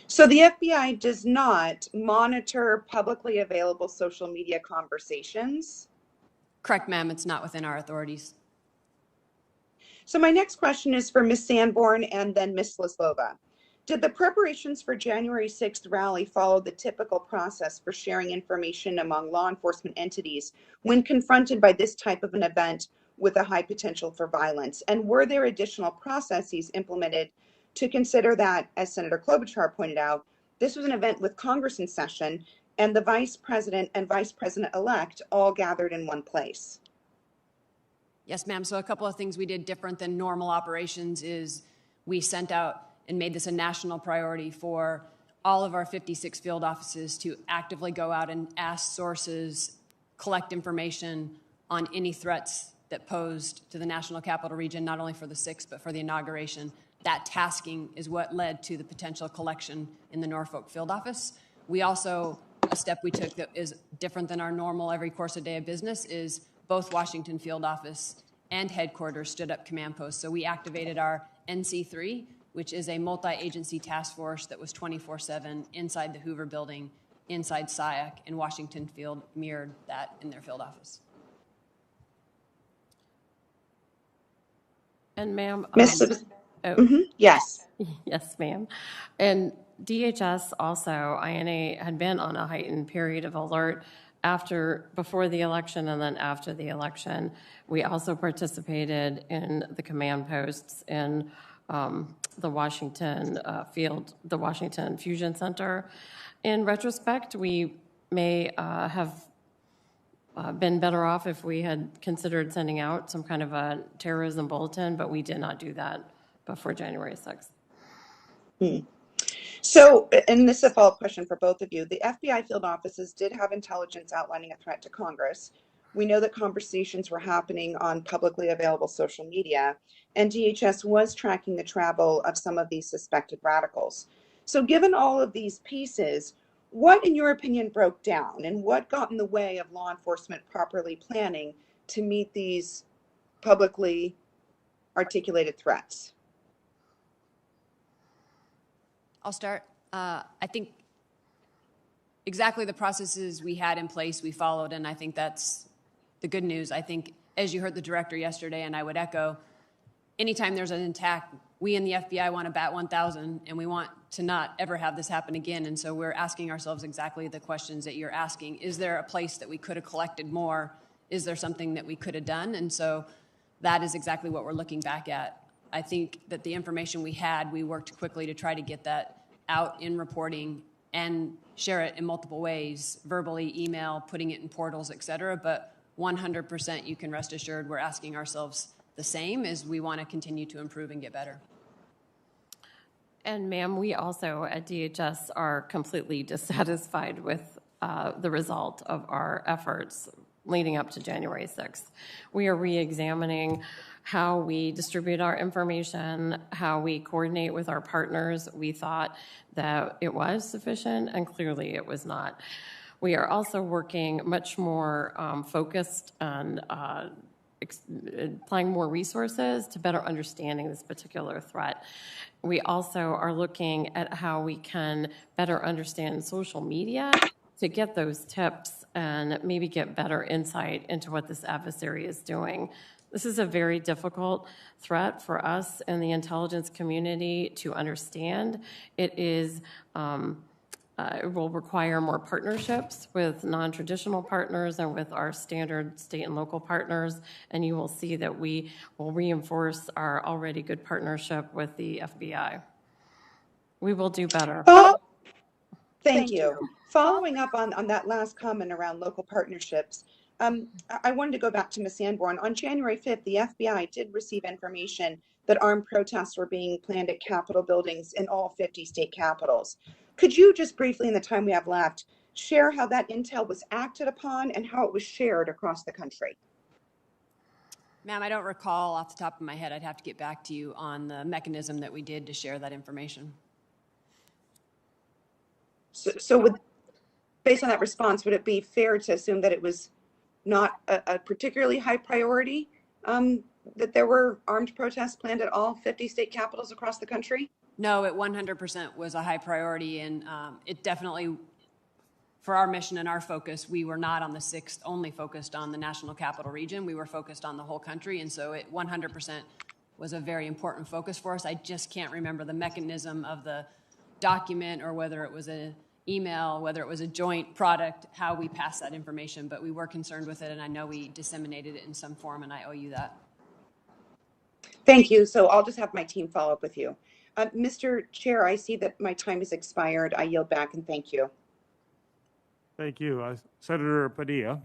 So the FBI does not monitor publicly available social media conversations? Correct, ma'am. It's not within our authorities. So my next question is for Ms. Sanborn and then Ms. Slislova. Did the preparations for January 6th rally follow the typical process for sharing information among law enforcement entities when confronted by this type of an event with a high potential for violence? And were there additional processes implemented to consider that, as Senator Klobuchar pointed out, this was an event with Congress in session and the Vice President and Vice President-elect all gathered in one place? Yes, ma'am. So a couple of things we did different than normal operations is we sent out and made this a national priority for all of our 56 field offices to actively go out and ask sources, collect information on any threats that posed to the National Capital Region, not only for the 6th, but for the inauguration. That tasking is what led to the potential collection in the Norfolk field office. We also, a step we took that is different than our normal every course a day of business is both Washington field office and headquarters stood up command posts. So we activated our NC3, which is a multi-agency task force that was 24/7 inside the Hoover building, inside SIAC, and Washington Field mirrored that in their field office. And ma'am, yes. Yes, ma'am. And DHS also, INA, had been on a heightened period of alert before the election and then after the election. We also participated in the command posts in the Washington the Washington Fusion Center. In retrospect, we may have been better off if we had considered sending out some kind of a terrorism bulletin, but we did not do that before January 6th. So, and this is a follow-up question for both of you. The FBI field offices did have intelligence outlining a threat to Congress. We know that conversations were happening on publicly available social media, and DHS was tracking the travel of some of these suspected radicals. So given all of these pieces, what, in your opinion, broke down, and what got in the way of law enforcement properly planning to meet these publicly articulated threats? I'll start. I think exactly the processes we had in place, we followed, and I think that's the good news. I think, as you heard the director yesterday, and I would echo, anytime there's an attack, we in the FBI want to bat 1,000, and we want to not ever have this happen again. And so we're asking ourselves exactly the questions that you're asking. Is there a place that we could have collected more? Is there something that we could have done? And so that is exactly what we're looking back at. I think that the information we had, we worked quickly to try to get that out in reporting and share it in multiple ways, verbally, email, putting it in portals, et cetera. But 100%, you can rest assured we're asking ourselves the same, as we want to continue to improve and get better. And ma'am, we also at DHS are completely dissatisfied with the result of our efforts leading up to January 6th. We are re-examining how we distribute our information, how we coordinate with our partners. We thought that it was sufficient, and clearly it was not. We are also working much more focused on applying more resources to better understanding this particular threat. We also are looking at how we can better understand social media to get those tips and maybe get better insight into what this adversary is doing. This is a very difficult threat for us in the intelligence community to understand. It is It will require more partnerships with non-traditional partners and with our standard state and local partners, and you will see that we will reinforce our already good partnership with the FBI. We will do better. Thank you. Following up on that last comment around local partnerships, I wanted to go back to Ms. Sanborn. On January 5th, the FBI did receive information that armed protests were being planned at Capitol buildings in all 50 state capitals. Could you just briefly, in the time we have left, share how that intel was acted upon and how it was shared across the country? Ma'am, I don't recall off the top of my head. I'd have to get back to you on the mechanism that we did to share that information. So based on that response, would it be fair to assume that it was not a particularly high priority, that there were armed protests planned at all 50 state capitals across the country? No, it 100% was a high priority, and it definitely, for our mission and our focus, we were not on the 6th only focused on the National Capital Region. We were focused on the whole country, and so it 100% was a very important focus for us. I just can't remember the mechanism of the document or whether it was an email, whether it was a joint product, how we passed that information, but we were concerned with it, and I know we disseminated it in some form, and I owe you that. Thank you. So I'll just have my team follow up with you. Mr. Chair, I see that my time has expired. I yield back and thank you. Thank you. Senator Padilla,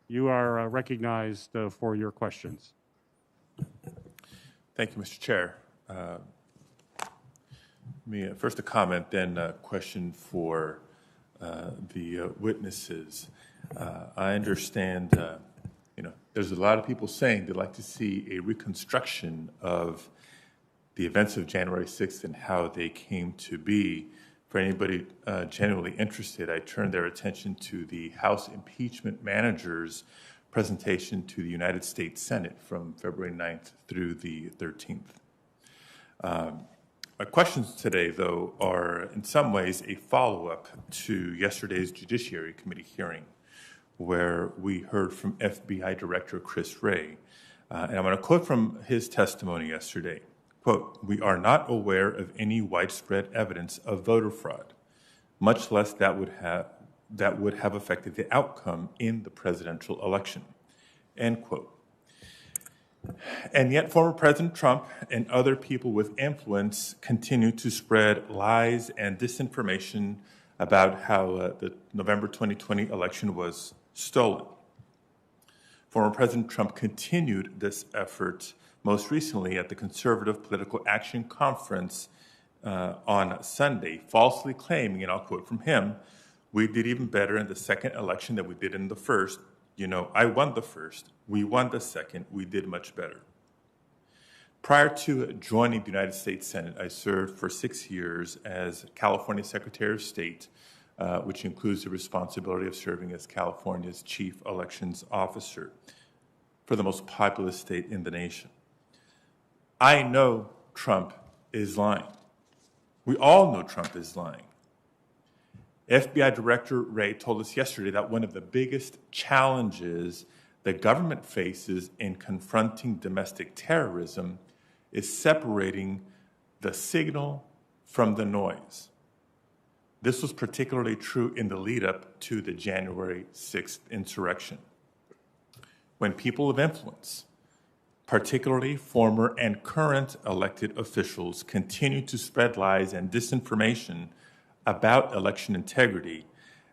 you are recognized for your questions. Thank you, Mr. Chair. First a comment, then a question for the witnesses. I understand, there's a lot of people saying they'd like to see a reconstruction of the events of January 6th and how they came to be. For anybody genuinely interested, I turn their attention to the House Impeachment Manager's presentation to the United States Senate from February 9th through the 13th. My questions today, though, are in some ways a follow-up to yesterday's Judiciary Committee hearing, where we heard from FBI Director Chris Wray. And I'm going to quote from his testimony yesterday. Quote, "We are not aware of any widespread evidence of voter fraud, much less that would have affected the outcome in the presidential election." End quote. And yet former President Trump and other people with influence continue to spread lies and disinformation about how the November 2020 election was stolen. Former President Trump continued this effort most recently at the Conservative Political Action Conference on Sunday, falsely claiming, and I'll quote from him, "We did even better in the second election than we did in the first. You know, I won the first. We won the second. We did much better." Prior to joining the United States Senate, I served for 6 years as California Secretary of State, which includes the responsibility of serving as California's Chief Elections Officer for the most populous state in the nation. I know Trump is lying. We all know Trump is lying. FBI Director Wray told us yesterday that one of the biggest challenges the government faces in confronting domestic terrorism is separating the signal from the noise. This was particularly true in the lead up to the January 6th insurrection, when people of influence, particularly former and current elected officials, continue to spread lies and disinformation about election integrity.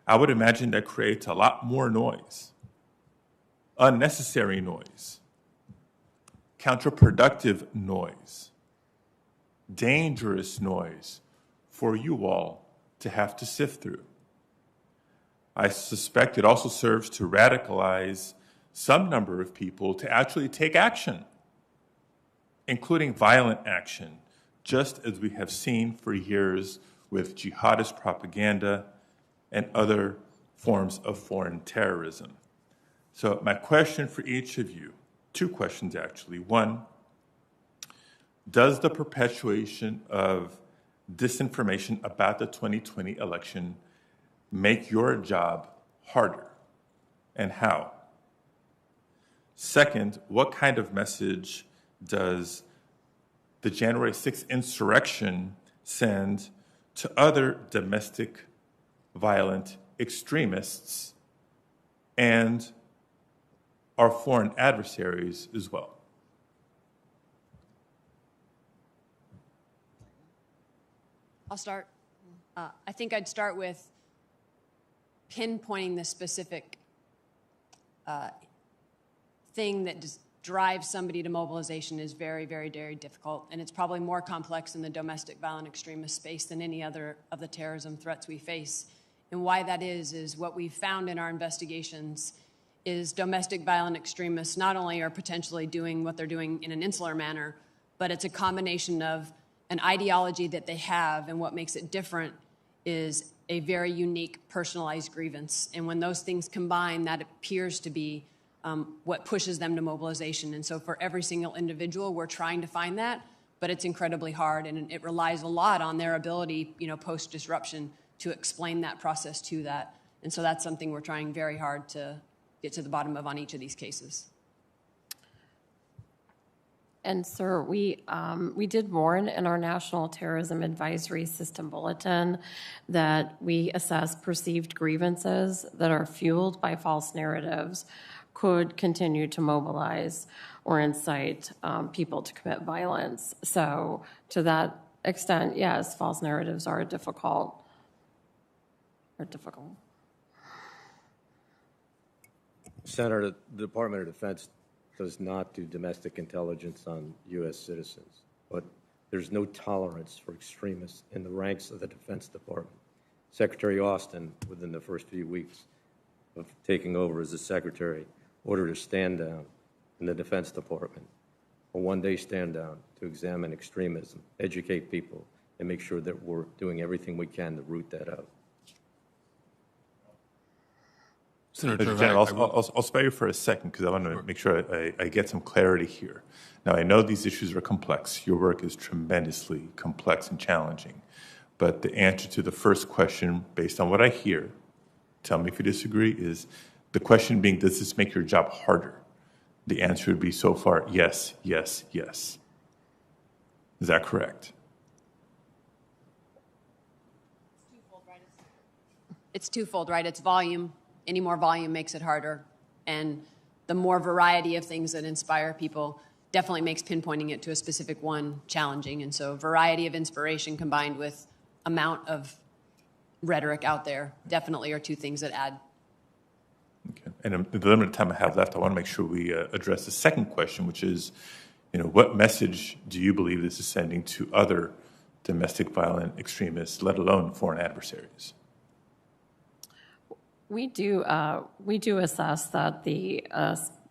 I would imagine that creates a lot more noise, unnecessary noise, counterproductive noise, dangerous noise for you all to have to sift through. I suspect it also serves to radicalize some number of people to actually take action, including violent action, just as we have seen for years with jihadist propaganda and other forms of foreign terrorism. So my question for each of you, two questions actually. One, does the perpetuation of disinformation about the 2020 election make your job harder, and how? Second, what kind of message does the January 6th insurrection send to other domestic violent extremists and our foreign adversaries as well? I'll start. I think I'd start with pinpointing the specific thing that just drives somebody to mobilization is very, very, very difficult. And it's probably more complex in the domestic violent extremist space than any other of the terrorism threats we face. And why that is what we've found in our investigations is domestic violent extremists not only are potentially doing what they're doing in an insular manner, but it's a combination of an ideology that they have, and what makes it different is a very unique personalized grievance. And when those things combine, that appears to be what pushes them to mobilization. And so for every single individual, we're trying to find that, but it's incredibly hard, and it relies a lot on their ability, post-disruption, to explain that process to that. And so that's something we're trying very hard to get to the bottom of on each of these cases. And sir, we did warn in our National Terrorism Advisory System Bulletin that we assess perceived grievances that are fueled by false narratives could continue to mobilize or incite people to commit violence. So to that extent, yes, false narratives are difficult. Senator, the Department of Defense does not do domestic intelligence on U.S. citizens, but there's no tolerance for extremists in the ranks of the Defense Department. Secretary Austin, within the first few weeks of taking over as the Secretary, ordered a stand down in the Defense Department, a one-day stand down to examine extremism, educate people, and make sure that we're doing everything we can to root that out. Senator, I'll spare you for a second because I want to make sure I get some clarity here. Now, I know these issues are complex. Your work is tremendously complex and challenging. But the answer to the first question, based on what I hear, tell me if you disagree, is the question being, does this make your job harder? The answer would be so far, yes, yes, yes. Is that correct? It's twofold, right? It's volume. Any more volume makes it harder. And the more variety of things that inspire people definitely makes pinpointing it to a specific one challenging. And so variety of inspiration combined with amount of rhetoric out there definitely are two things that add. Okay. And in the limited time I have left, I want to make sure we address the second question, which is, what message do you believe this is sending to other domestic violent extremists, let alone foreign adversaries? We do assess that the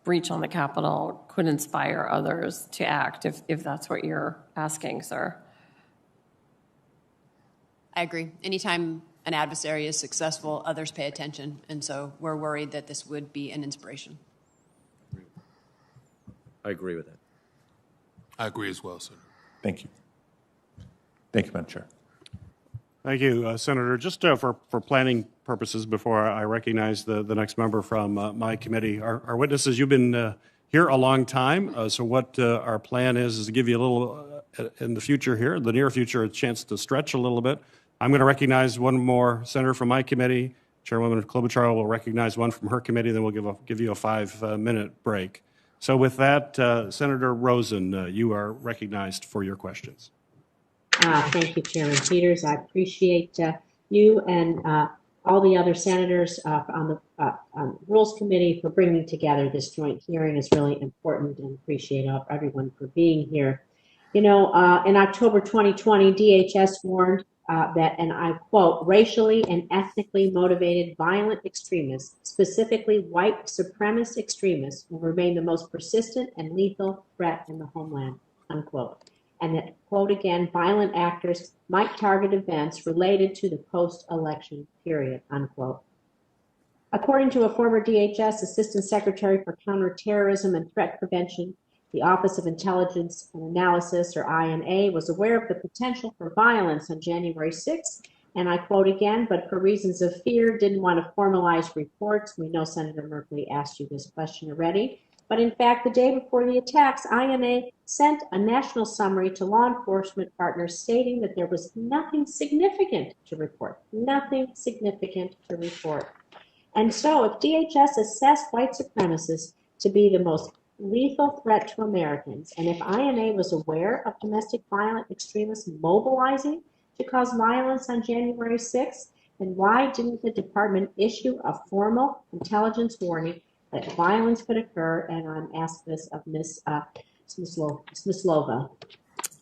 breach on the Capitol could inspire others to act, if that's what you're asking, sir. I agree. Anytime an adversary is successful, others pay attention, and so we're worried that this would be an inspiration. I agree with that. I agree as well, sir. Thank you. Thank you, Madam Chair. Thank you, Senator. Just for planning purposes, before I recognize the next member from my committee, our witnesses, you've been here a long time. So what our plan is to give you a little, in the future here, the near future, a chance to stretch a little bit. I'm going to recognize one more senator from my committee. Chairwoman Klobuchar will recognize one from her committee, then we'll give you a 5-minute break. So with that, Senator Rosen, you are recognized for your questions. Thank you, Chairman Peters. I appreciate you and all the other senators on the Rules Committee for bringing together this joint hearing. Is really important, and appreciate everyone for being here. In October 2020, DHS warned that, and I quote, racially and ethnically motivated violent extremists, specifically white supremacist extremists, will remain the most persistent and lethal threat in the homeland, unquote. And that, quote again, violent actors might target events related to the post-election period, unquote. According to a former DHS Assistant Secretary for Counterterrorism and Threat Prevention, the Office of Intelligence and Analysis, or INA, was aware of the potential for violence on January 6th, and I quote again, but for reasons of fear, didn't want to formalize reports. We know Senator Merkley asked you this question already. But in fact, the day before the attacks, INA sent a national summary to law enforcement partners stating that there was nothing significant to report. Nothing significant to report. And so if DHS assessed white supremacists to be the most lethal threat to Americans, and if INA was aware of domestic violent extremists mobilizing to cause violence on January 6th, then why didn't the department issue a formal intelligence warning that violence could occur? And I'm asking this of Ms. Smyslova.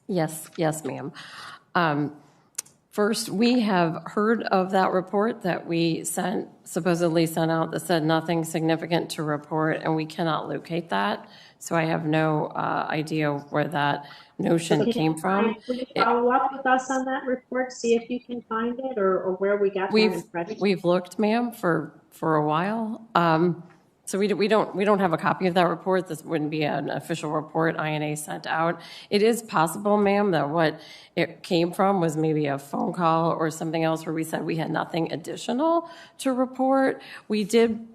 Yes, ma'am. First, we have heard of that report that we supposedly sent out that said nothing significant to report, and we cannot locate that. So I have no idea where that notion came from. Will you follow up with us on that report, see if you can find it or where we got that impression? We've looked, ma'am, for a while. So we don't have a copy of that report. This wouldn't be an official report INA sent out. It is possible, ma'am, that what it came from was maybe a phone call or something else where we said we had nothing additional to report. We did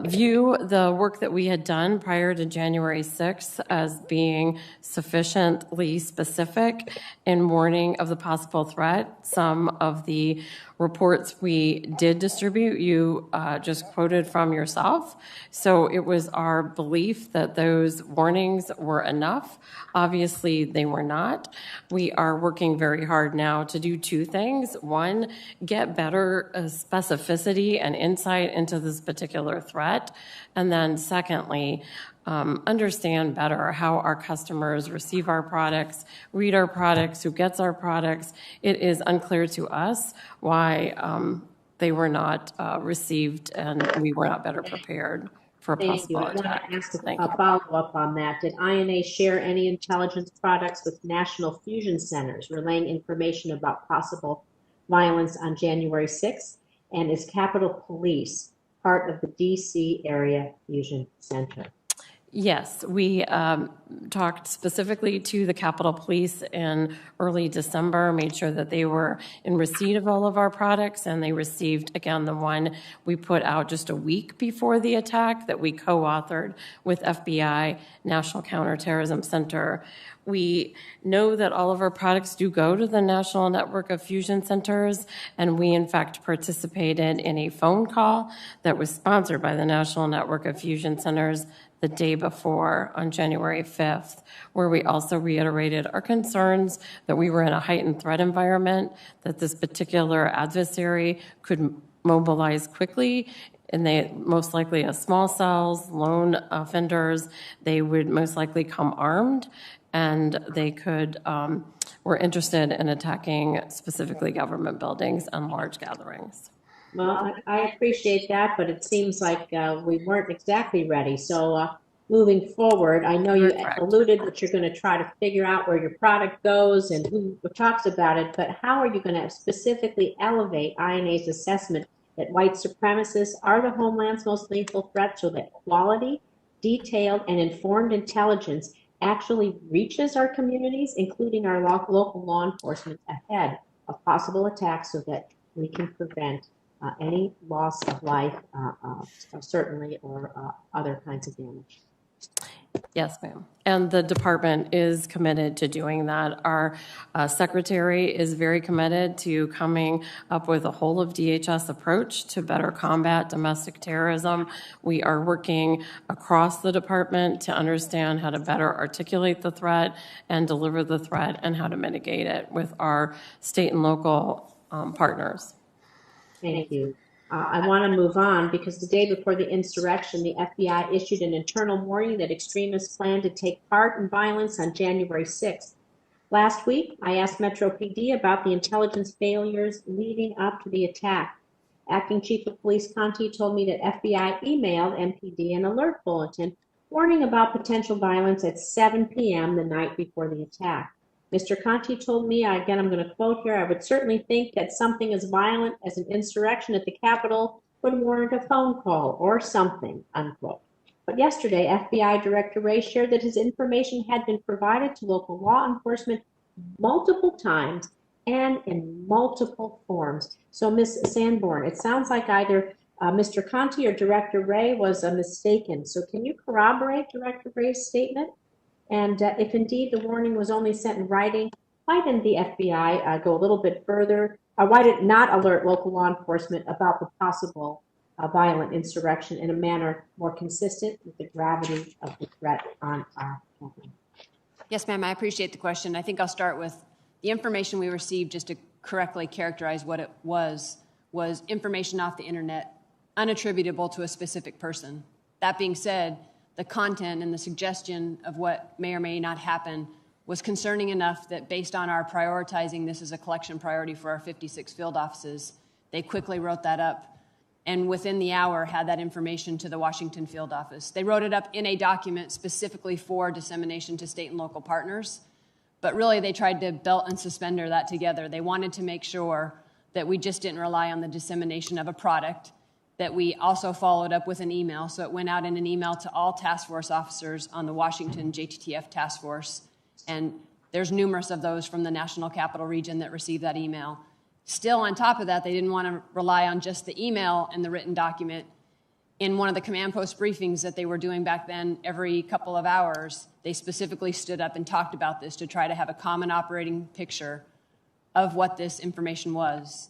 view the work that we had done prior to January 6th as being sufficiently specific in warning of the possible threat. Some of the reports we did distribute, you just quoted from yourself. So it was our belief that those warnings were enough. Obviously, they were not. We are working very hard now to do two things. One, get better specificity and insight into this particular threat. And then secondly, understand better how our customers receive our products, read our products, who gets our products. It is unclear to us why they were not received and we were not better prepared for a possible attack. I want to ask a follow-up on that. Did INA share any intelligence products with national fusion centers relaying information about possible violence on January 6th? And is Capitol Police part of the DC area fusion center? Yes, we talked specifically to the Capitol Police in early December, made sure that they were in receipt of all of our products, and they received, again, the one we put out just a week before the attack that we co-authored with FBI, National Counterterrorism Center. We know that all of our products do go to the National Network of Fusion Centers, and we, in fact, participated in a phone call that was sponsored by the National Network of Fusion Centers the day before on January 5th, where we also reiterated our concerns that we were in a heightened threat environment, that this particular adversary could mobilize quickly, and they most likely as small cells, lone offenders, they would most likely come armed, and they could, were interested in attacking specifically government buildings and large gatherings. Well, I appreciate that, but it seems like we weren't exactly ready. So moving forward, I know you alluded that you're going to try to figure out where your product goes and who talks about it, but how are you going to specifically elevate INA's assessment that white supremacists are the homeland's most lethal threat so that quality, detailed, and informed intelligence actually reaches our communities, including our local law enforcement, ahead of possible attacks so that we can prevent any loss of life, certainly, or other kinds of damage. Yes, ma'am. And the department is committed to doing that. Our secretary is very committed to coming up with a whole of DHS approach to better combat domestic terrorism. We are working across the department to understand how to better articulate the threat and deliver the threat and how to mitigate it with our state and local partners. Thank you. I want to move on because the day before the insurrection, the FBI issued an internal warning that extremists plan to take part in violence on January 6th. Last week, I asked Metro PD about the intelligence failures leading up to the attack. Acting Chief of Police Conti told me that FBI emailed MPD an alert bulletin warning about potential violence at 7 p.m. the night before the attack. Mr. Conti told me, again, I'm going to quote here, I would certainly think that something as violent as an insurrection at the Capitol would warrant a phone call or something, unquote. But yesterday, FBI Director Wray shared that his information had been provided to local law enforcement multiple times and in multiple forms. So, Ms. Sanborn, it sounds like either Mr. Conti or Director Ray was mistaken. So can you corroborate Director Ray's statement? And if indeed the warning was only sent in writing, why didn't the FBI go a little bit further? Why did it not alert local law enforcement about the possible violent insurrection in a manner more consistent with the gravity of the threat on our campaign? Yes, ma'am, I appreciate the question. I think I'll start with the information we received, just to correctly characterize what it was information off the internet, unattributable to a specific person. That being said, the content and the suggestion of what may or may not happen was concerning enough that based on our prioritizing this as a collection priority for our 56 field offices, they quickly wrote that up and within the hour had that information to the Washington field office. They wrote it up in a document specifically for dissemination to state and local partners, but really they tried to belt and suspender that together. They wanted to make sure that we just didn't rely on the dissemination of a product, that we also followed up with an email. So it went out in an email to all task force officers on the Washington JTTF task force. And there's numerous of those from the National Capital Region that received that email. Still, on top of that, they didn't want to rely on just the email and the written document. In one of the command post briefings that they were doing back then, every couple of hours, they specifically stood up and talked about this to try to have a common operating picture of what this information was.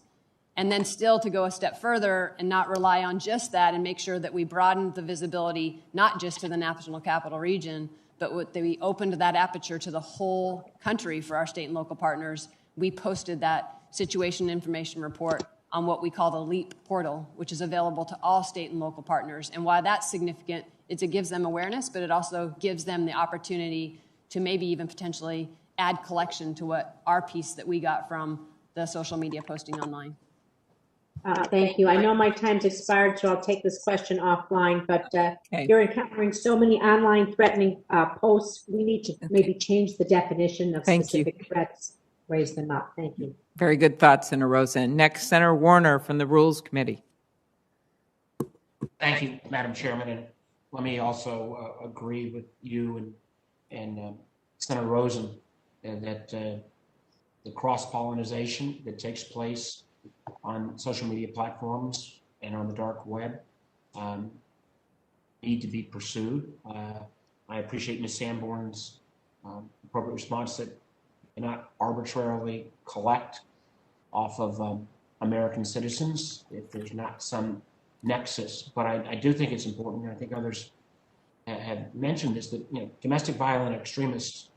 And then still to go a step further and not rely on just that and make sure that we broadened the visibility, not just to the National Capital Region, but we opened that aperture to the whole country for our state and local partners. We posted that situation information report on what we call the LEAP portal, which is available to all state and local partners. And why that's significant is it gives them awareness, but it also gives them the opportunity to maybe even potentially add collection to what our piece that we got from the social media posting online. Thank you. I know my time's expired, so I'll take this question offline, but you're encountering so many online threatening posts. We need to maybe change the definition of specific threats, raise them up. Thank you. Very good thoughts, Senator Rosen. Next, Senator Warner from the Rules Committee. Thank you, Madam Chairman. And let me also agree with you and Senator Rosen that the cross-pollination that takes place on social media platforms and on the dark web need to be pursued. I appreciate Ms. Sanborn's appropriate response that you not arbitrarily collect off of American citizens if there's not some nexus. But I do think it's important, and I think others have mentioned this, that domestic violent extremists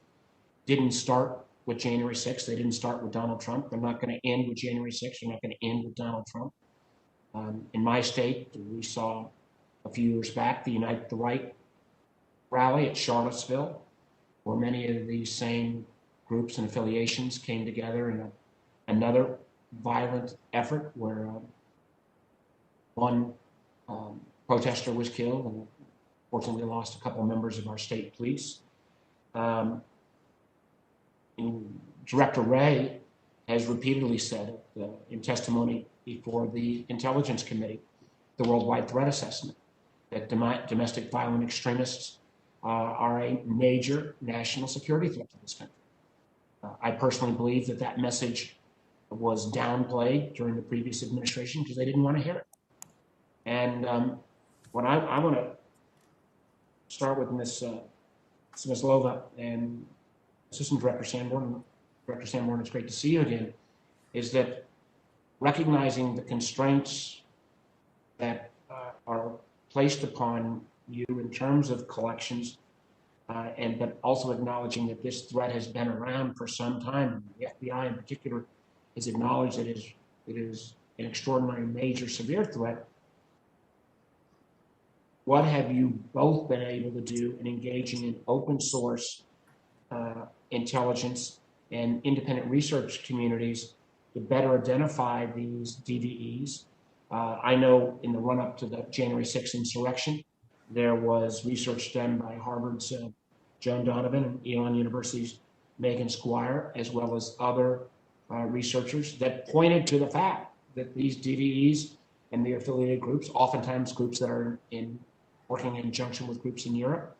didn't start with January 6th. They didn't start with Donald Trump. They're not going to end with January 6th. They're not going to end with Donald Trump. In my state, we saw a few years back the Unite the Right rally at Charlottesville, where many of these same groups and affiliations came together in another violent effort where one protester was killed, and fortunately we lost a couple of members of our state police. Director Ray has repeatedly said in testimony before the Intelligence Committee, the Worldwide Threat Assessment, that domestic violent extremists are a major national security threat to this country. I personally believe that message was downplayed during the previous administration because they didn't want to hear it. And what I want to start with Ms. Lova and Assistant Director Sanborn. Director Sanborn, it's great to see you again, is that recognizing the constraints that are placed upon you in terms of collections, but also acknowledging that this threat has been around for some time. The FBI in particular has acknowledged that it is an extraordinary, major, severe threat. What have you both been able to do in engaging in open source intelligence and independent research communities to better identify these DVEs? I know in the run-up to the January 6th insurrection, there was research done by Harvard's Joan Donovan and Elon University's Megan Squire, as well as other researchers that pointed to the fact that these DVEs and the affiliated groups, oftentimes groups that are working in conjunction with groups in Europe,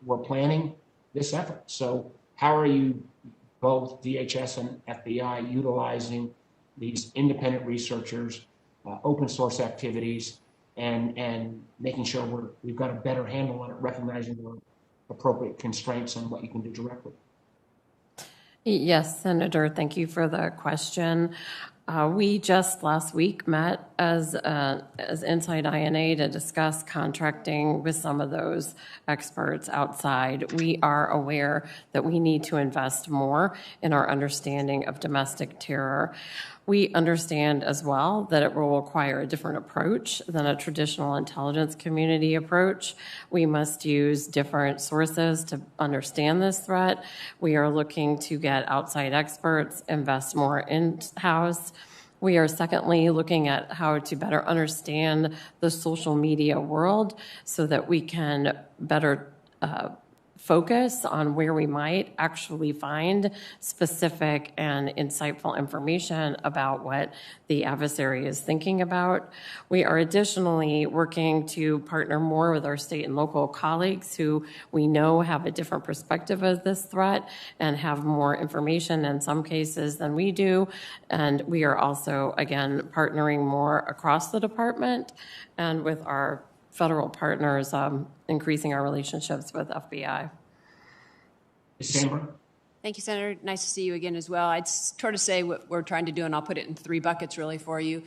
were planning this effort. So how are you, both DHS and FBI, utilizing these independent researchers open source activities, and making sure we've got a better handle on it, recognizing the appropriate constraints on what you can do directly. Yes, Senator, thank you for the question. We just last week met as Inside INA to discuss contracting with some of those experts outside. We are aware that we need to invest more in our understanding of domestic terror. We understand as well that it will require a different approach than a traditional intelligence community approach. We must use different sources to understand this threat. We are looking to get outside experts, invest more in-house. We are secondly looking at how to better understand the social media world so that we can better focus on where we might actually find specific and insightful information about what the adversary is thinking about. We are additionally working to partner more with our state and local colleagues who we know have a different perspective of this threat and have more information in some cases than we do. And we are also, again, partnering more across the department and with our federal partners, increasing our relationships with FBI. Thank you, Senator. Nice to see you again as well. I'd sort of say what we're trying to do, and I'll put it in 3 buckets really for you.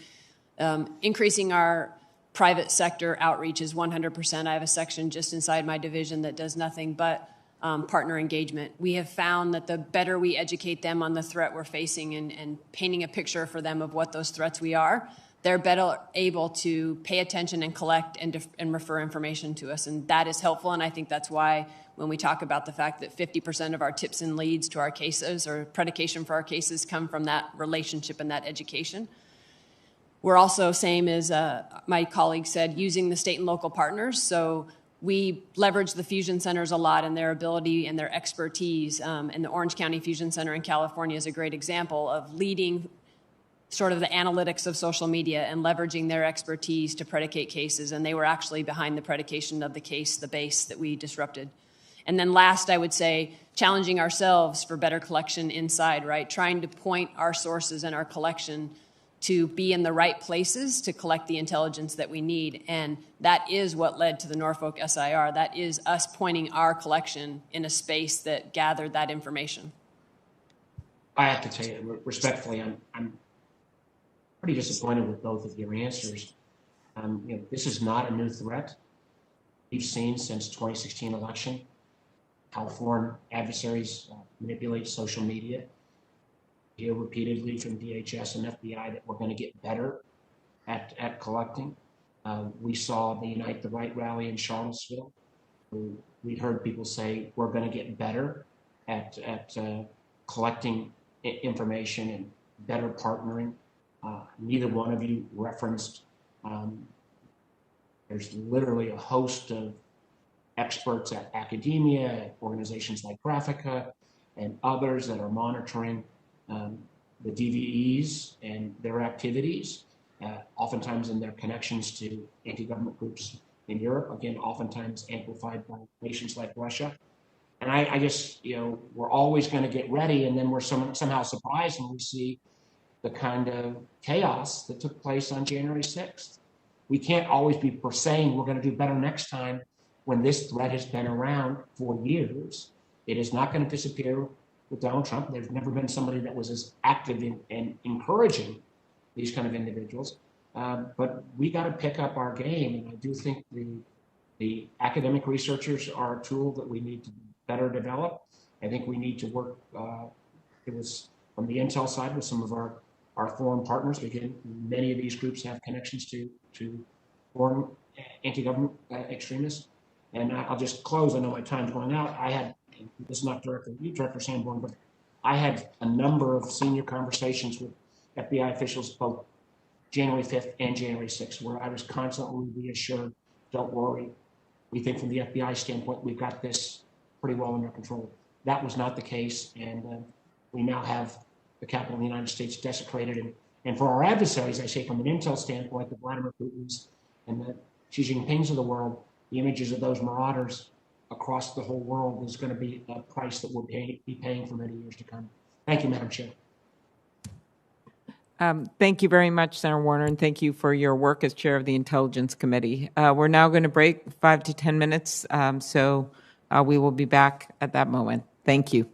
Increasing our private sector outreach is 100%. I have a section just inside my division that does nothing but partner engagement. We have found that the better we educate them on the threat we're facing and painting a picture for them of what those threats we are, they're better able to pay attention and collect and refer information to us. And that is helpful. And I think that's why when we talk about the fact that 50% of our tips and leads to our cases or predication for our cases come from that relationship and that education. We're also, same as my colleague said, using the state and local partners. So we leverage the fusion centers a lot and their ability and their expertise. And the Orange County Fusion Center in California is a great example of leading sort of the analytics of social media and leveraging their expertise to predicate cases. And they were actually behind the predication of the case, the base that we disrupted. And then last, I would say, challenging ourselves for better collection inside, right? Trying to point our sources and our collection to be in the right places to collect the intelligence that we need. And that is what led to the Norfolk SIR. That is us pointing our collection in a space that gathered that information. I have to tell you, respectfully, I'm pretty disappointed with both of your answers. This is not a new threat. We've seen since 2016 election how foreign adversaries manipulate social media. We hear repeatedly from DHS and FBI that we're going to get better at collecting. We saw the Unite the Right rally in Charlottesville. We heard people say we're going to get better at collecting information and better partnering. Neither one of you referenced there's literally a host of experts at academia, at organizations like Graphica, and others that are monitoring the DVEs and their activities, oftentimes in their connections to anti-government groups in Europe, again, oftentimes amplified by nations like Russia. And I just, we're always going to get ready, and then we're somehow surprised when we see the kind of chaos that took place on January 6th. We can't always be saying we're going to do better next time when this threat has been around for years. It is not going to disappear with Donald Trump. There's never been somebody that was as active in encouraging these kind of individuals. But we got to pick up our game. And I do think the academic researchers are a tool that we need to better develop. I think we need to work, it was from the intel side with some of our foreign partners. Again, many of these groups have connections to foreign anti-government extremists. And I'll just close. I know my time's going out. This is not directly you, Director Sanborn, but I had a number of senior conversations with FBI officials both January 5th and January 6th, where I was constantly reassured, don't worry. We think from the FBI standpoint, we've got this pretty well under control. That was not the case, and we now have the capital of the United States desecrated. And for our adversaries, I say from an intel standpoint, the Vladimir Putin's and the Xi Jinping's of the world, the images of those marauders across the whole world is going to be a price that we'll be paying for many years to come. Thank you, Madam Chair. Thank you very much, Senator Warner, and thank you for your work as chair of the Intelligence Committee. We're now going to break 5 to 10 minutes, so we will be back at that moment. Thank you.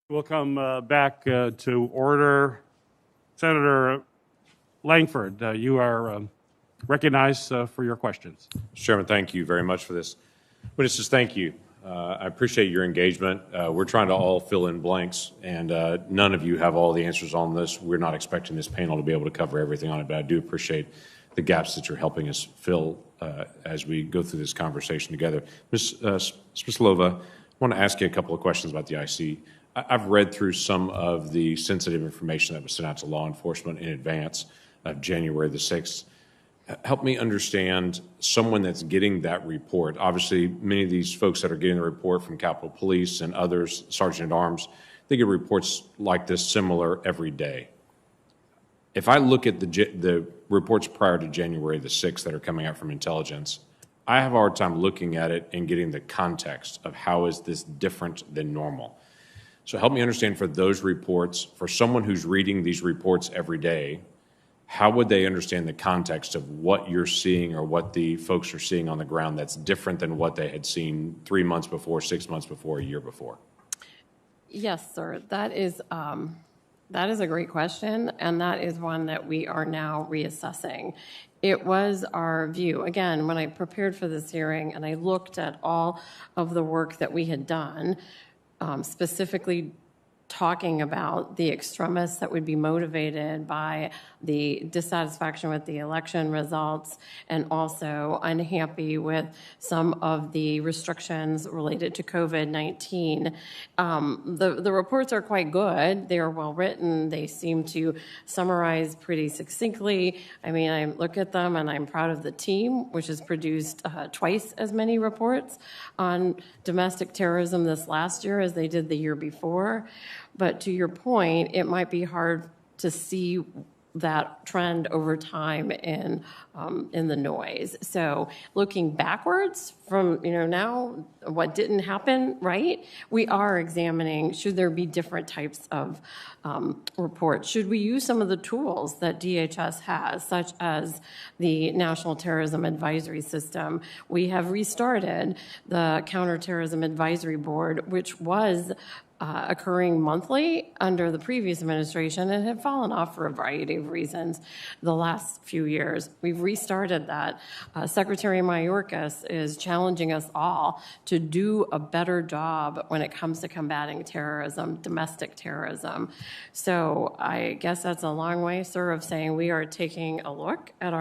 We'll come back to order. Senator Langford, you are recognized for your questions. Mr. Chairman, thank you very much for this. Witnesses, thank you. I appreciate your engagement. We're trying to all fill in blanks, and none of you have all the answers on this. We're not expecting this panel to be able to cover everything on it, but I do appreciate the gaps that you're helping us fill as we go through this conversation together. Ms. Smyslova, I want to ask you a couple of questions about the IC. I've read through some of the sensitive information that was sent out to law enforcement in advance of January the 6th. Help me understand someone that's getting that report. Obviously, many of these folks that are getting the report from Capitol Police and others, Sergeant at Arms, they get reports like this similar every day. If I look at the reports prior to January the 6th that are coming out from intelligence, I have a hard time looking at it and getting the context of how is this different than normal. So help me understand for those reports, for someone who's reading these reports every day, how would they understand the context of what you're seeing or what the folks are seeing on the ground that's different than what they had seen 3 months before, 6 months before, a year before? Yes, sir. That is a great question, and that is one that we are now reassessing. It was our view, again, when I prepared for this hearing and I looked at all of the work that we had done, specifically talking about the extremists that would be motivated by the dissatisfaction with the election results and also unhappy with some of the restrictions related to COVID-19. The reports are quite good. They are well written. They seem to summarize pretty succinctly. I mean, I look at them and I'm proud of the team, which has produced twice as many reports on domestic terrorism this last year as they did the year before. But to your point, it might be hard to see that trend over time in the noise. So looking backwards from, now what didn't happen, right? We are examining, should there be different types of reports? Should we use some of the tools that DHS has, such as the National Terrorism Advisory System? We have restarted the Counterterrorism Advisory Board, which was occurring monthly under the previous administration and had fallen off for a variety of reasons the last few years. We've restarted that. Secretary Mayorkas is challenging us all to do a better job when it comes to combating terrorism, domestic terrorism. So I guess that's a long way, sir, of saying we are taking a look at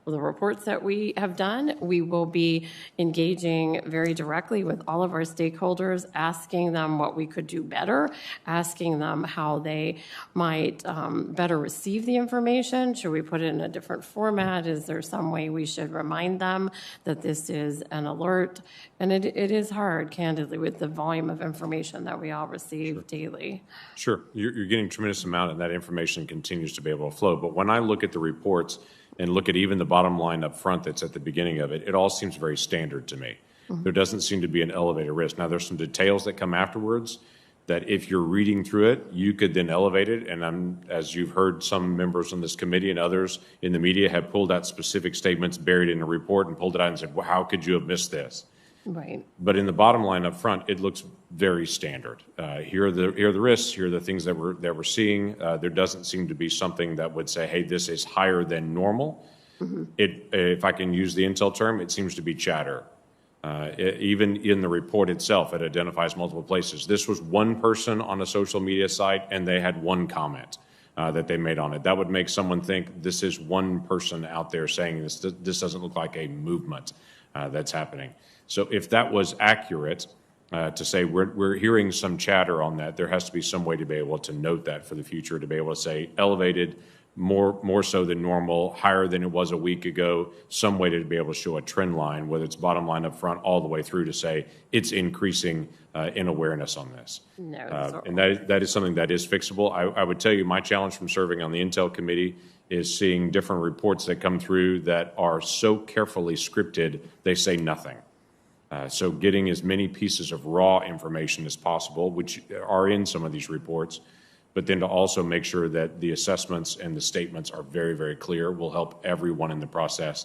the reports that we have done. We will be engaging very directly with all of our stakeholders, asking them what we could do better, asking them how they might better receive the information. Should we put it in a different format? Is there some way we should remind them that this is an alert? And it is hard, candidly, with the volume of information that we all receive daily. Sure. You're getting a tremendous amount, and that information continues to be able to flow. But when I look at the reports and look at even the bottom line up front that's at the beginning of it, it all seems very standard to me. Mm-hmm. There doesn't seem to be an elevated risk. Now, there's some details that come afterwards that if you're reading through it, you could then elevate it. And as you've heard, some members on this committee and others in the media have pulled out specific statements buried in a report and pulled it out and said, well, how could you have missed this? Right. But in the bottom line up front, it looks very standard. Here are the risks. Here are the things that we're seeing. There doesn't seem to be something that would say, hey, this is higher than normal. Mm-hmm. If I can use the intel term, it seems to be chatter. Even in the report itself, it identifies multiple places. This was one person on a social media site, and they had one comment that they made on it. That would make someone think this is one person out there saying this. This doesn't look like a movement that's happening. So if that was accurate, to say we're hearing some chatter on that, there has to be some way to be able to note that for the future, to be able to say elevated, more so than normal, higher than it was a week ago, some way to be able to show a trend line, whether it's bottom line up front all the way through to say it's increasing in awareness on this. No, and that is something that is fixable. I would tell you my challenge from serving on the Intel Committee is seeing different reports that come through that are so carefully scripted, they say nothing. So getting as many pieces of raw information as possible, which are in some of these reports, but then to also make sure that the assessments and the statements are very, very clear will help everyone in the process.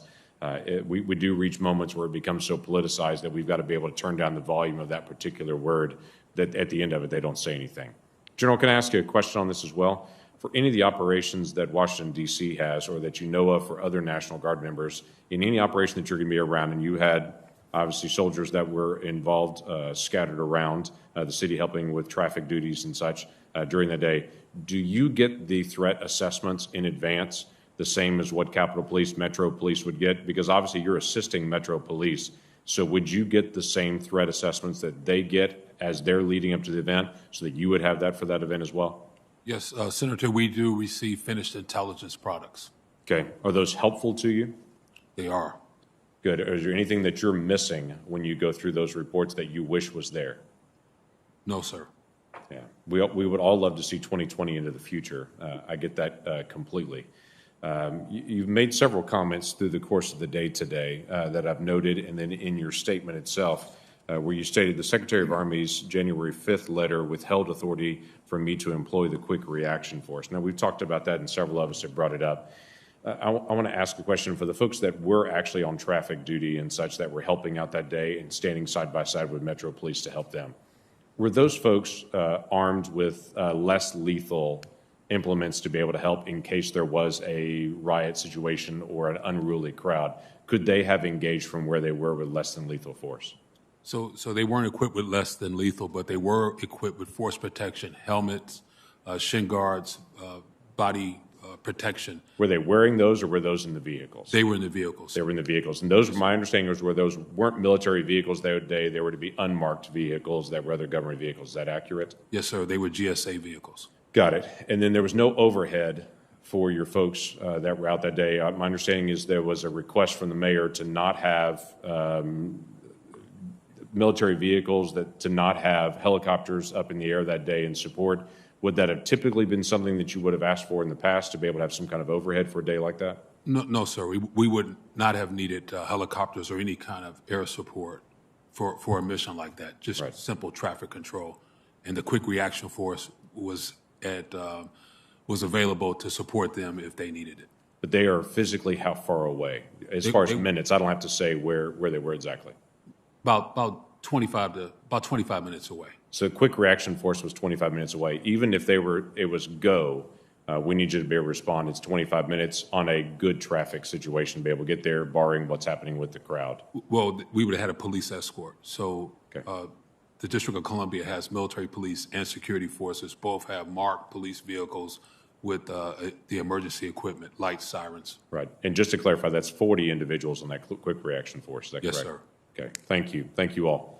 We do reach moments where it becomes so politicized that we've got to be able to turn down the volume of that particular word that at the end of it, they don't say anything. General, can I ask you a question on this as well? For any of the operations that Washington, D.C. has, or that you know of for other National Guard members, in any operation that you're going to be around, and you had obviously soldiers that were involved, scattered around the city helping with traffic duties and such during the day, do you get the threat assessments in advance, the same as what Capitol Police, Metro Police would get? Because obviously you're assisting Metro Police. So would you get the same threat assessments that they get as they're leading up to the event, so that you would have that for that event as well? Yes, Senator, we do receive finished intelligence products. Okay. Are those helpful to you? They are. Good. Is there anything that you're missing when you go through those reports that you wish was there? No, sir. Yeah. We would all love to see 2020 into the future. I get that completely. You've made several comments through the course of the day today that I've noted, and then in your statement itself, where you stated the Secretary of Army's January 5th letter withheld authority for me to employ the quick reaction force. Now, we've talked about that, and several of us have brought it up. I want to ask a question for the folks that were actually on traffic duty and such, that were helping out that day and standing side by side with Metro Police to help them. Were those folks armed with less lethal implements to be able to help in case there was a riot situation or an unruly crowd? Could they have engaged from where they were with less than lethal force? So they weren't equipped with less than lethal, but they were equipped with force protection, helmets, shin guards, body protection. Were they wearing those, or were those in the vehicles? They were in the vehicles. They were in the vehicles. And those, my understanding was, were those weren't military vehicles that day. They were to be unmarked vehicles that were other government vehicles. Is that accurate? Yes, sir. They were GSA vehicles. Got it. And then there was no overhead for your folks that were out that day. My understanding is there was a request from the mayor to not have military vehicles, to not have helicopters up in the air that day in support. Would that have typically been something that you would have asked for in the past, to be able to have some kind of overhead for a day like that? No, sir. We would not have needed helicopters or any kind of air support for a mission like that. Just simple traffic control. And the quick reaction force was available to support them if they needed it. But they are physically how far away? As far as minutes, I don't have to say where they were exactly. About 25 minutes away. So quick reaction force was 25 minutes away. Even if it was go, we need you to be able to respond. It's 25 minutes on a good traffic situation to be able to get there, barring what's happening with the crowd. Well, we would have had a police escort. So the District of Columbia has military police and security forces. Both have marked police vehicles with the emergency equipment, lights, sirens. Right. And just to clarify, that's 40 individuals on that quick reaction force. Is that correct? Yes, sir. Okay. Thank you. Thank you all.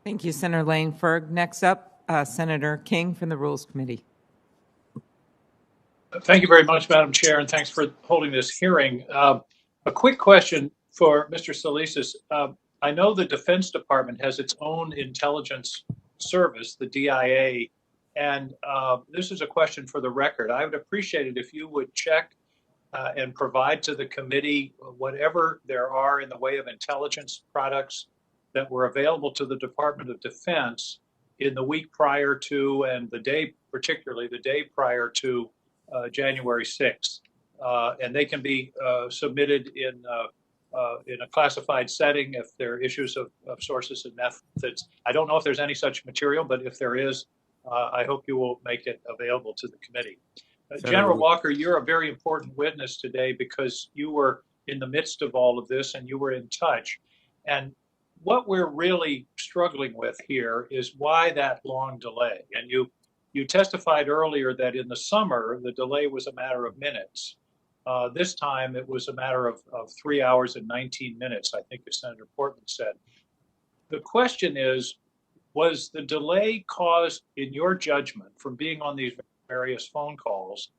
Thank you, Senator Laneberg. Next up, Senator King from the Rules Committee. Thank you very much, Madam Chair, and thanks for holding this hearing. A quick question for Mr. Solisas. I know the Defense Department has its own intelligence service, the DIA, and this is a question for the record. I would appreciate it if you would check and provide to the committee whatever there are in the way of intelligence products that were available to the Department of Defense in the week prior to, and the day, particularly the day prior to January 6th. And they can be submitted in a classified setting if there are issues of sources and methods. I don't know if there's any such material, but if there is, I hope you will make it available to the committee. General Walker, you're a very important witness today because you were in the midst of all of this and you were in touch. And what we're really struggling with here is why that long delay. And you testified earlier that in the summer, the delay was a matter of minutes. This time, it was a matter of 3 hours and 19 minutes, I think, as Senator Portman said. The question is, was the delay caused, in your judgment, from being on these various phone calls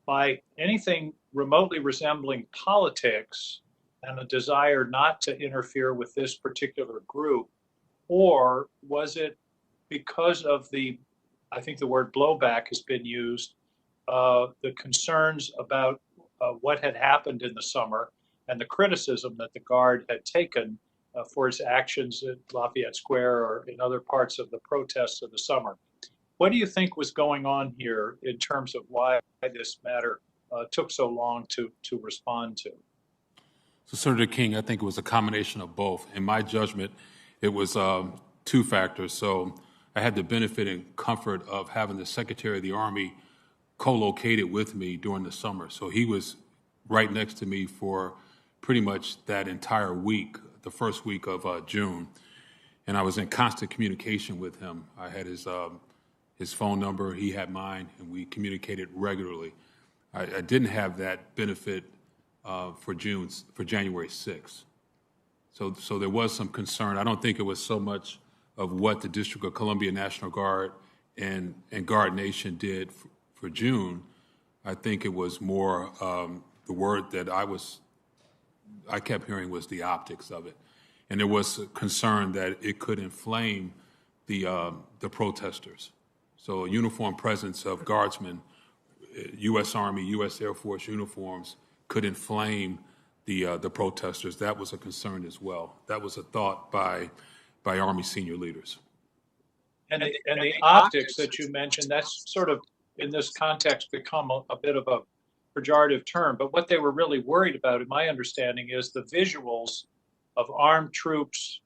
by anything remotely resembling politics and a desire not to interfere with this particular group? Or was it because of I think the word blowback has been used, the concerns about what had happened in the summer and the criticism that the Guard had taken for its actions at Lafayette Square or in other parts of the protests of the summer? What do you think was going on here in terms of why this matter took so long to respond to? So, Senator King, I think it was a combination of both. In my judgment, it was two factors. So I had the benefit and comfort of having the Secretary of the Army co-located with me during the summer. So he was right next to me for pretty much that entire week, the first week of June. And I was in constant communication with him. I had his phone number, he had mine, and we communicated regularly. I didn't have that benefit for January 6th. So there was some concern. I don't think it was so much of what the District of Columbia National Guard and Guard Nation did for June. I think it was more the word that I kept hearing was the optics of it. And there was a concern that it could inflame the protesters. So a uniform presence of guardsmen, U.S. Army, U.S. Air Force uniforms could inflame the protesters. That was a concern as well. That was a thought by Army senior leaders. And the optics that you mentioned, that's sort of, in this context, become a bit of a pejorative term. But what they were really worried about, in my understanding, is the visuals of armed troops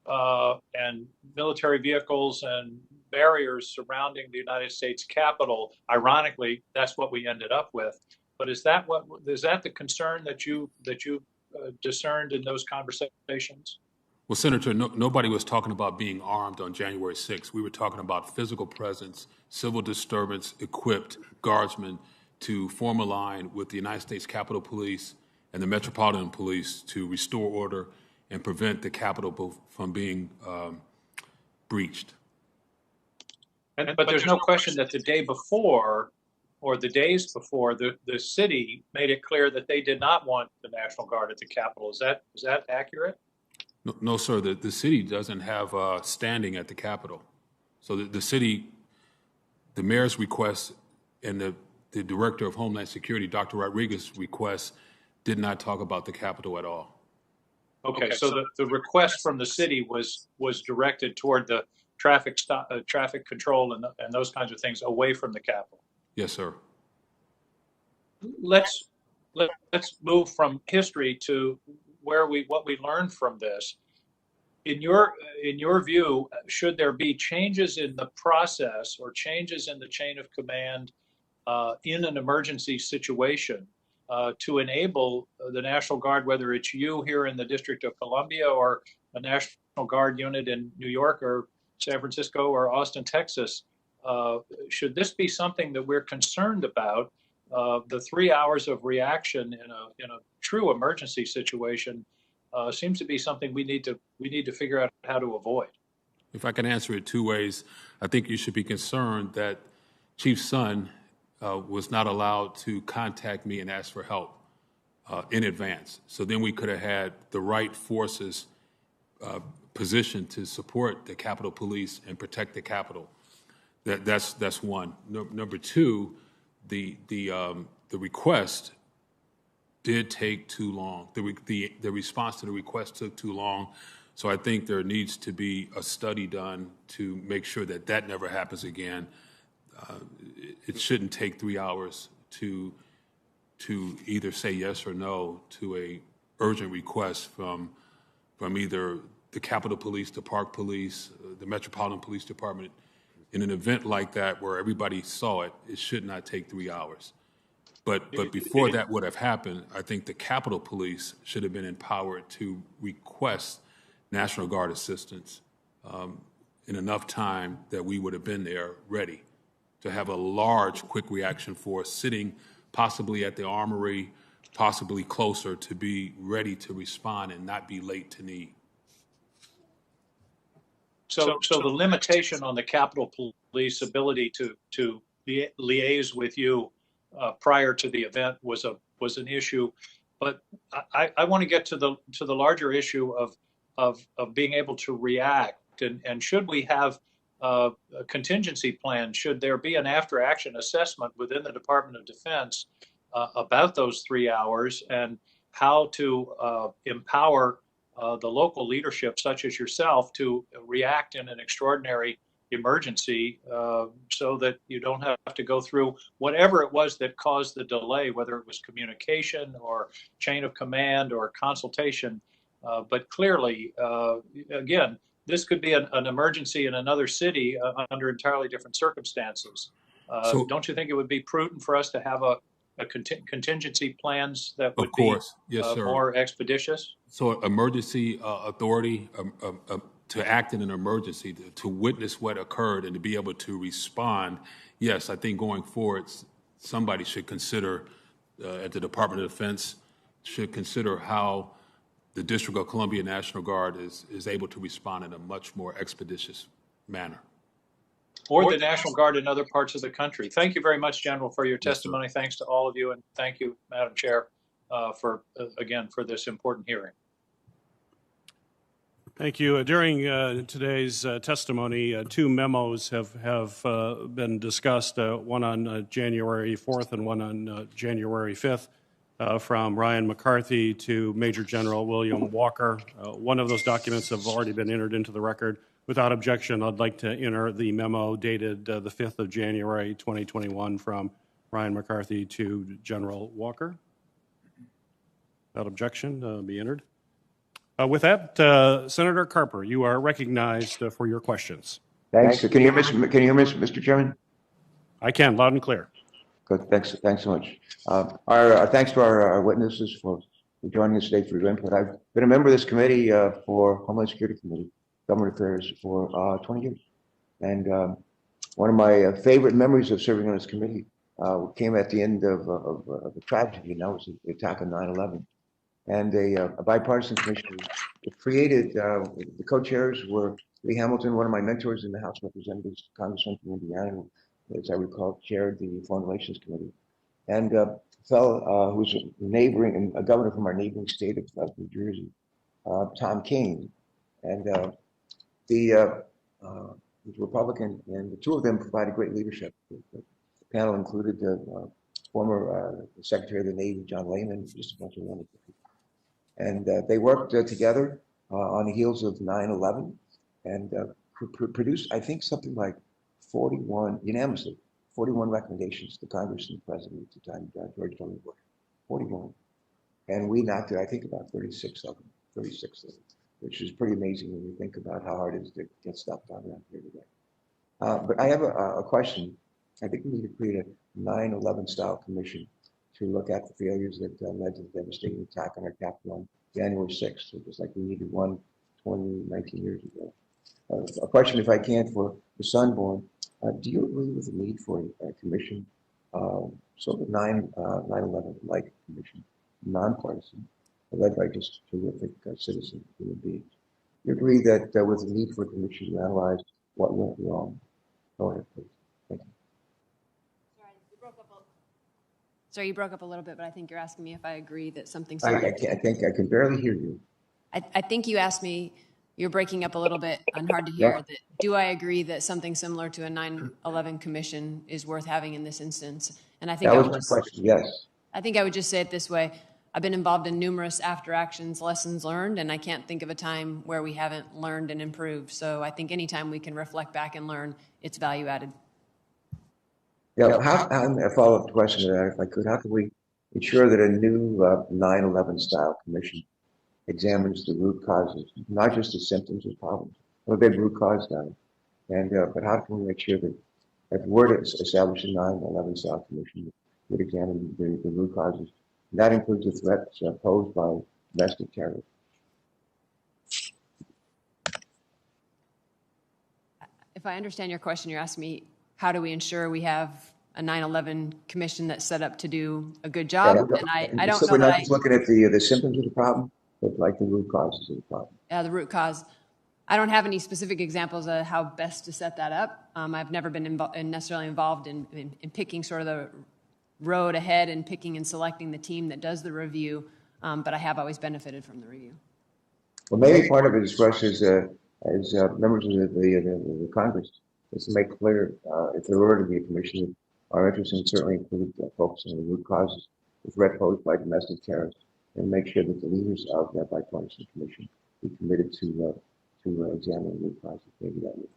and military vehicles and barriers surrounding the United States Capitol. Ironically, that's what we ended up with. But is that the concern that you discerned in those conversations? Well, Senator, nobody was talking about being armed on January 6th. We were talking about physical presence, civil disturbance, equipped guardsmen to form a line with the United States Capitol Police and the Metropolitan Police to restore order and prevent the Capitol from being breached. But there's no question that the day before, or the days before, the city made it clear that they did not want the National Guard at the Capitol. Is that accurate? No, sir. The city doesn't have standing at the Capitol. So the city, the mayor's request and the director of Homeland Security, Dr. Rodriguez's request, did not talk about the Capitol at all. Okay, so the request from the city was directed toward the traffic control and those kinds of things away from the Capitol. Yes, sir. Let's move from history to what we learned from this. In your view, should there be changes in the process or changes in the chain of command in an emergency situation to enable the National Guard, whether it's you here in the District of Columbia or a National Guard unit in New York or San Francisco or Austin, Texas, should this be something that we're concerned about? The 3 hours of reaction in a true emergency situation seems to be something we need to figure out how to avoid. If I can answer it two ways, I think you should be concerned that Chief Son was not allowed to contact me and ask for help in advance. So then we could have had the right forces positioned to support the Capitol Police and protect the Capitol. That's one. Number two, the request did take too long. The response to the request took too long. So I think there needs to be a study done to make sure that never happens again. It shouldn't take 3 hours to either say yes or no to a urgent request from either the Capitol Police, the Park Police, the Metropolitan Police Department. In an event like that where everybody saw it, it should not take 3 hours. But before that would have happened, I think the Capitol Police should have been empowered to request National Guard assistance in enough time that we would have been there ready to have a large quick reaction force sitting possibly at the armory, possibly closer, to be ready to respond and not be late to need. So the limitation on the Capitol Police ability to liaise with you prior to the event was an issue, but I want to get to the larger issue of being able to react, and should we have a contingency plan? Should there be an after action assessment within the Department of Defense about those 3 hours and how to empower the local leadership, such as yourself, to react in an extraordinary emergency so that you don't have to go through whatever it was that caused the delay, whether it was communication or chain of command or consultation. But clearly, again, this could be an emergency in another city under entirely different circumstances. So- Don't you think it would be prudent for us to have a contingency plans that would Of course. Yes, be sir. more expeditious? So emergency authority to act in an emergency, to witness what occurred and to be able to respond, yes, I think going forward, somebody should consider, at the Department of Defense, should consider how the District of Columbia National Guard is able to respond in a much more expeditious manner. Or the National Guard in other parts of the country. Thank you very much, General, for your testimony. Thanks to all of you, and thank you, Madam Chair, for this important hearing. Thank you. During today's testimony, two memos have been discussed, one on January 4th and one on January 5th, from Ryan McCarthy to Major General William Walker. One of those documents have already been entered into the record. Without objection, I'd like to enter the memo dated the 5th of January, 2021, from Ryan McCarthy to General Walker. Without objection, be entered. With that, Senator Carper, you are recognized for your questions. Thanks. Can you hear me, Mr. Chairman? I can, loud and clear. Good. Thanks so much. Our thanks to our witnesses for joining us today for your input. I've been a member of this committee for Homeland Security Committee, Government Affairs, for 20 years. And one of my favorite memories of serving on this committee came at the end of a tragedy, and that was the attack on 9/11. And a bipartisan commission was created. The co-chairs were Lee Hamilton, one of my mentors in the House of Representatives, Congressman from Indiana, as I recall, chaired the Foreign Relations Committee, and a fellow who's a governor from our neighboring state of New Jersey, Tom King, and the Republican, and the two of them provided great leadership. The panel included the former Secretary of the Navy, John Lehman, just a bunch of wonderful people. And they worked together on the heels of 9/11 and produced, I think, something like 41 recommendations to Congress and the President at the time, George W. Bush. 41. And we knocked it, I think, about 36 of them, which is pretty amazing when you think about how hard it is to get stuff done around here today. But I have a question. I think we need to create a 9/11 style commission to look at the failures that led to the devastating attack on our Capitol on January 6th, just like we needed one 19 years ago. A question, if I can, for the Sunborn. Do you agree with the need for a commission, sort of 9/11-like commission, nonpartisan, led by just terrific citizen human beings? You agree that there was a need for a commission to analyze what went wrong? Go ahead, please. Thank you. Sorry, you broke up a little bit, but I think you're asking me if I agree that something I similar. think I can barely hear you. I think you asked me, you're breaking up a little bit and hard to hear, Yeah. that do I agree that something similar to a 9/11 commission is worth having in this instance? And I think That I was would my just, question, yes. I think I would just say it this way. I've been involved in numerous after actions, lessons learned, and I can't think of a time where we haven't learned and improved. So I think anytime we can reflect back and learn, it's value added. Yeah, a follow-up question to that, if I could. How can we ensure that a new 9/11 style commission examines the root causes, not just the symptoms of problems? I'm a big root cause guy. And but how can we make sure that if we were to establish a 9/11 style commission that would examine the root causes, and that includes the threats posed by domestic terror? If I understand your question, you're asking me, how do we ensure we have a 9/11 commission that's set up to do a good job? Yeah, and I don't so know we're that not just looking at the symptoms of the problem, but like the root causes of the problem. the root cause. I don't have any specific examples of how best to set that up. I've never been necessarily involved in picking sort of the road ahead and picking and selecting the team that does the review, but I have always benefited from the review. Well, maybe part of it is for us as members of the Congress is to make clear, if there were to be a commission, our interest in certainly include focusing on the root causes, the threat posed by domestic terrorists, and make sure that the leaders of that bipartisan commission be committed to examine the root causes. Maybe that would.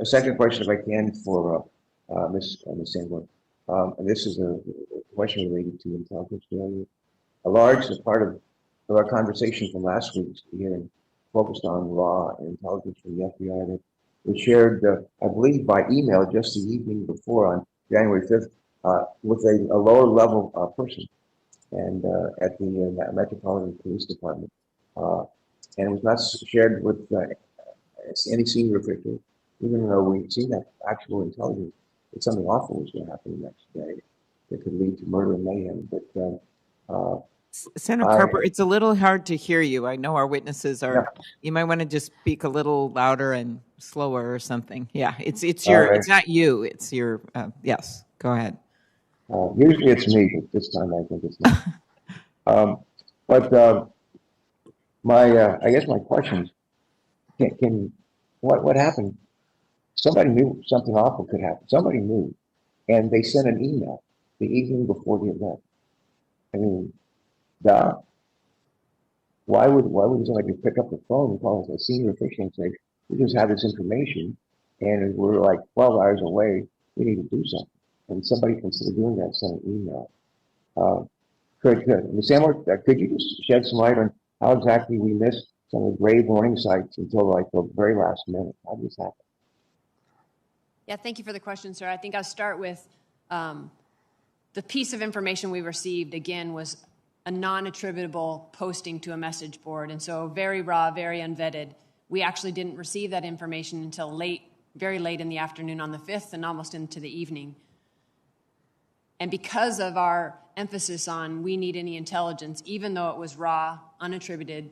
A second question, if I can, for Ms. Sanborn. And this is a question related to intelligence failure. A large part of our conversation from last week's hearing focused on raw intelligence from the FBI that was shared, I believe, by email just the evening before on January 5th with a lower level person and at the Metropolitan Police Department. And it was not shared with any senior official, even though we've seen that actual intelligence that something awful was going to happen the next day that could lead to murder and mayhem. But Senator Carper, it's a little hard to hear you. I know our witnesses are. Yeah. You might want to just speak a little louder and slower or something. Yeah, it's your. Right. It's not you. It's your. Yes, go ahead. Usually it's me, but this time I think it's not. But I guess my question is, what happened? Somebody knew something awful could happen. Somebody knew, and they sent an email the evening before the event. I mean, why would somebody pick up the phone and call us a senior official and say, we just have this information and we're like 12 hours away, we need to do something. And somebody, instead of doing that, sent an email. Ms. Sandler, could you just shed some light on how exactly we missed some of the grave warning sites until like the very last minute? How did this happen? Yeah, thank you for the question, sir. I think I'll start with the piece of information we received, again, was a non-attributable posting to a message board. And so very raw, very unvetted. We actually didn't receive that information until very late in the afternoon on the 5th and almost into the evening. And because of our emphasis on we need any intelligence, even though it was raw, unattributed,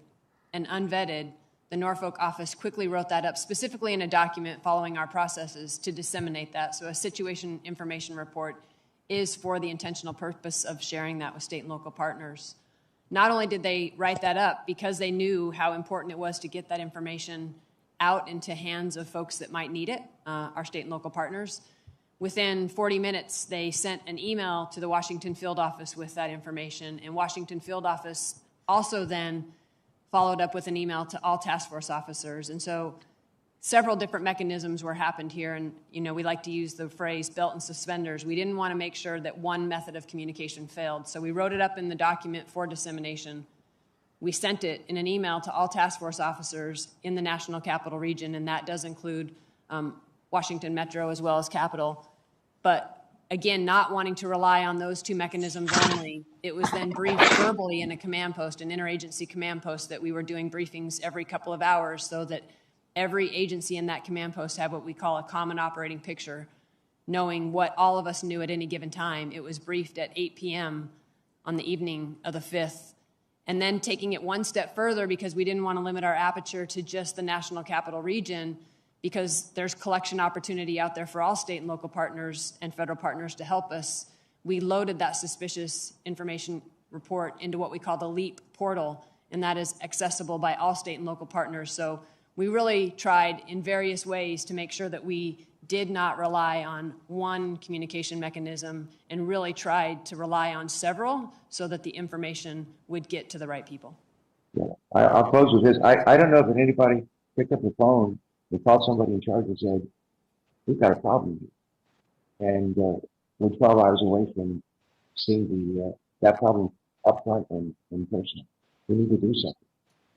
and unvetted, the Norfolk office quickly wrote that up specifically in a document following our processes to disseminate that. So a situation information report is for the intentional purpose of sharing that with state and local partners. Not only did they write that up because they knew how important it was to get that information out into hands of folks that might need it, our state and local partners. Within 40 minutes, they sent an email to the Washington field office with that information, and Washington field office also then followed up with an email to all task force officers. And so several different mechanisms were happened here, and we like to use the phrase belt and suspenders. We didn't want to make sure that one method of communication failed, so we wrote it up in the document for dissemination. We sent it in an email to all task force officers in the National Capital Region, and that does include Washington Metro as well as Capital. But again, not wanting to rely on those two mechanisms only, it was then briefed verbally in a command post, an interagency command post, that we were doing briefings every couple of hours so that every agency in that command post had what we call a common operating picture, knowing what all of us knew at any given time. It was briefed at 8 p.m. on the evening of the 5th. And then taking it one step further, because we didn't want to limit our aperture to just the National Capital Region, because there's collection opportunity out there for all state and local partners and federal partners to help us, we loaded that suspicious information report into what we call the LEAP portal, and that is accessible by all state and local partners. So we really tried in various ways to make sure that we did not rely on one communication mechanism and really tried to rely on several so that the information would get to the right people. Yeah. I'll close with this. I don't know if anybody picked up the phone and called somebody in charge and said, we've got a problem here. And we're 12 hours away from seeing that problem up front and in person. We need to do something.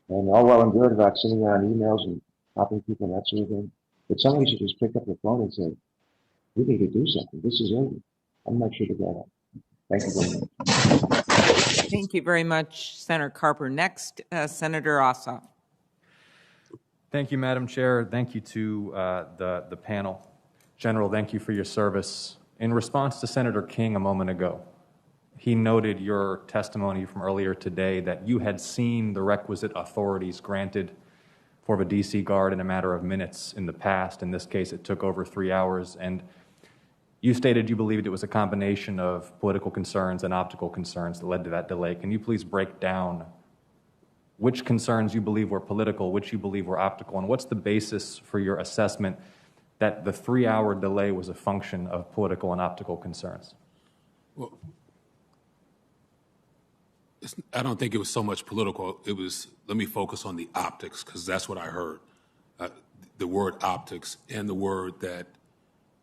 And all well and good about sending out emails and helping people and that sort of thing. But somebody should just pick up the phone and say, we need to do something. This is urgent. I'm not sure to get it. Thank you very much. Thank you very much, Senator Carper. Next, Senator Ossoff. Thank you, Madam Chair. Thank you to the panel. General, thank you for your service. In response to Senator King a moment ago, he noted your testimony from earlier today that you had seen the requisite authorities granted for the DC Guard in a matter of minutes in the past. In this case, it took over 3 hours. And you stated you believed it was a combination of political concerns and optical concerns that led to that delay. Can you please break down which concerns you believe were political, which you believe were optical, and what's the basis for your assessment that the 3-hour delay was a function of political and optical concerns? Well, I don't think it was so much political. It was, let me focus on the optics, because that's what I heard. The word optics and the word that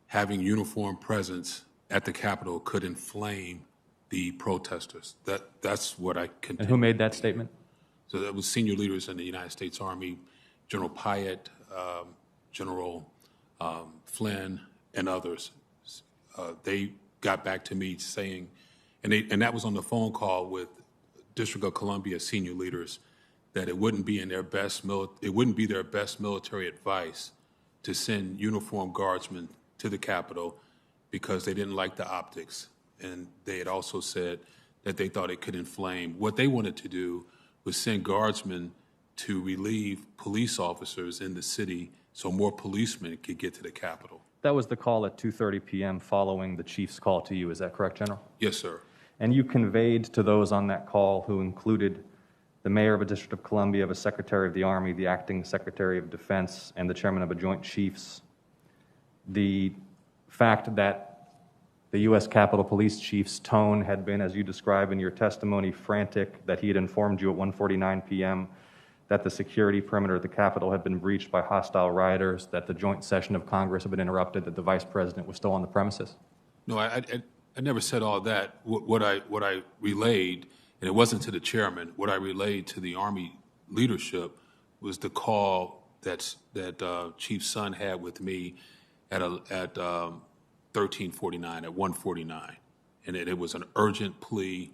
having uniform presence at the Capitol could inflame the protesters. That's what I contend. And who made that statement? So that was senior leaders in the United States Army, General Pyatt, General Flynn, and others. They got back to me saying, and that was on the phone call with District of Columbia senior leaders, that it wouldn't be their best military advice to send uniformed guardsmen to the Capitol because they didn't like the optics. And they had also said that they thought it could inflame. What they wanted to do was send guardsmen to relieve police officers in the city so more policemen could get to the Capitol. That was the call at 2:30 p.m. following the chief's call to you. Is that correct, General? Yes, sir. And you conveyed to those on that call, who included the mayor of a District of Columbia, the Secretary of the Army, the acting Secretary of Defense, and the chairman of a Joint Chiefs, the fact that the U.S. Capitol Police Chief's tone had been, as you describe in your testimony, frantic, that he had informed you at 1:49 p.m. that the security perimeter of the Capitol had been breached by hostile rioters, that the joint session of Congress had been interrupted, that the Vice President was still on the premises? No, I never said all that. What I relayed, and it wasn't to the chairman, what I relayed to the Army leadership was the call that Chief Son had with me at 13:49, at 1:49. And it was an urgent plea,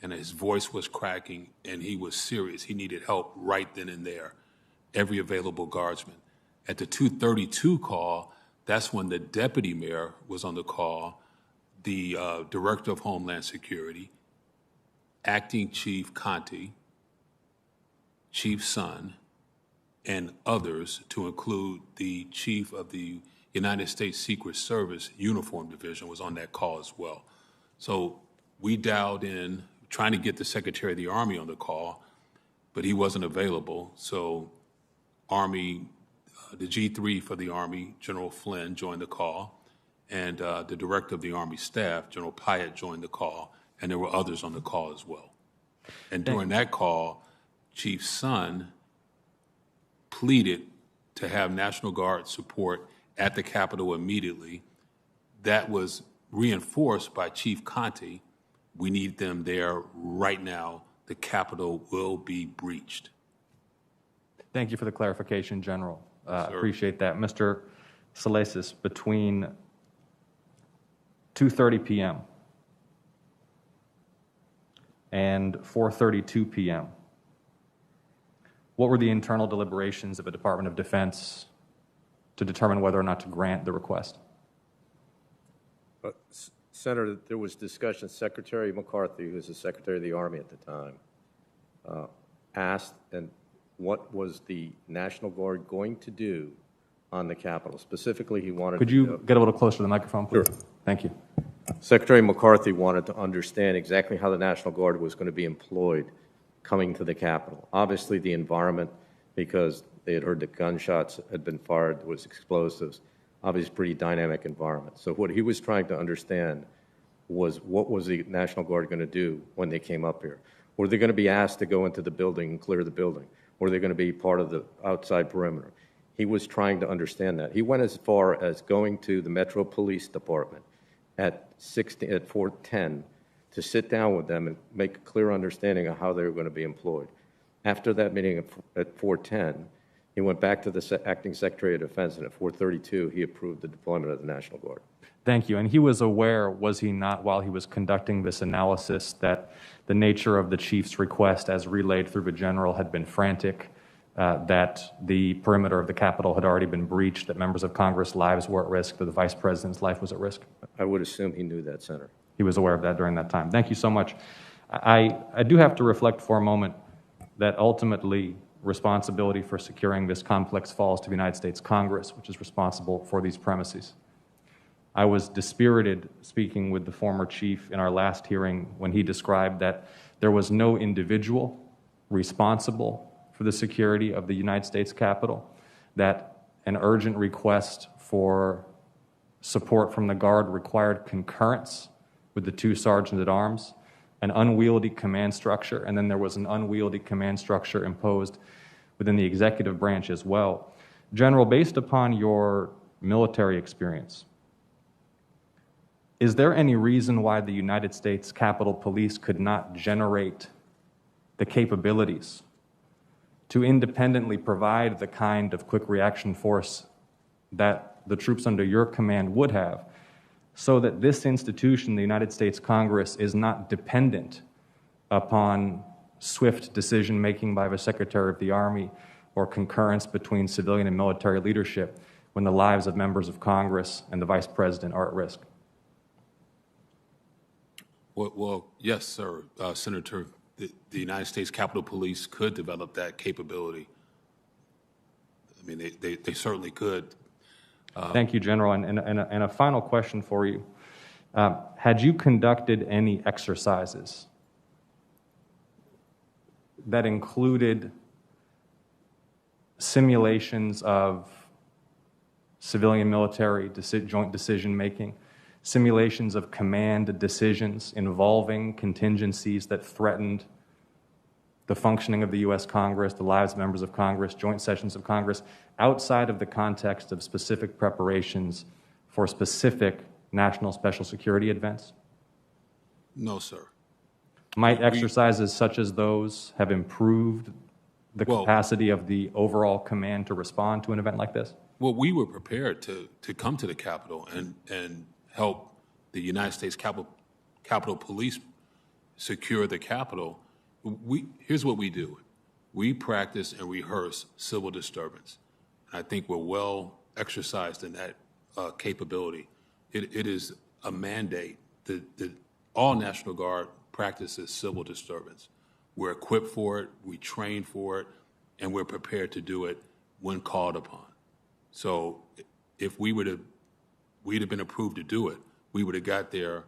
and his voice was cracking, and he was serious. He needed help right then and there, every available guardsman. At the 2:32 call, that's when the deputy mayor was on the call, the director of Homeland Security, acting Chief Conte, Chief Son, and others, to include the chief of the United States Secret Service Uniform Division, was on that call as well. So we dialed in, trying to get the Secretary of the Army on the call, but he wasn't available. So Army, the G3 for the Army, General Flynn, joined the call, and the Director of the Army Staff, General Pyatt, joined the call, and there were others on the call as well. And during that call, Chief Son pleaded to have National Guard support at the Capitol immediately. That was reinforced by Chief Conte. We need them there right now. The Capitol will be breached. Thank you for the clarification, General. Appreciate that. Mr. Salasis, between 2:30 p.m. and 4:32 p.m., what were the internal deliberations of the Department of Defense to determine whether or not to grant the request? Senator, there was discussion. Secretary McCarthy, who was the Secretary of the Army at the time, asked, and what was the National Guard going to do on the Capitol? Specifically, he wanted Could you get a little closer to the microphone, please? Sure. Thank you. Secretary McCarthy wanted to understand exactly how the National Guard was going to be employed coming to the Capitol. Obviously, the environment, because they had heard that gunshots had been fired, there was explosives, obviously pretty dynamic environment. So what he was trying to understand was, what was the National Guard going to do when they came up here? Were they going to be asked to go into the building and clear the building? Were they going to be part of the outside perimeter? He was trying to understand that. He went as far as going to the Metro Police Department at 4:10 to sit down with them and make a clear understanding of how they were going to be employed. After that meeting at 4:10, he went back to the acting Secretary of Defense, and at 4:32, he approved the deployment of the National Guard. Thank you. And he was aware, was he not, while he was conducting this analysis, that the nature of the chief's request as relayed through the general had been frantic, that the perimeter of the Capitol had already been breached, that members of Congress' lives were at risk, that the Vice President's life was at risk? I would assume he knew that, Senator. He was aware of that during that time. Thank you so much. I do have to reflect for a moment that ultimately responsibility for securing this complex falls to the United States Congress, which is responsible for these premises. I was dispirited speaking with the former chief in our last hearing when he described that there was no individual responsible for the security of the United States Capitol, that an urgent request for support from the Guard required concurrence with the two sergeants at arms, an unwieldy command structure, and then there was an unwieldy command structure imposed within the executive branch as well. General, based upon your military experience, is there any reason why the United States Capitol Police could not generate the capabilities to independently provide the kind of quick reaction force that the troops under your command would have, so that this institution, the United States Congress, is not dependent upon swift decision-making by the Secretary of the Army or concurrence between civilian and military leadership when the lives of members of Congress and the Vice President are at risk? Well, yes, sir, Senator. The United States Capitol Police could develop that capability. I mean, they certainly could. Thank you, General. And a final question for you. Had you conducted any exercises that included simulations of civilian-military joint decision-making, simulations of command decisions involving contingencies that threatened the functioning of the U.S. Congress, the lives of members of Congress, joint sessions of Congress, outside of the context of specific preparations for specific national special security events? No, sir. Might exercises such as those have improved the capacity of the overall command to respond to an event like this? Well, we were prepared to come to the Capitol and help the United States Capitol Police secure the Capitol. Here's what we do. We practice and rehearse civil disturbance. I think we're well exercised in that capability. It is a mandate that all National Guard practices civil disturbance. We're equipped for it, we train for it, and we're prepared to do it when called upon. So if we'd have been approved to do it, we would have got there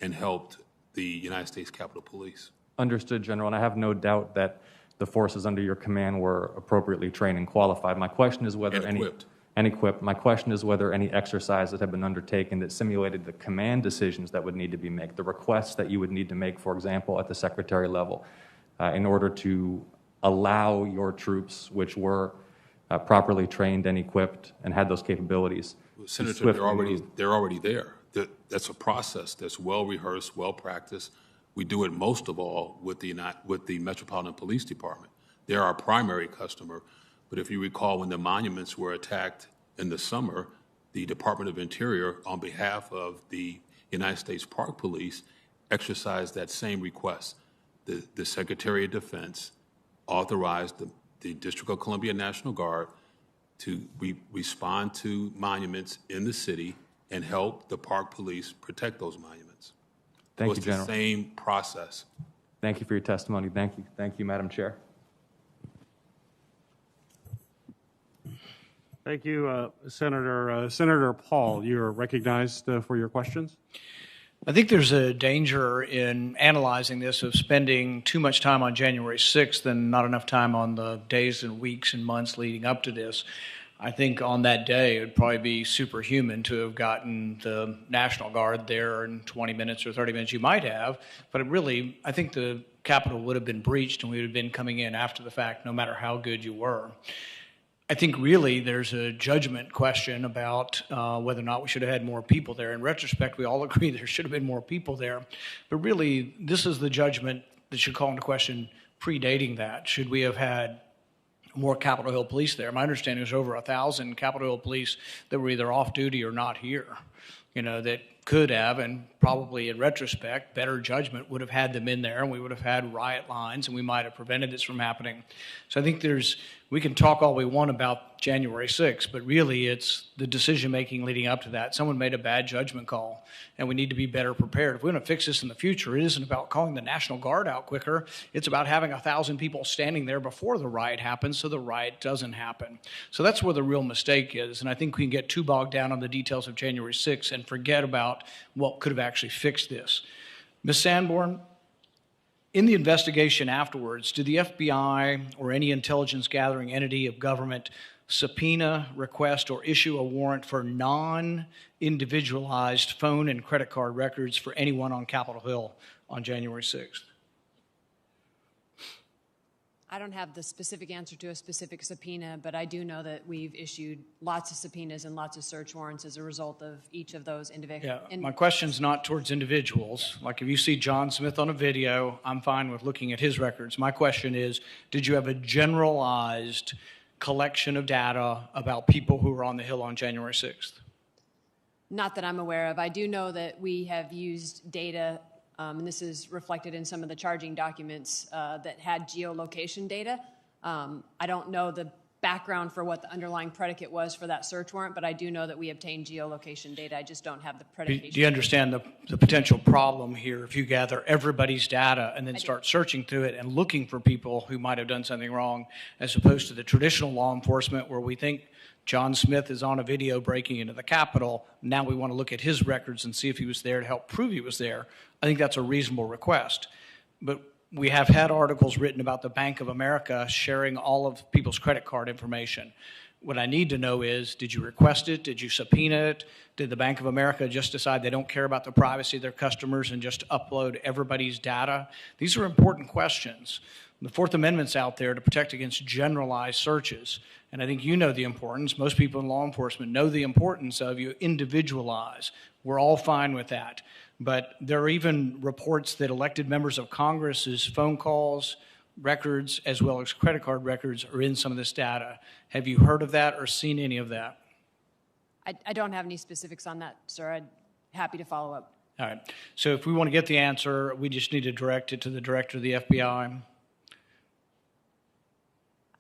and helped the United States Capitol Police. Understood, General, and I have no doubt that the forces under your command were appropriately trained and qualified. My question is whether equipped. My question is whether any exercises have been undertaken that simulated the command decisions that would need to be made, the requests that you would need to make, for example, at the secretary level, in order to allow your troops, which were properly trained and equipped and had those capabilities. Senator, they're already there. That's a process that's well rehearsed, well practiced. We do it most of all with the Metropolitan Police Department. They're our primary customer. But if you recall, when the monuments were attacked in the summer, the Department of Interior, on behalf of the United States Park Police, exercised that same request. The Secretary of Defense authorized the District of Columbia National Guard to respond to monuments in the city and help the Park Police protect those monuments. Thank you, General. It's the same process. Thank you for your testimony. Thank you. Thank you, Madam Chair. Thank you, Senator. Senator Paul, you're recognized for your questions. I think there's a danger in analyzing this of spending too much time on January 6th and not enough time on the days and weeks and months leading up to this. I think on that day, it would probably be superhuman to have gotten the National Guard there in 20 minutes or 30 minutes. You might have, but I think the Capitol would have been breached and we would have been coming in after the fact, no matter how good you were. I think really there's a judgment question about whether or not we should have had more people there. In retrospect, we all agree there should have been more people there. But really, this is the judgment that should call into question predating that. Should we have had more Capitol Hill police there? My understanding is over 1,000 Capitol Hill police that were either off duty or not here, that could have, and probably in retrospect, better judgment would have had them in there, and we would have had riot lines, and we might have prevented this from happening. So I think we can talk all we want about January 6th, but really it's the decision-making leading up to that. Someone made a bad judgment call, and we need to be better prepared. If we want to fix this in the future, it isn't about calling the National Guard out quicker. It's about having 1,000 people standing there before the riot happens so the riot doesn't happen. So that's where the real mistake is, and I think we can get too bogged down on the details of January 6th and forget about what could have actually fixed this. Ms. Sanborn, in the investigation afterwards, did the FBI or any intelligence gathering entity of government subpoena, request, or issue a warrant for non-individualized phone and credit card records for anyone on Capitol Hill on January 6th? I don't have the specific answer to a specific subpoena, but I do know that we've issued lots of subpoenas and lots of search warrants as a result of each of those individuals. Yeah, my question's not towards individuals. Like if you see John Smith on a video, I'm fine with looking at his records. My question is, did you have a generalized collection of data about people who were on the Hill on January 6th? Not that I'm aware of. I do know that we have used data, and this is reflected in some of the charging documents that had geolocation data. I don't know the background for what the underlying predicate was for that search warrant, but I do know that we obtained geolocation data. I just don't have the predication. Do you understand the potential problem here if you gather everybody's data and then start searching through it and looking for people who might have done something wrong, as opposed to the traditional law enforcement where we think John Smith is on a video breaking into the Capitol. Now we want to look at his records and see if he was there to help prove he was there. I think that's a reasonable request. But we have had articles written about the Bank of America sharing all of people's credit card information. What I need to know is, did you request it? Did you subpoena it? Did the Bank of America just decide they don't care about the privacy of their customers and just upload everybody's data? These are important questions. The Fourth Amendment's out there to protect against generalized searches. And I think you know the importance. Most people in law enforcement know the importance of you individualize. We're all fine with that. But there are even reports that elected members of Congress's phone calls, records, as well as credit card records are in some of this data. Have you heard of that or seen any of that? I don't have any specifics on that, sir. I'd happy to follow up. All right. So if we want to get the answer, we just need to direct it to the director of the FBI.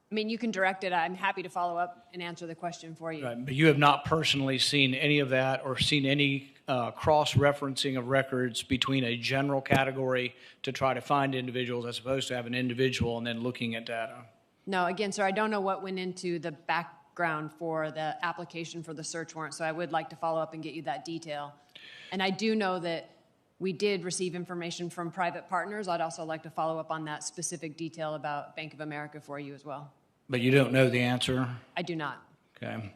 I mean, you can direct it. I'm happy to follow up and answer the question for you. Right, but you have not personally seen any of that or seen any cross-referencing of records between a general category to try to find individuals as opposed to have an individual and then looking at data? No, again, sir, I don't know what went into the background for the application for the search warrant, so I would like to follow up and get you that detail. And I do know that we did receive information from private partners. I'd also like to follow up on that specific detail about Bank of America for you as well. But you don't know the answer? I do not. Okay.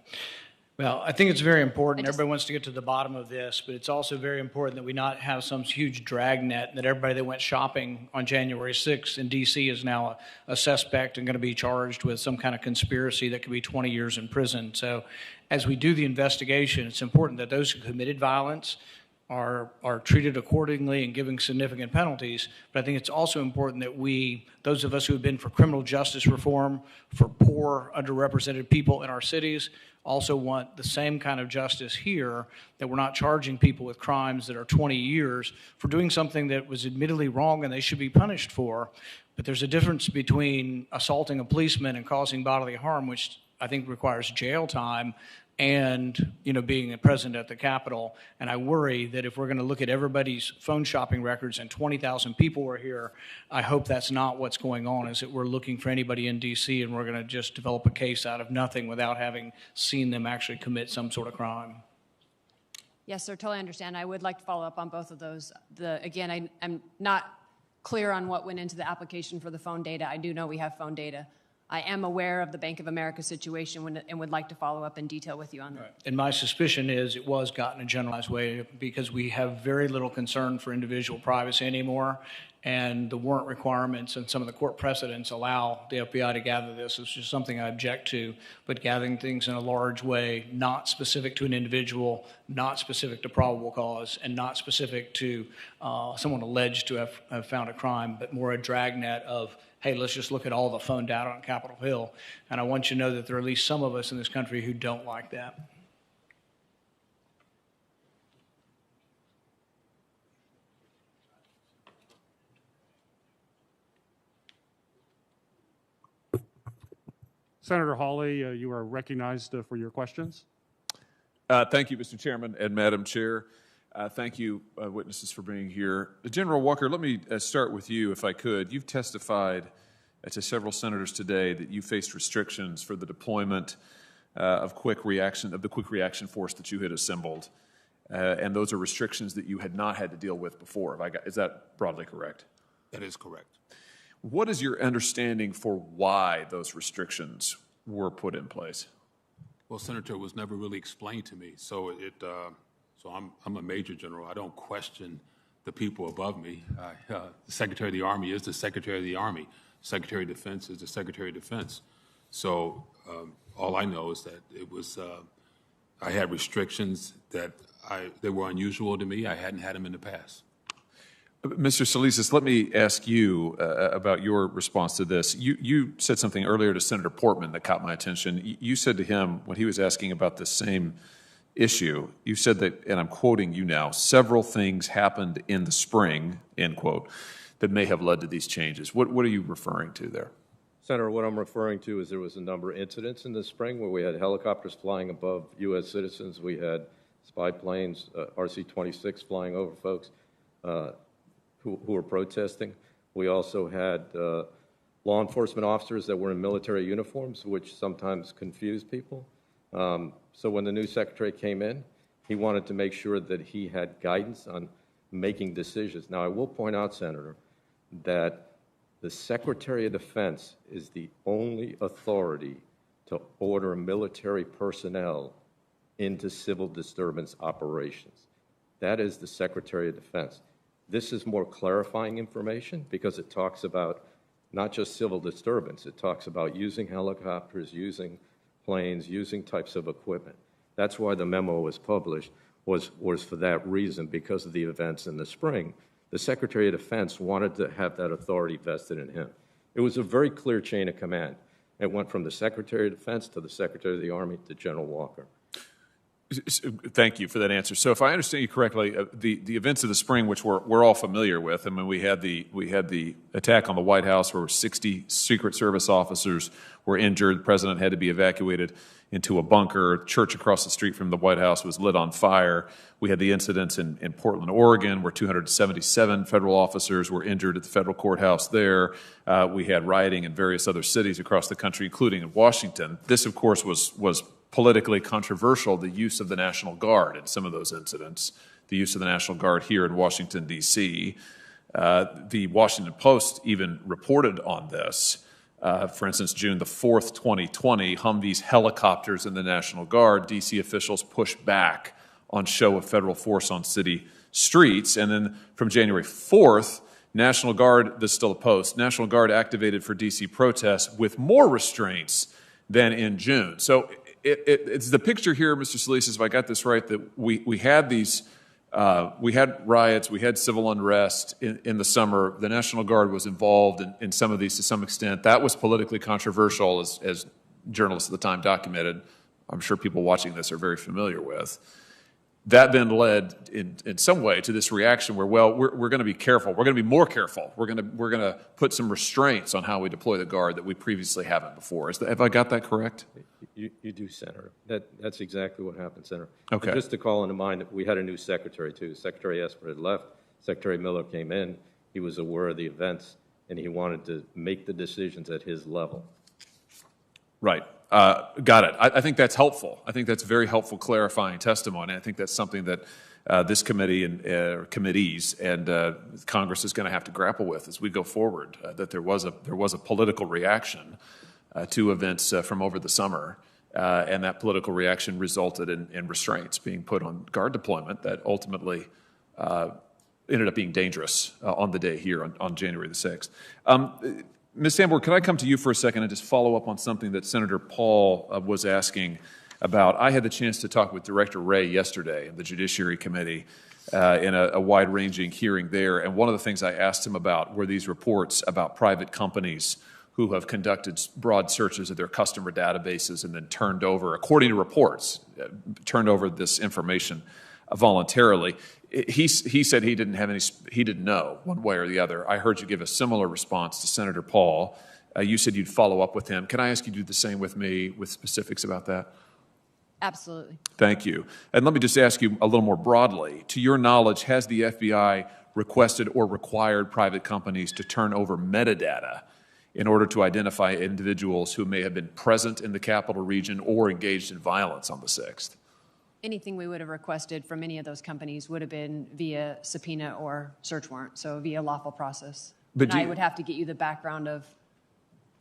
Well, I think it's very important. Everybody wants to get to the bottom of this, but it's also very important that we not have some huge dragnet that everybody that went shopping on January 6th in D.C. is now a suspect and going to be charged with some kind of conspiracy that could be 20 years in prison. So as we do the investigation, it's important that those who committed violence are treated accordingly and given significant penalties. But I think it's also important that we, those of us who have been for criminal justice reform, for poor, underrepresented people in our cities, also want the same kind of justice here, that we're not charging people with crimes that are 20 years for doing something that was admittedly wrong and they should be punished for. But there's a difference between assaulting a policeman and causing bodily harm, which I think requires jail time, and being present at the Capitol. And I worry that if we're going to look at everybody's phone shopping records and 20,000 people were here, I hope that's not what's going on, is that we're looking for anybody in D.C. and we're going to just develop a case out of nothing without having seen them actually commit some sort of crime. Yes, sir, totally understand. I would like to follow up on both of those. Again, I'm not clear on what went into the application for the phone data. I do know we have phone data. I am aware of the Bank of America situation and would like to follow up in detail with you on that. And my suspicion is it was got in a generalized way because we have very little concern for individual privacy anymore, and the warrant requirements and some of the court precedents allow the FBI to gather this. It's just something I object to, but gathering things in a large way, not specific to an individual, not specific to probable cause, and not specific to someone alleged to have found a crime, but more a dragnet of, hey, let's just look at all the phone data on Capitol Hill. And I want you to know that there are at least some of us in this country who don't like that. Senator Hawley, you are recognized for your questions. Thank you, Mr. Chairman and Madam Chair. Thank you, witnesses, for being here. General Walker, let me start with you, if I could. You've testified to several senators today that you faced restrictions for the deployment of the quick reaction force that you had assembled, and those are restrictions that you had not had to deal with before. Is that broadly correct? That is correct. What is your understanding for why those restrictions were put in place? Well, Senator, it was never really explained to me. So I'm a major general. I don't question the people above me. The Secretary of the Army is the Secretary of the Army. Secretary of Defense is the Secretary of Defense. So all I know is that it was, I had restrictions that were unusual to me. I hadn't had them in the past. Mr. Solisas, let me ask you about your response to this. You said something earlier to Senator Portman that caught my attention. You said to him, when he was asking about the same issue, you said that, and I'm quoting you now, several things happened in the spring, end quote, that may have led to these changes. What are you referring to there? Senator, what I'm referring to is there was a number of incidents in the spring where we had helicopters flying above U.S. citizens. We had spy planes, RC-26 flying over folks who were protesting. We also had law enforcement officers that were in military uniforms, which sometimes confuse people. So when the new secretary came in, he wanted to make sure that he had guidance on making decisions. Now, I will point out, Senator, that the Secretary of Defense is the only authority to order military personnel into civil disturbance operations. That is the Secretary of Defense. This is more clarifying information because it talks about not just civil disturbance. It talks about using helicopters, using planes, using types of equipment. That's why the memo was published, was for that reason, because of the events in the spring. The Secretary of Defense wanted to have that authority vested in him. It was a very clear chain of command. It went from the Secretary of Defense to the Secretary of the Army to General Walker. Thank you for that answer. So if I understand you correctly, the events of the spring, which we're all familiar with, I mean, we had the attack on the White House where 60 Secret Service officers were injured. The president had to be evacuated into a bunker. A church across the street from the White House was lit on fire. We had the incidents in Portland, Oregon, where 277 federal officers were injured at the federal courthouse there. We had rioting in various other cities across the country, including in Washington. This, of course, was politically controversial, the use of the National Guard in some of those incidents, the use of the National Guard here in Washington, D.C. The Washington Post even reported on this. For instance, June the 4th, 2020, Humvees helicopters in the National Guard. D.C. officials pushed back on show of federal force on city streets. And then from January 4th, National Guard, this is still a Post, National Guard activated for D.C. protests with more restraints than in June. So it's the picture here, Mr. Solisas, if I got this right, that we had these, we had riots, we had civil unrest in the summer. The National Guard was involved in some of these to some extent. That was politically controversial, as journalists at the time documented. I'm sure people watching this are very familiar with. That then led in some way to this reaction where, well, we're going to be careful. We're going to be more careful. We're going to put some restraints on how we deploy the Guard that we previously haven't before. Have I got that correct? You do, Senator. That's exactly what happened, Senator. Okay. And just to call into mind that we had a new secretary, too. Secretary Esper had left. Secretary Miller came in. He was aware of the events, and he wanted to make the decisions at his level. Right. Got it. I think that's helpful. I think that's very helpful clarifying testimony. I think that's something that this committee and committees and Congress is going to have to grapple with as we go forward, that there was a political reaction to events from over the summer, and that political reaction resulted in restraints being put on Guard deployment that ultimately ended up being dangerous on the day here on January the 6th. Ms. Sandborg, can I come to you for a second and just follow up on something that Senator Paul was asking about? I had the chance to talk with Director Wray yesterday in the Judiciary Committee in a wide-ranging hearing there, and one of the things I asked him about were these reports about private companies who have conducted broad searches of their customer databases and then turned over, according to reports, turned over this information voluntarily. He said he didn't know one way or the other. I heard you give a similar response to Senator Paul. You said you'd follow up with him. Can I ask you to do the same with me with specifics about that? Absolutely. Thank you. And let me just ask you a little more broadly. To your knowledge, has the FBI requested or required private companies to turn over metadata in order to identify individuals who may have been present in the capital region or engaged in violence on the 6th? Anything we would have requested from any of those companies would have been via subpoena or search warrant, so via lawful process. But I would have to get you the background of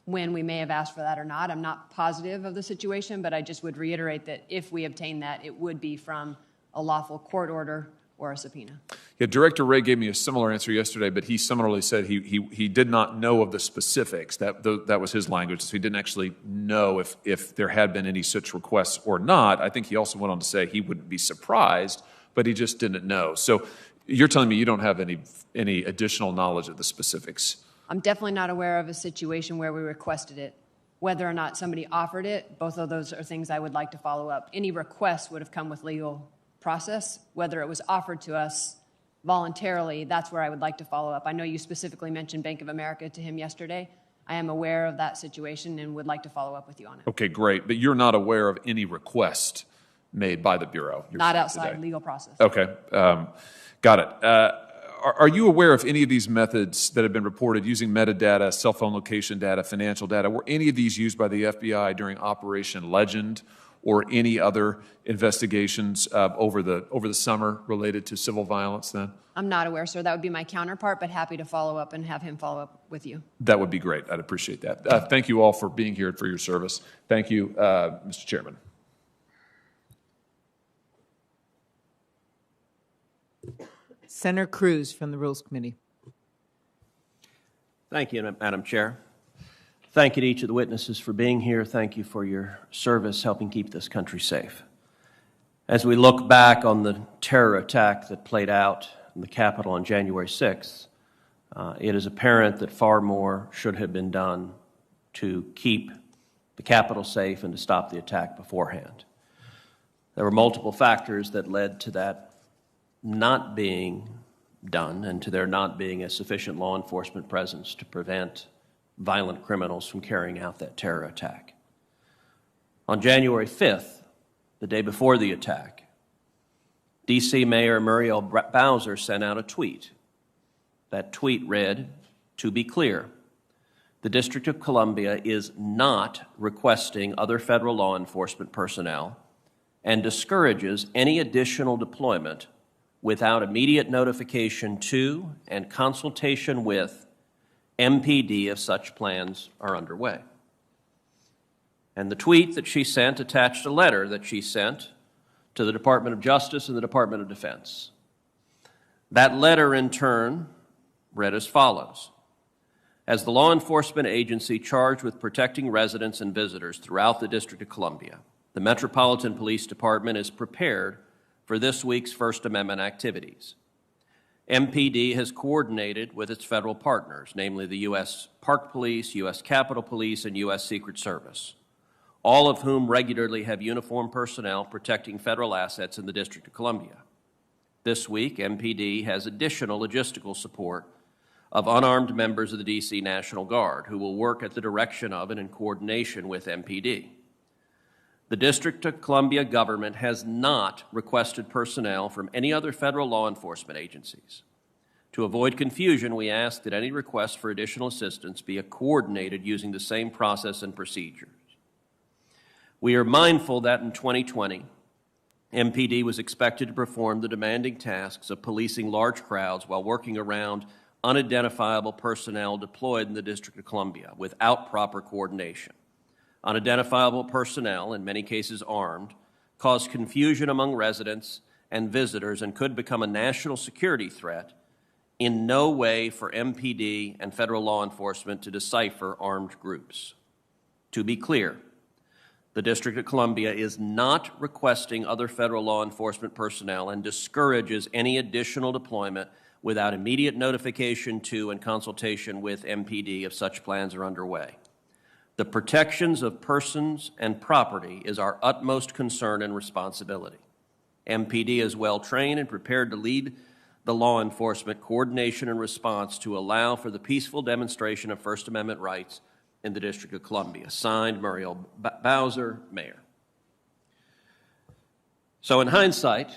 when we may have asked for that or not. I'm not positive of the situation, but I just would reiterate that if we obtain that, it would be from a lawful court order or a subpoena. Yeah, Director Ray gave me a similar answer yesterday, but he similarly said he did not know of the specifics. That was his language, so he didn't actually know if there had been any such requests or not. I think he also went on to say he wouldn't be surprised, but he just didn't know. So you're telling me you don't have any additional knowledge of the specifics? I'm definitely not aware of a situation where we requested it. Whether or not somebody offered it, both of those are things I would like to follow up. Any request would have come with legal process. Whether it was offered to us voluntarily, that's where I would like to follow up. I know you specifically mentioned Bank of America to him yesterday. I am aware of that situation and would like to follow up with you on it. Okay, great. But you're not aware of any request made by the Bureau? Not outside today. legal process. Okay, got it. Are you aware of any of these methods that have been reported using metadata, cell phone location data, financial data? Were any of these used by the FBI during Operation Legend or any other investigations over the summer related to civil violence then? I'm not aware, sir. That would be my counterpart, but happy to follow up and have him follow up with you. That would be great. I'd appreciate that. Thank you all for being here and for your service. Thank you, Mr. Chairman. Senator Cruz from the Rules Committee. Thank you, Madam Chair. Thank you to each of the witnesses for being here. Thank you for your service helping keep this country safe. As we look back on the terror attack that played out in the Capitol on January 6th, it is apparent that far more should have been done to keep the Capitol safe and to stop the attack beforehand. There were multiple factors that led to that not being done and to there not being a sufficient law enforcement presence to prevent violent criminals from carrying out that terror attack. On January 5th, the day before the attack, D.C. Mayor Muriel Bowser sent out a tweet. That tweet read, "To be clear, the District of Columbia is not requesting other federal law enforcement personnel and discourages any additional deployment without immediate notification to and consultation with MPD if such plans are underway." And the tweet that she sent attached a letter that she sent to the Department of Justice and the Department of Defense. That letter, in turn, read as follows: "As the law enforcement agency charged with protecting residents and visitors throughout the District of Columbia, the Metropolitan Police Department is prepared for this week's First Amendment activities. MPD has coordinated with its federal partners, namely the U.S. Park Police, U.S. Capitol Police, and U.S. Secret Service, all of whom regularly have uniformed personnel protecting federal assets in the District of Columbia. This week, MPD has additional logistical support of unarmed members of the D.C. National Guard who will work at the direction of and in coordination with MPD. The District of Columbia government has not requested personnel from any other federal law enforcement agencies. To avoid confusion, we ask that any request for additional assistance be coordinated using the same process and procedures. We are mindful that in 2020, MPD was expected to perform the demanding tasks of policing large crowds while working around unidentifiable personnel deployed in the District of Columbia without proper coordination. Unidentifiable personnel, in many cases armed, cause confusion among residents and visitors and could become a national security threat, in no way for MPD and federal law enforcement to decipher armed groups. To be clear, the District of Columbia is not requesting other federal law enforcement personnel and discourages any additional deployment without immediate notification to and consultation with MPD if such plans are underway. The protections of persons and property is our utmost concern and responsibility. MPD is well trained and prepared to lead the law enforcement coordination and response to allow for the peaceful demonstration of First Amendment rights in the District of Columbia. Signed, Muriel Bowser, Mayor. So in hindsight,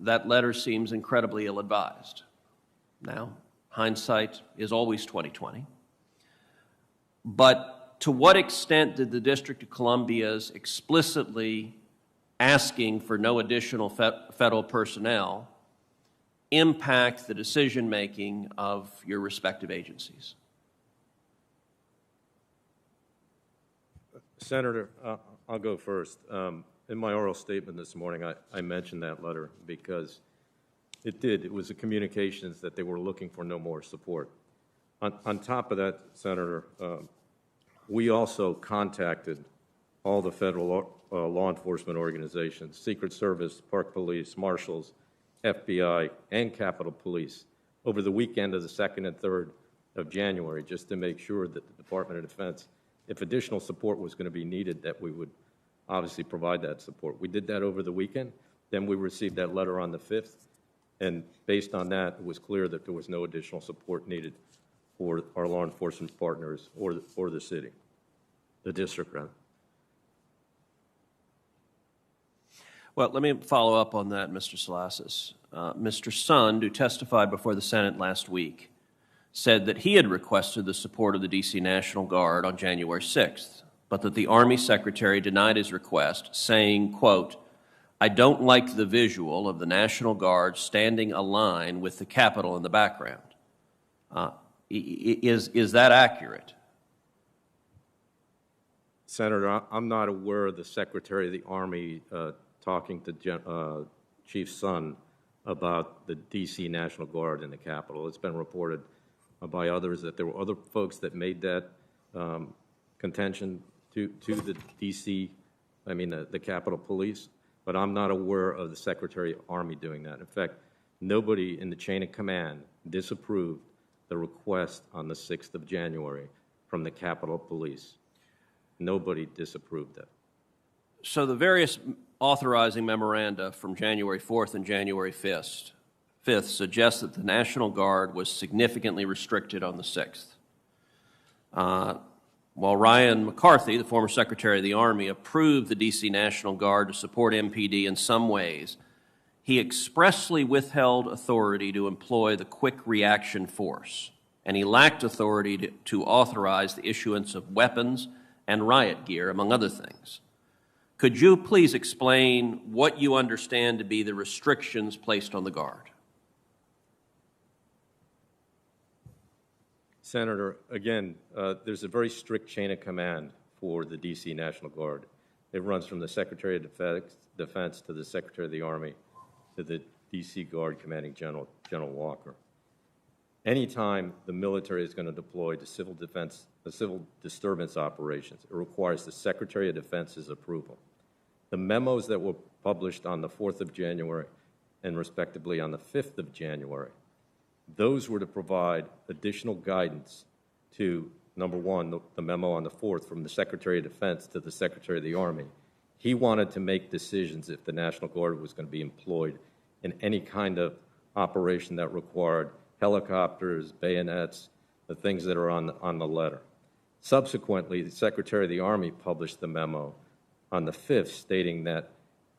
that letter seems incredibly ill-advised. Now, hindsight is always 20/20. But to what extent did the District of Columbia's explicitly asking for no additional federal personnel impact the decision-making of your respective agencies? Senator, I'll go first. In my oral statement this morning, I mentioned that letter because It did. It was a communications that they were looking for no more support. On top of that, Senator, we also contacted all the federal law enforcement organizations, Secret Service, Park Police, Marshals, FBI, and Capitol Police over the weekend of the 2nd and 3rd of January, just to make sure that the Department of Defense, if additional support was going to be needed, that we would obviously provide that support. We did that over the weekend. Then we received that letter on the 5th, and based on that, it was clear that there was no additional support needed for our law enforcement partners or the city, the district, rather. Well, let me follow up on that, Mr. Salasis. Mr. Sund, who testified before the Senate last week, said that he had requested the support of the D.C. National Guard on January 6th, but that the Army Secretary denied his request, saying, quote, "I don't like the visual of the National Guard standing a line with the Capitol in the background." Is that accurate? Senator, I'm not aware of the Secretary of the Army talking to Chief Sund about the D.C. National Guard in the Capitol. It's been reported by others that there were other folks that made that contention to the D.C., the Capitol Police, but I'm not aware of the Secretary of the Army doing that. In fact, nobody in the chain of command disapproved the request on the 6th of January from the Capitol Police. Nobody disapproved that. So the various authorizing memoranda from January 4th and January 5th suggest that the National Guard was significantly restricted on the 6th. While Ryan McCarthy, the former Secretary of the Army, approved the D.C. National Guard to support MPD in some ways, he expressly withheld authority to employ the Quick Reaction Force, and he lacked authority to authorize the issuance of weapons and riot gear, among other things. Could you please explain what you understand to be the restrictions placed on the Guard? Senator, again, there's a very strict chain of command for the D.C. National Guard. It runs from the Secretary of Defense to the Secretary of the Army to the D.C. Guard Commanding General Walker. Anytime the military is going to deploy to civil disturbance operations, it requires the Secretary of Defense's approval. The memos that were published on the 4th of January and respectively on the 5th of January, those were to provide additional guidance to, number one, the memo on the 4th from the Secretary of Defense to the Secretary of the Army. He wanted to make decisions if the National Guard was going to be employed in any kind of operation that required helicopters, bayonets, the things that are on the letter. Subsequently, the Secretary of the Army published the memo on the 5th stating that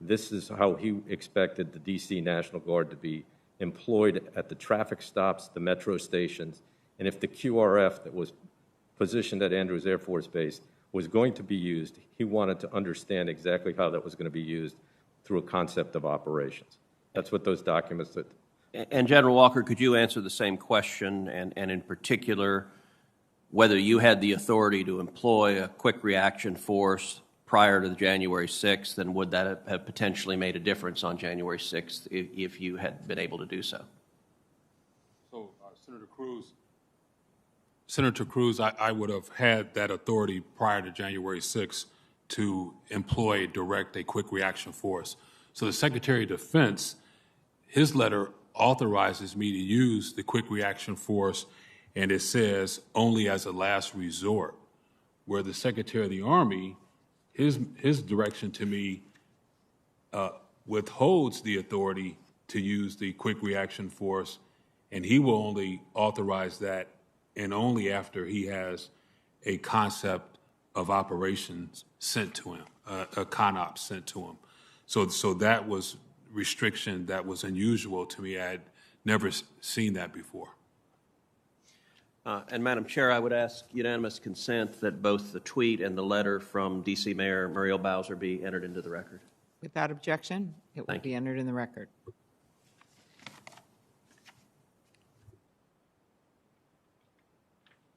this is how he expected the D.C. National Guard to be employed at the traffic stops, the metro stations, and if the QRF that was positioned at Andrews Air Force Base was going to be used, he wanted to understand exactly how that was going to be used through a concept of operations. That's what those documents said. And General Walker, could you answer the same question, and in particular, whether you had the authority to employ a quick reaction force prior to the January 6th, and would that have potentially made a difference on January 6th if you had been able to do so? So, Senator Cruz, I would have had that authority prior to January 6th to employ, direct a quick reaction force. So the Secretary of Defense, his letter authorizes me to use the quick reaction force, and it says only as a last resort, where the Secretary of the Army, his direction to me withholds the authority to use the quick reaction force, and he will only authorize that and only after he has a concept of operations sent to him, a CONOP sent to him. So that was restriction that was unusual to me. I had never seen that before. And Madam Chair, I would ask unanimous consent that both the tweet and the letter from D.C. Mayor Muriel Bowser be entered into the record. Without objection, it will be entered in the record.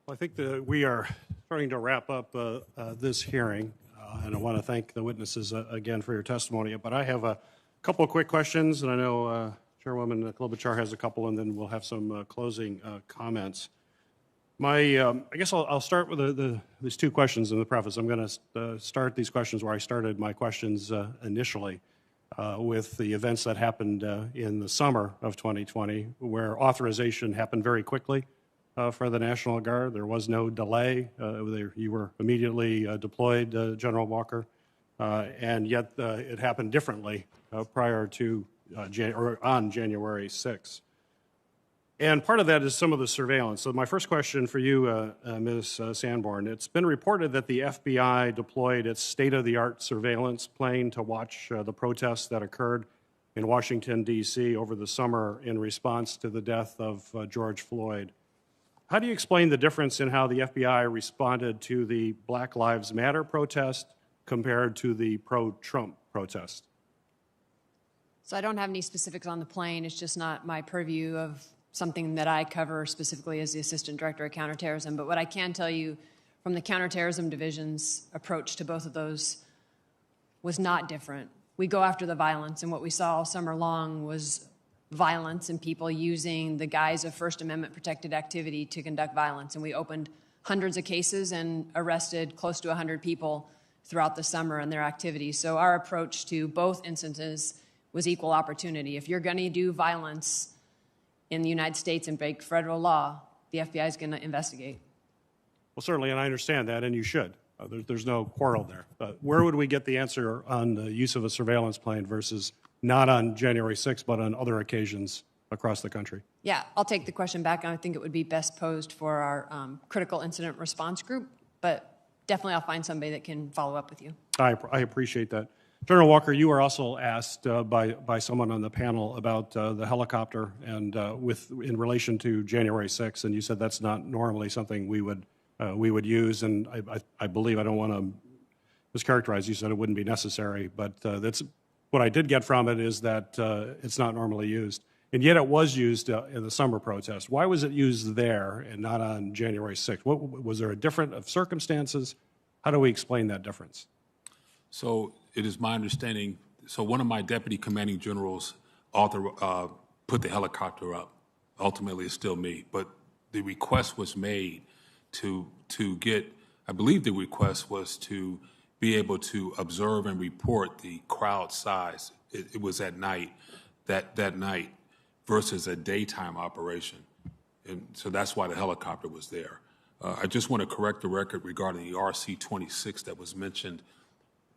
Well, I think that we are starting to wrap up this hearing, and I want to thank the witnesses again for your testimony. But I have a couple of quick questions, and I know Chairwoman Klobuchar has a couple, and then we'll have some closing comments. I guess I'll start with these two questions in the preface. I'm going to start these questions where I started my questions initially, with the events that happened in the summer of 2020, where authorization happened very quickly for the National Guard. There was no delay. You were immediately deployed, General Walker, and yet it happened differently prior to on January 6th. And part of that is some of the surveillance. So my first question for you, Ms. Sanborn, it's been reported that the FBI deployed its state-of-the-art surveillance plane to watch the protests that occurred in Washington, D.C. over the summer in response to the death of George Floyd. How do you explain the difference in how the FBI responded to the Black Lives Matter protest compared to the pro-Trump protest? So I don't have any specifics on the plane. It's just not my purview of something that I cover specifically as the Assistant Director of Counterterrorism. But what I can tell you from the Counterterrorism Division's approach to both of those was not different. We go after the violence, and what we saw all summer long was violence and people using the guise of First Amendment protected activity to conduct violence. And we opened hundreds of cases and arrested close to 100 people throughout the summer and their activities. So our approach to both instances was equal opportunity. If you're going to do violence in the United States and break federal law, the FBI is going to investigate. Well, certainly, and I understand that, and you should. There's no quarrel there. Where would we get the answer on the use of a surveillance plane versus not on January 6th, but on other occasions across the country? Yeah, I'll take the question back, and I think it would be best posed for our critical incident response group, but definitely I'll find somebody that can follow up with you. I appreciate that. General Walker, you were also asked by someone on the panel about the helicopter and in relation to January 6th, and you said that's not normally something we would use, and I believe, I don't want to mischaracterize, you said it wouldn't be necessary, but that's what I did get from it is that it's not normally used. And yet it was used in the summer protest. Why was it used there and not on January 6th? Was there a difference of circumstances? How do we explain that difference? So it is my understanding, so one of my deputy commanding generals put the helicopter up. Ultimately, it's still me. But the request was made to get, I believe the request was to be able to observe and report the crowd size. It was at night, that night, versus a daytime operation. And so that's why the helicopter was there. I just want to correct the record regarding the RC-26 that was mentioned.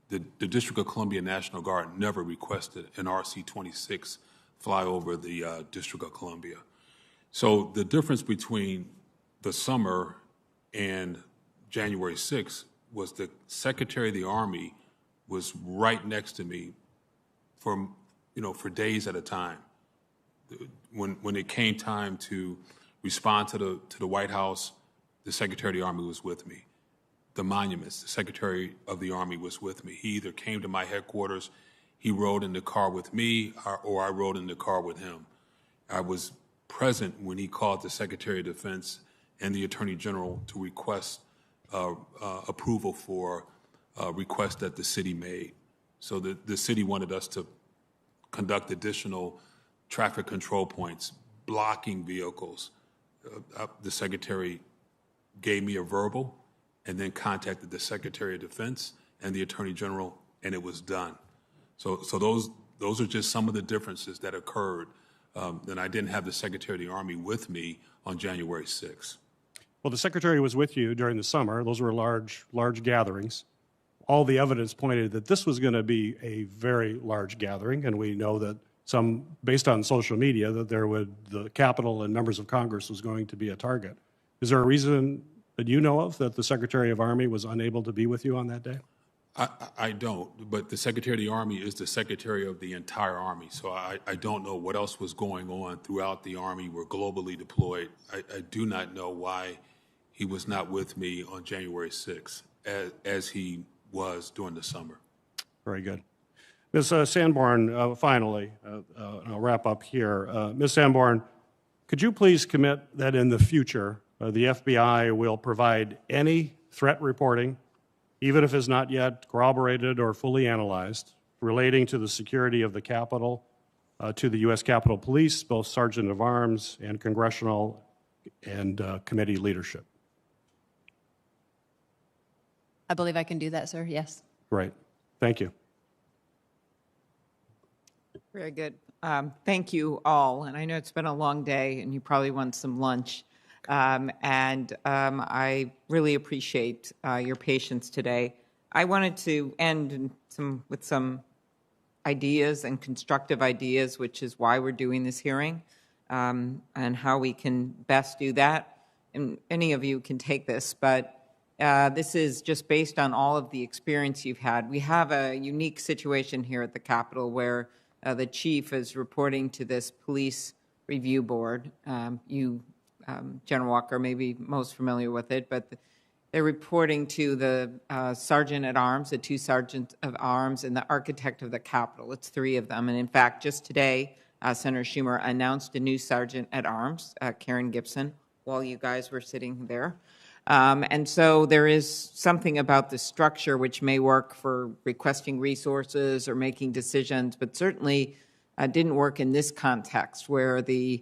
The District of Columbia National Guard never requested an RC-26 fly over the District of Columbia. So the difference between the summer and January 6th was the Secretary of the Army was right next to me for days at a time. When it came time to respond to the White House, the Secretary of the Army was with me. The monuments, the Secretary of the Army was with me. He either came to my headquarters, he rode in the car with me, or I rode in the car with him. I was present when he called the Secretary of Defense and the Attorney General to request approval for a request that the city made. So the city wanted us to conduct additional traffic control points, blocking vehicles. The Secretary gave me a verbal and then contacted the Secretary of Defense and the Attorney General, and it was done. So those are just some of the differences that occurred. And I didn't have the Secretary of the Army with me on January 6th. Well, the Secretary was with you during the summer. Those were large gatherings. All the evidence pointed that this was going to be a very large gathering, and we know that based on social media, that the Capitol and members of Congress was going to be a target. Is there a reason that you know of that the Secretary of Army was unable to be with you on that day? I don't, but the Secretary of the Army is the Secretary of the entire Army, so I don't know what else was going on throughout the Army. We're globally deployed. I do not know why he was not with me on January 6th, as he was during the summer. Very good. Ms. Sanborn, finally, and I'll wrap up here. Ms. Sanborn, could you please commit that in the future, the FBI will provide any threat reporting, even if it's not yet corroborated or fully analyzed, relating to the security of the Capitol to the U.S. Capitol Police, both Sergeant of Arms and congressional and committee leadership. I believe I can do that, sir. Yes. Great. Thank you. Very good. Thank you all. And I know it's been a long day and you probably want some lunch. I really appreciate your patience today. I wanted to end with some ideas and constructive ideas, which is why we're doing this hearing, and how we can best do that. And any of you can take this, but this is just based on all of the experience you've had. We have a unique situation here at the Capitol where the chief is reporting to this police review board. General Walker may be most familiar with it, but they're reporting to the sergeant at arms, the two sergeants of arms, and the architect of the Capitol. It's three of them. And in fact, just today, Senator Schumer announced a new sergeant at arms, Karen Gibson, while you guys were sitting there. And so there is something about the structure which may work for requesting resources or making decisions, but certainly didn't work in this context where the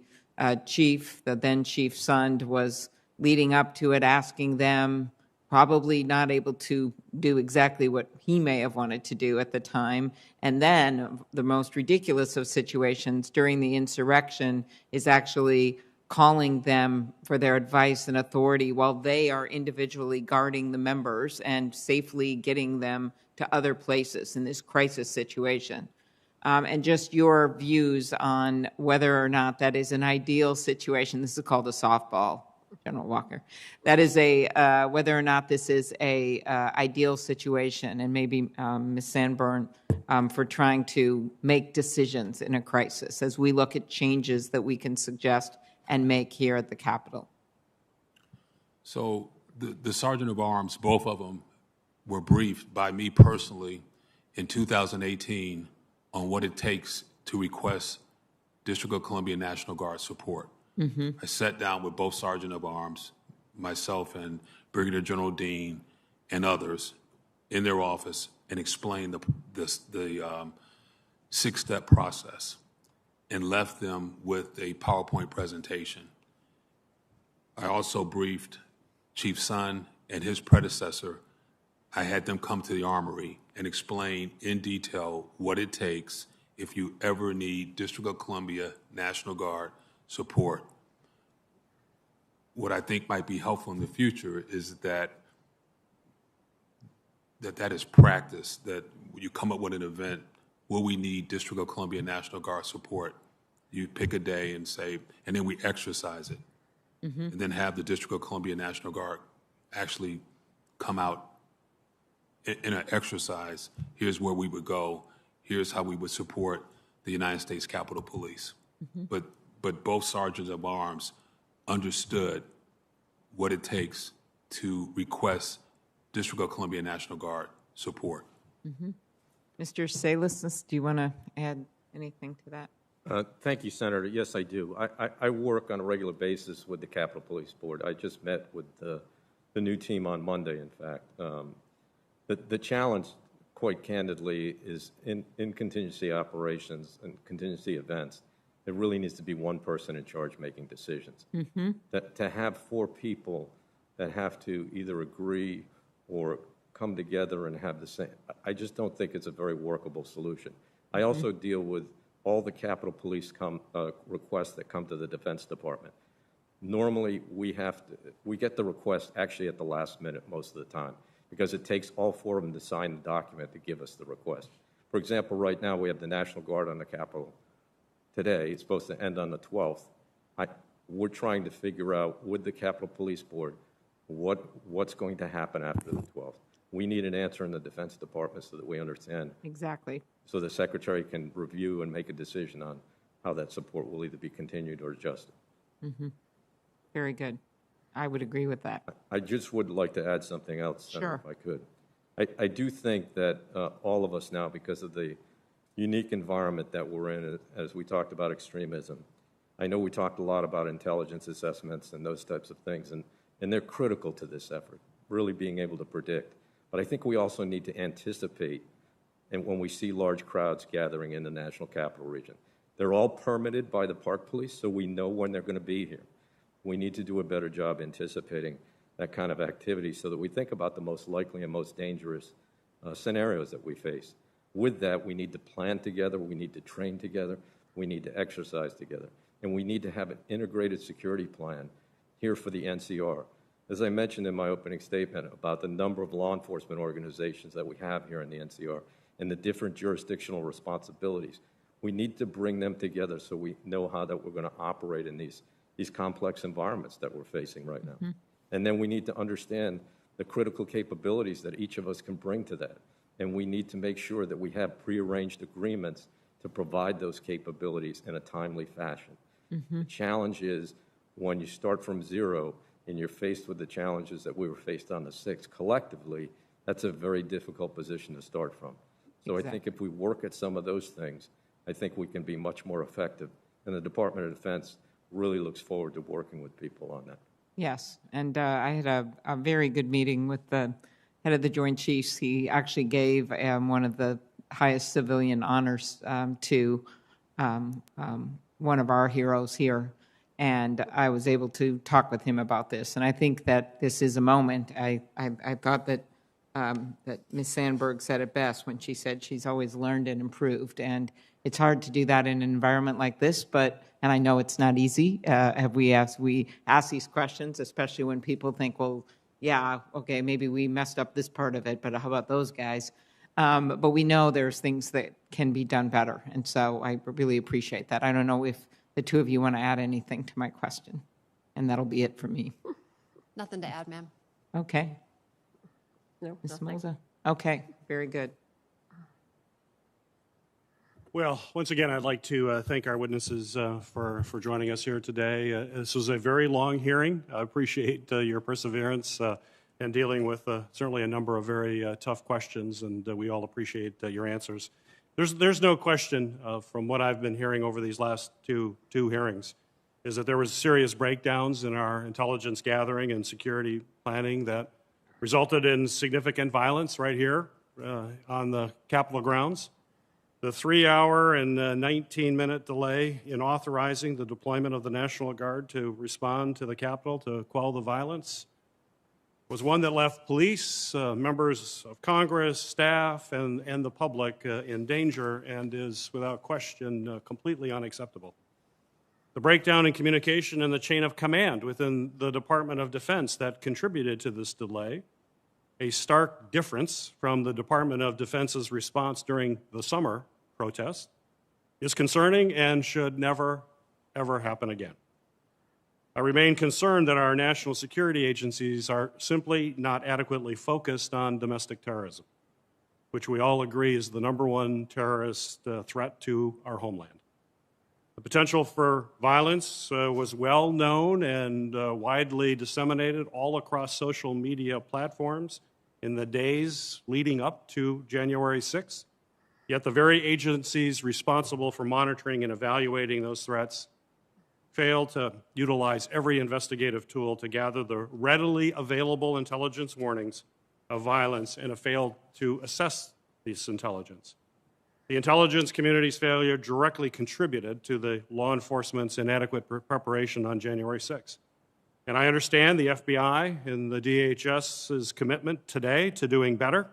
chief, the then Chief Sund, was leading up to it, asking them, probably not able to do exactly what he may have wanted to do at the time. And then the most ridiculous of situations during the insurrection is actually calling them for their advice and authority while they are individually guarding the members and safely getting them to other places in this crisis situation. And just your views on whether or not that is an ideal situation. This is called a softball, General Walker. That is whether or not this is a ideal situation, and maybe Ms. Sanborn for trying to make decisions in a crisis as we look at changes that we can suggest and make here at the Capitol. So the Sergeant of Arms, both of them, were briefed by me personally in 2018 on what it takes to request District of Columbia National Guard support. Mm-hmm. I sat down with both Sergeant of Arms, myself and Brigadier General Dean and others in their office and explained the six-step process and left them with a PowerPoint presentation. I also briefed Chief Sund and his predecessor. I had them come to the Armory and explain in detail what it takes if you ever need District of Columbia National Guard support. What I think might be helpful in the future is that is practice, that when you come up with an event, will we need District of Columbia National Guard support? You pick a day and say, and then we exercise it. Mm-hmm. And then have the District of Columbia National Guard actually come out in an exercise. Here's where we would go. Here's how we would support the United States Capitol Police. Mm-hmm. But both sergeants of arms understood what it takes to request District of Columbia National Guard support. Mm-hmm. Mr. Salas, do you want to add anything to that? Thank you, Senator. Yes, I do. I work on a regular basis with the Capitol Police Board. I just met with the new team on Monday, in fact. The challenge, quite candidly, is in contingency operations and contingency events, there really needs to be one person in charge making decisions. Mm-hmm. To have four people that have to either agree or come together and have the same, I just don't think it's a very workable solution. I also deal with all the Capitol Police requests that come to the Defense Department. Normally, we get the request actually at the last minute most of the time because it takes all four of them to sign the document to give us the request. For example, right now we have the National Guard on the Capitol today. It's supposed to end on the 12th. We're trying to figure out with the Capitol Police Board what's going to happen after the 12th. We need an answer in the Defense Department so that we understand. Exactly. So the Secretary can review and make a decision on how that support will either be continued or adjusted. Mm-hmm. Very good. I would agree with that. I just would like to add something else, Senator, sure. If I could. I do think that all of us now, because of the unique environment that we're in, as we talked about extremism, I know we talked a lot about intelligence assessments and those types of things, and they're critical to this effort, really being able to predict. But I think we also need to anticipate, and when we see large crowds gathering in the National Capital Region, They're all permitted by the Park Police, so we know when they're going to be here. We need to do a better job anticipating that kind of activity so that we think about the most likely and most dangerous scenarios that we face. With that, we need to plan together, we need to train together, we need to exercise together, and we need to have an integrated security plan here for the NCR. As I mentioned in my opening statement about the number of law enforcement organizations that we have here in the NCR and the different jurisdictional responsibilities, we need to bring them together so we know how that we're going to operate in these complex environments that we're facing right now. Mm-hmm. And then we need to understand the critical capabilities that each of us can bring to that. And we need to make sure that we have prearranged agreements to provide those capabilities in a timely fashion. Mm-hmm. The challenge is when you start from zero and you're faced with the challenges that we were faced on the 6th collectively, that's a very difficult position to start from. So exactly. I think if we work at some of those things, I think we can be much more effective. And the Department of Defense really looks forward to working with people on that. Yes, and I had a very good meeting with the head of the Joint Chiefs. He actually gave one of the highest civilian honors to one of our heroes here, and I was able to talk with him about this. And I think that this is a moment. I thought that that Ms. Sandberg said it best when she said she's always learned and improved, and it's hard to do that in an environment like this, and I know it's not easy. We ask these questions, especially when people think, well, yeah, okay, maybe we messed up this part of it, but how about those guys? But we know there's things that can be done better, and so I really appreciate that. I don't know if the two of you want to add anything to my question, and that'll be it for me. Nothing to add, ma'am. Okay. No, Ms. nothing. Moza? Okay, very good. Well, once again, I'd like to thank our witnesses for joining us here today. This was a very long hearing. I appreciate your perseverance and dealing with certainly a number of very tough questions, and we all appreciate your answers. There's no question from what I've been hearing over these last two hearings is that there was serious breakdowns in our intelligence gathering and security planning that resulted in significant violence right here on the Capitol grounds. The 3-hour and 19-minute delay in authorizing the deployment of the National Guard to respond to the Capitol to quell the violence was one that left police, members of Congress, staff, and the public in danger and is, without question, completely unacceptable. The breakdown in communication and the chain of command within the Department of Defense that contributed to this delay, a stark difference from the Department of Defense's response during the summer protest, is concerning and should never, ever happen again. I remain concerned that our national security agencies are simply not adequately focused on domestic terrorism, which we all agree is the #1 terrorist threat to our homeland. The potential for violence was well known and widely disseminated all across social media platforms in the days leading up to January 6th. Yet the very agencies responsible for monitoring and evaluating those threats failed to utilize every investigative tool to gather the readily available intelligence warnings of violence and have failed to assess this intelligence. The intelligence community's failure directly contributed to the law enforcement's inadequate preparation on January 6th. And I understand the FBI and the DHS's commitment today to doing better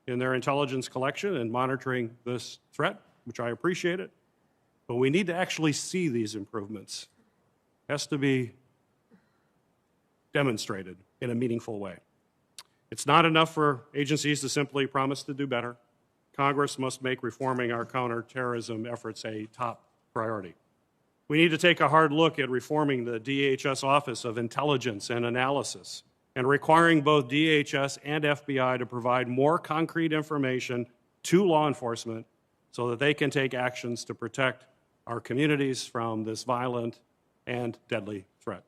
in their intelligence collection and monitoring this threat, which I appreciate it. But we need to actually see these improvements. It has to be demonstrated in a meaningful way. It's not enough for agencies to simply promise to do better. Congress must make reforming our counterterrorism efforts a top priority. We need to take a hard look at reforming the DHS Office of Intelligence and Analysis and requiring both DHS and FBI to provide more concrete information to law enforcement so that they can take actions to protect our communities from this violent and deadly threat.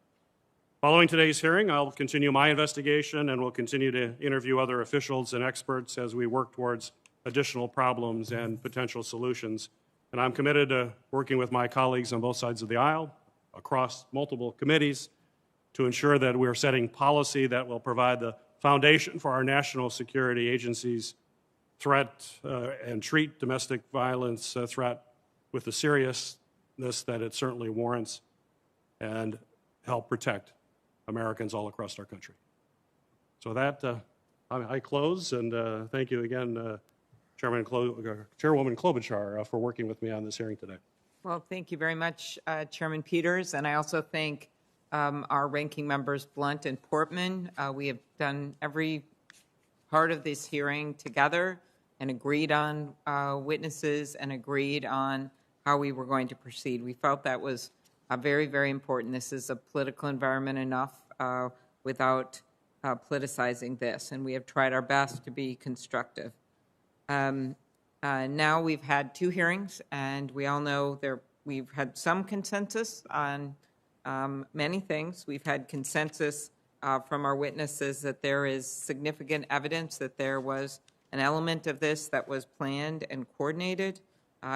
Following today's hearing, I'll continue my investigation and will continue to interview other officials and experts as we work towards additional problems and potential solutions. And I'm committed to working with my colleagues on both sides of the aisle, across multiple committees, to ensure that we're setting policy that will provide the foundation for our national security agencies and treat domestic violence threat with the seriousness that it certainly warrants and help protect Americans all across our country. So that, I close, and thank you again, Chairwoman Klobuchar, for working with me on this hearing today. Well, thank you very much, Chairman Peters, and I also thank our ranking members Blunt and Portman. We have done every part of this hearing together and agreed on witnesses and agreed on how we were going to proceed. We felt that was very, very important. This is a political environment enough without politicizing this, and we have tried our best to be constructive. Now we've had 2 hearings, and we all know we've had some consensus on many things. We've had consensus from our witnesses that there is significant evidence that there was an element of this that was planned and coordinated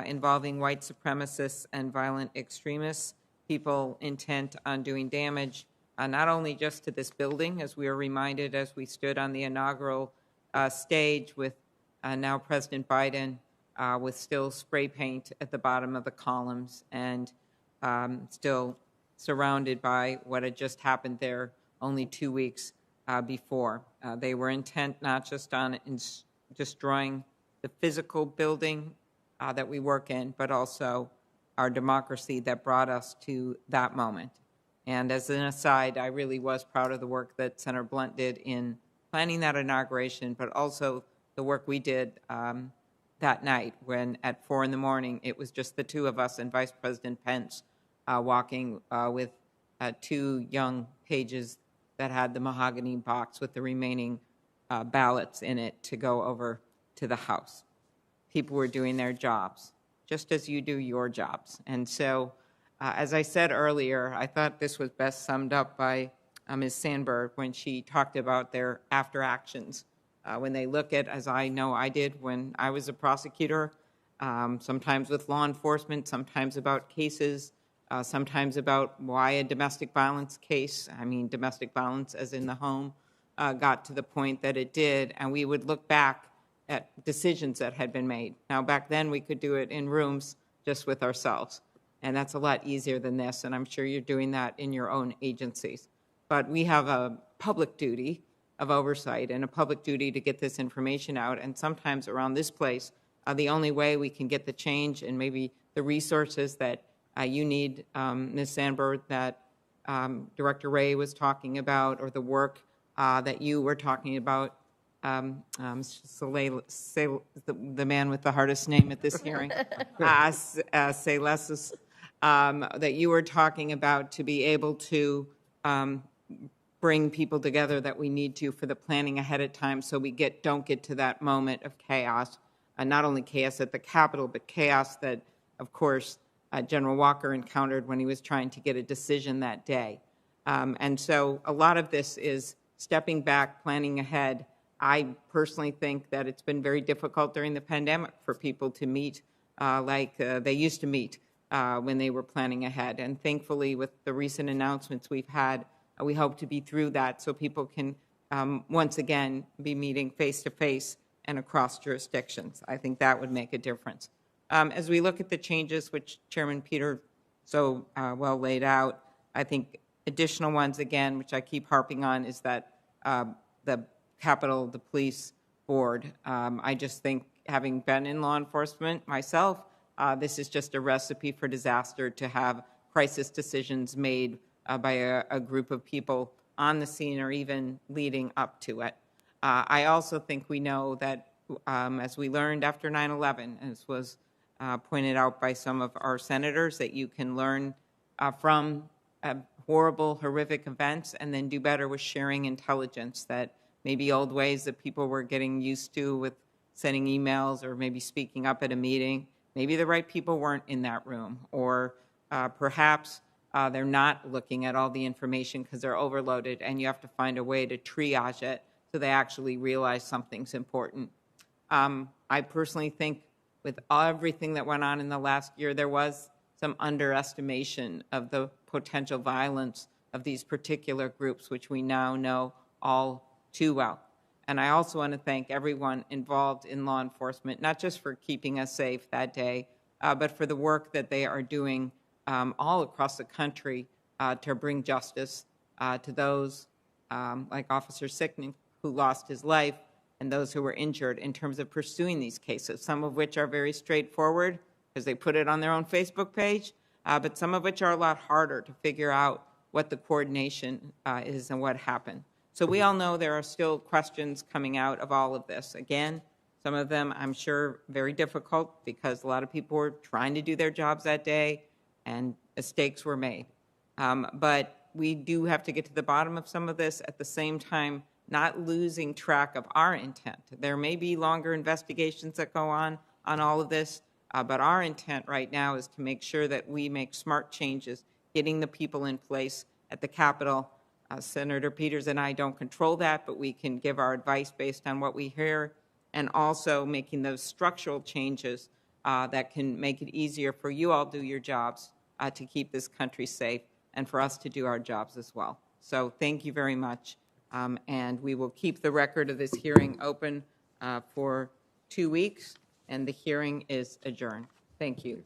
involving white supremacists and violent extremists, people intent on doing damage, not only just to this building, as we were reminded as we stood on the inaugural stage with now President Biden with still spray paint at the bottom of the columns and still surrounded by what had just happened there only 2 weeks before. They were intent not just on destroying the physical building that we work in, but also our democracy that brought us to that moment. And as an aside, I really was proud of the work that Senator Blunt did in planning that inauguration, but also the work we did that night when at 4 in the morning, it was just the 2 of us and Vice President Pence walking with 2 young pages that had the mahogany box with the remaining ballots in it to go over to the House. People were doing their jobs, just as you do your jobs. And so, as I said earlier, I thought this was best summed up by Ms. Sandberg when she talked about their after actions. When they look at, as I know I did when I was a prosecutor, sometimes with law enforcement, sometimes about cases, sometimes about why a domestic violence case, I mean domestic violence as in the home, got to the point that it did, and we would look back at decisions that had been made. Now, back then, we could do it in rooms just with ourselves, and that's a lot easier than this, and I'm sure you're doing that in your own agencies. But we have a public duty of oversight and a public duty to get this information out, and sometimes around this place, the only way we can get the change and maybe the resources that you need, Ms. Sandberg, that Director Ray was talking about, or the work that you were talking about, the man with the hardest name at this hearing, Salesis, that you were talking about to be able to bring people together that we need to for the planning ahead of time so we don't get to that moment of chaos, not only chaos at the Capitol, but chaos that, of course, General Walker encountered when he was trying to get a decision that day. And so a lot of this is stepping back, planning ahead. I personally think that it's been very difficult during the pandemic for people to meet like they used to meet when they were planning ahead. And thankfully, with the recent announcements we've had, we hope to be through that so people can once again be meeting face-to-face and across jurisdictions. I think that would make a difference. As we look at the changes, which Chairman Peter so well laid out, I think additional ones, again, which I keep harping on, is that the Capitol, the police board. I just think, having been in law enforcement myself, this is just a recipe for disaster to have crisis decisions made by a group of people on the scene or even leading up to it. I also think we know that, as we learned after 9/11, as was pointed out by some of our senators, that you can learn from horrible, horrific events and then do better with sharing intelligence, that maybe old ways that people were getting used to with sending emails or maybe speaking up at a meeting, maybe the right people weren't in that room, or perhaps they're not looking at all the information because they're overloaded, and you have to find a way to triage it so they actually realize something's important. I personally think with everything that went on in the last year, there was some underestimation of the potential violence of these particular groups, which we now know all too well. And I also want to thank everyone involved in law enforcement, not just for keeping us safe that day, but for the work that they are doing all across the country to bring justice to those like Officer Sicknick, who lost his life, and those who were injured in terms of pursuing these cases, some of which are very straightforward because they put it on their own Facebook page, but some of which are a lot harder to figure out what the coordination is and what happened. So we all know there are still questions coming out of all of this. Again, some of them I'm sure very difficult because a lot of people were trying to do their jobs that day and mistakes were made. But we do have to get to the bottom of some of this, at the same time not losing track of our intent. There may be longer investigations that go on all of this, but our intent right now is to make sure that we make smart changes, getting the people in place at the Capitol. Senator Peters and I don't control that, but we can give our advice based on what we hear, and also making those structural changes that can make it easier for you all to do your jobs to keep this country safe and for us to do our jobs as well. So thank you very much. And we will keep the record of this hearing open for 2 weeks, and the hearing is adjourned. Thank you.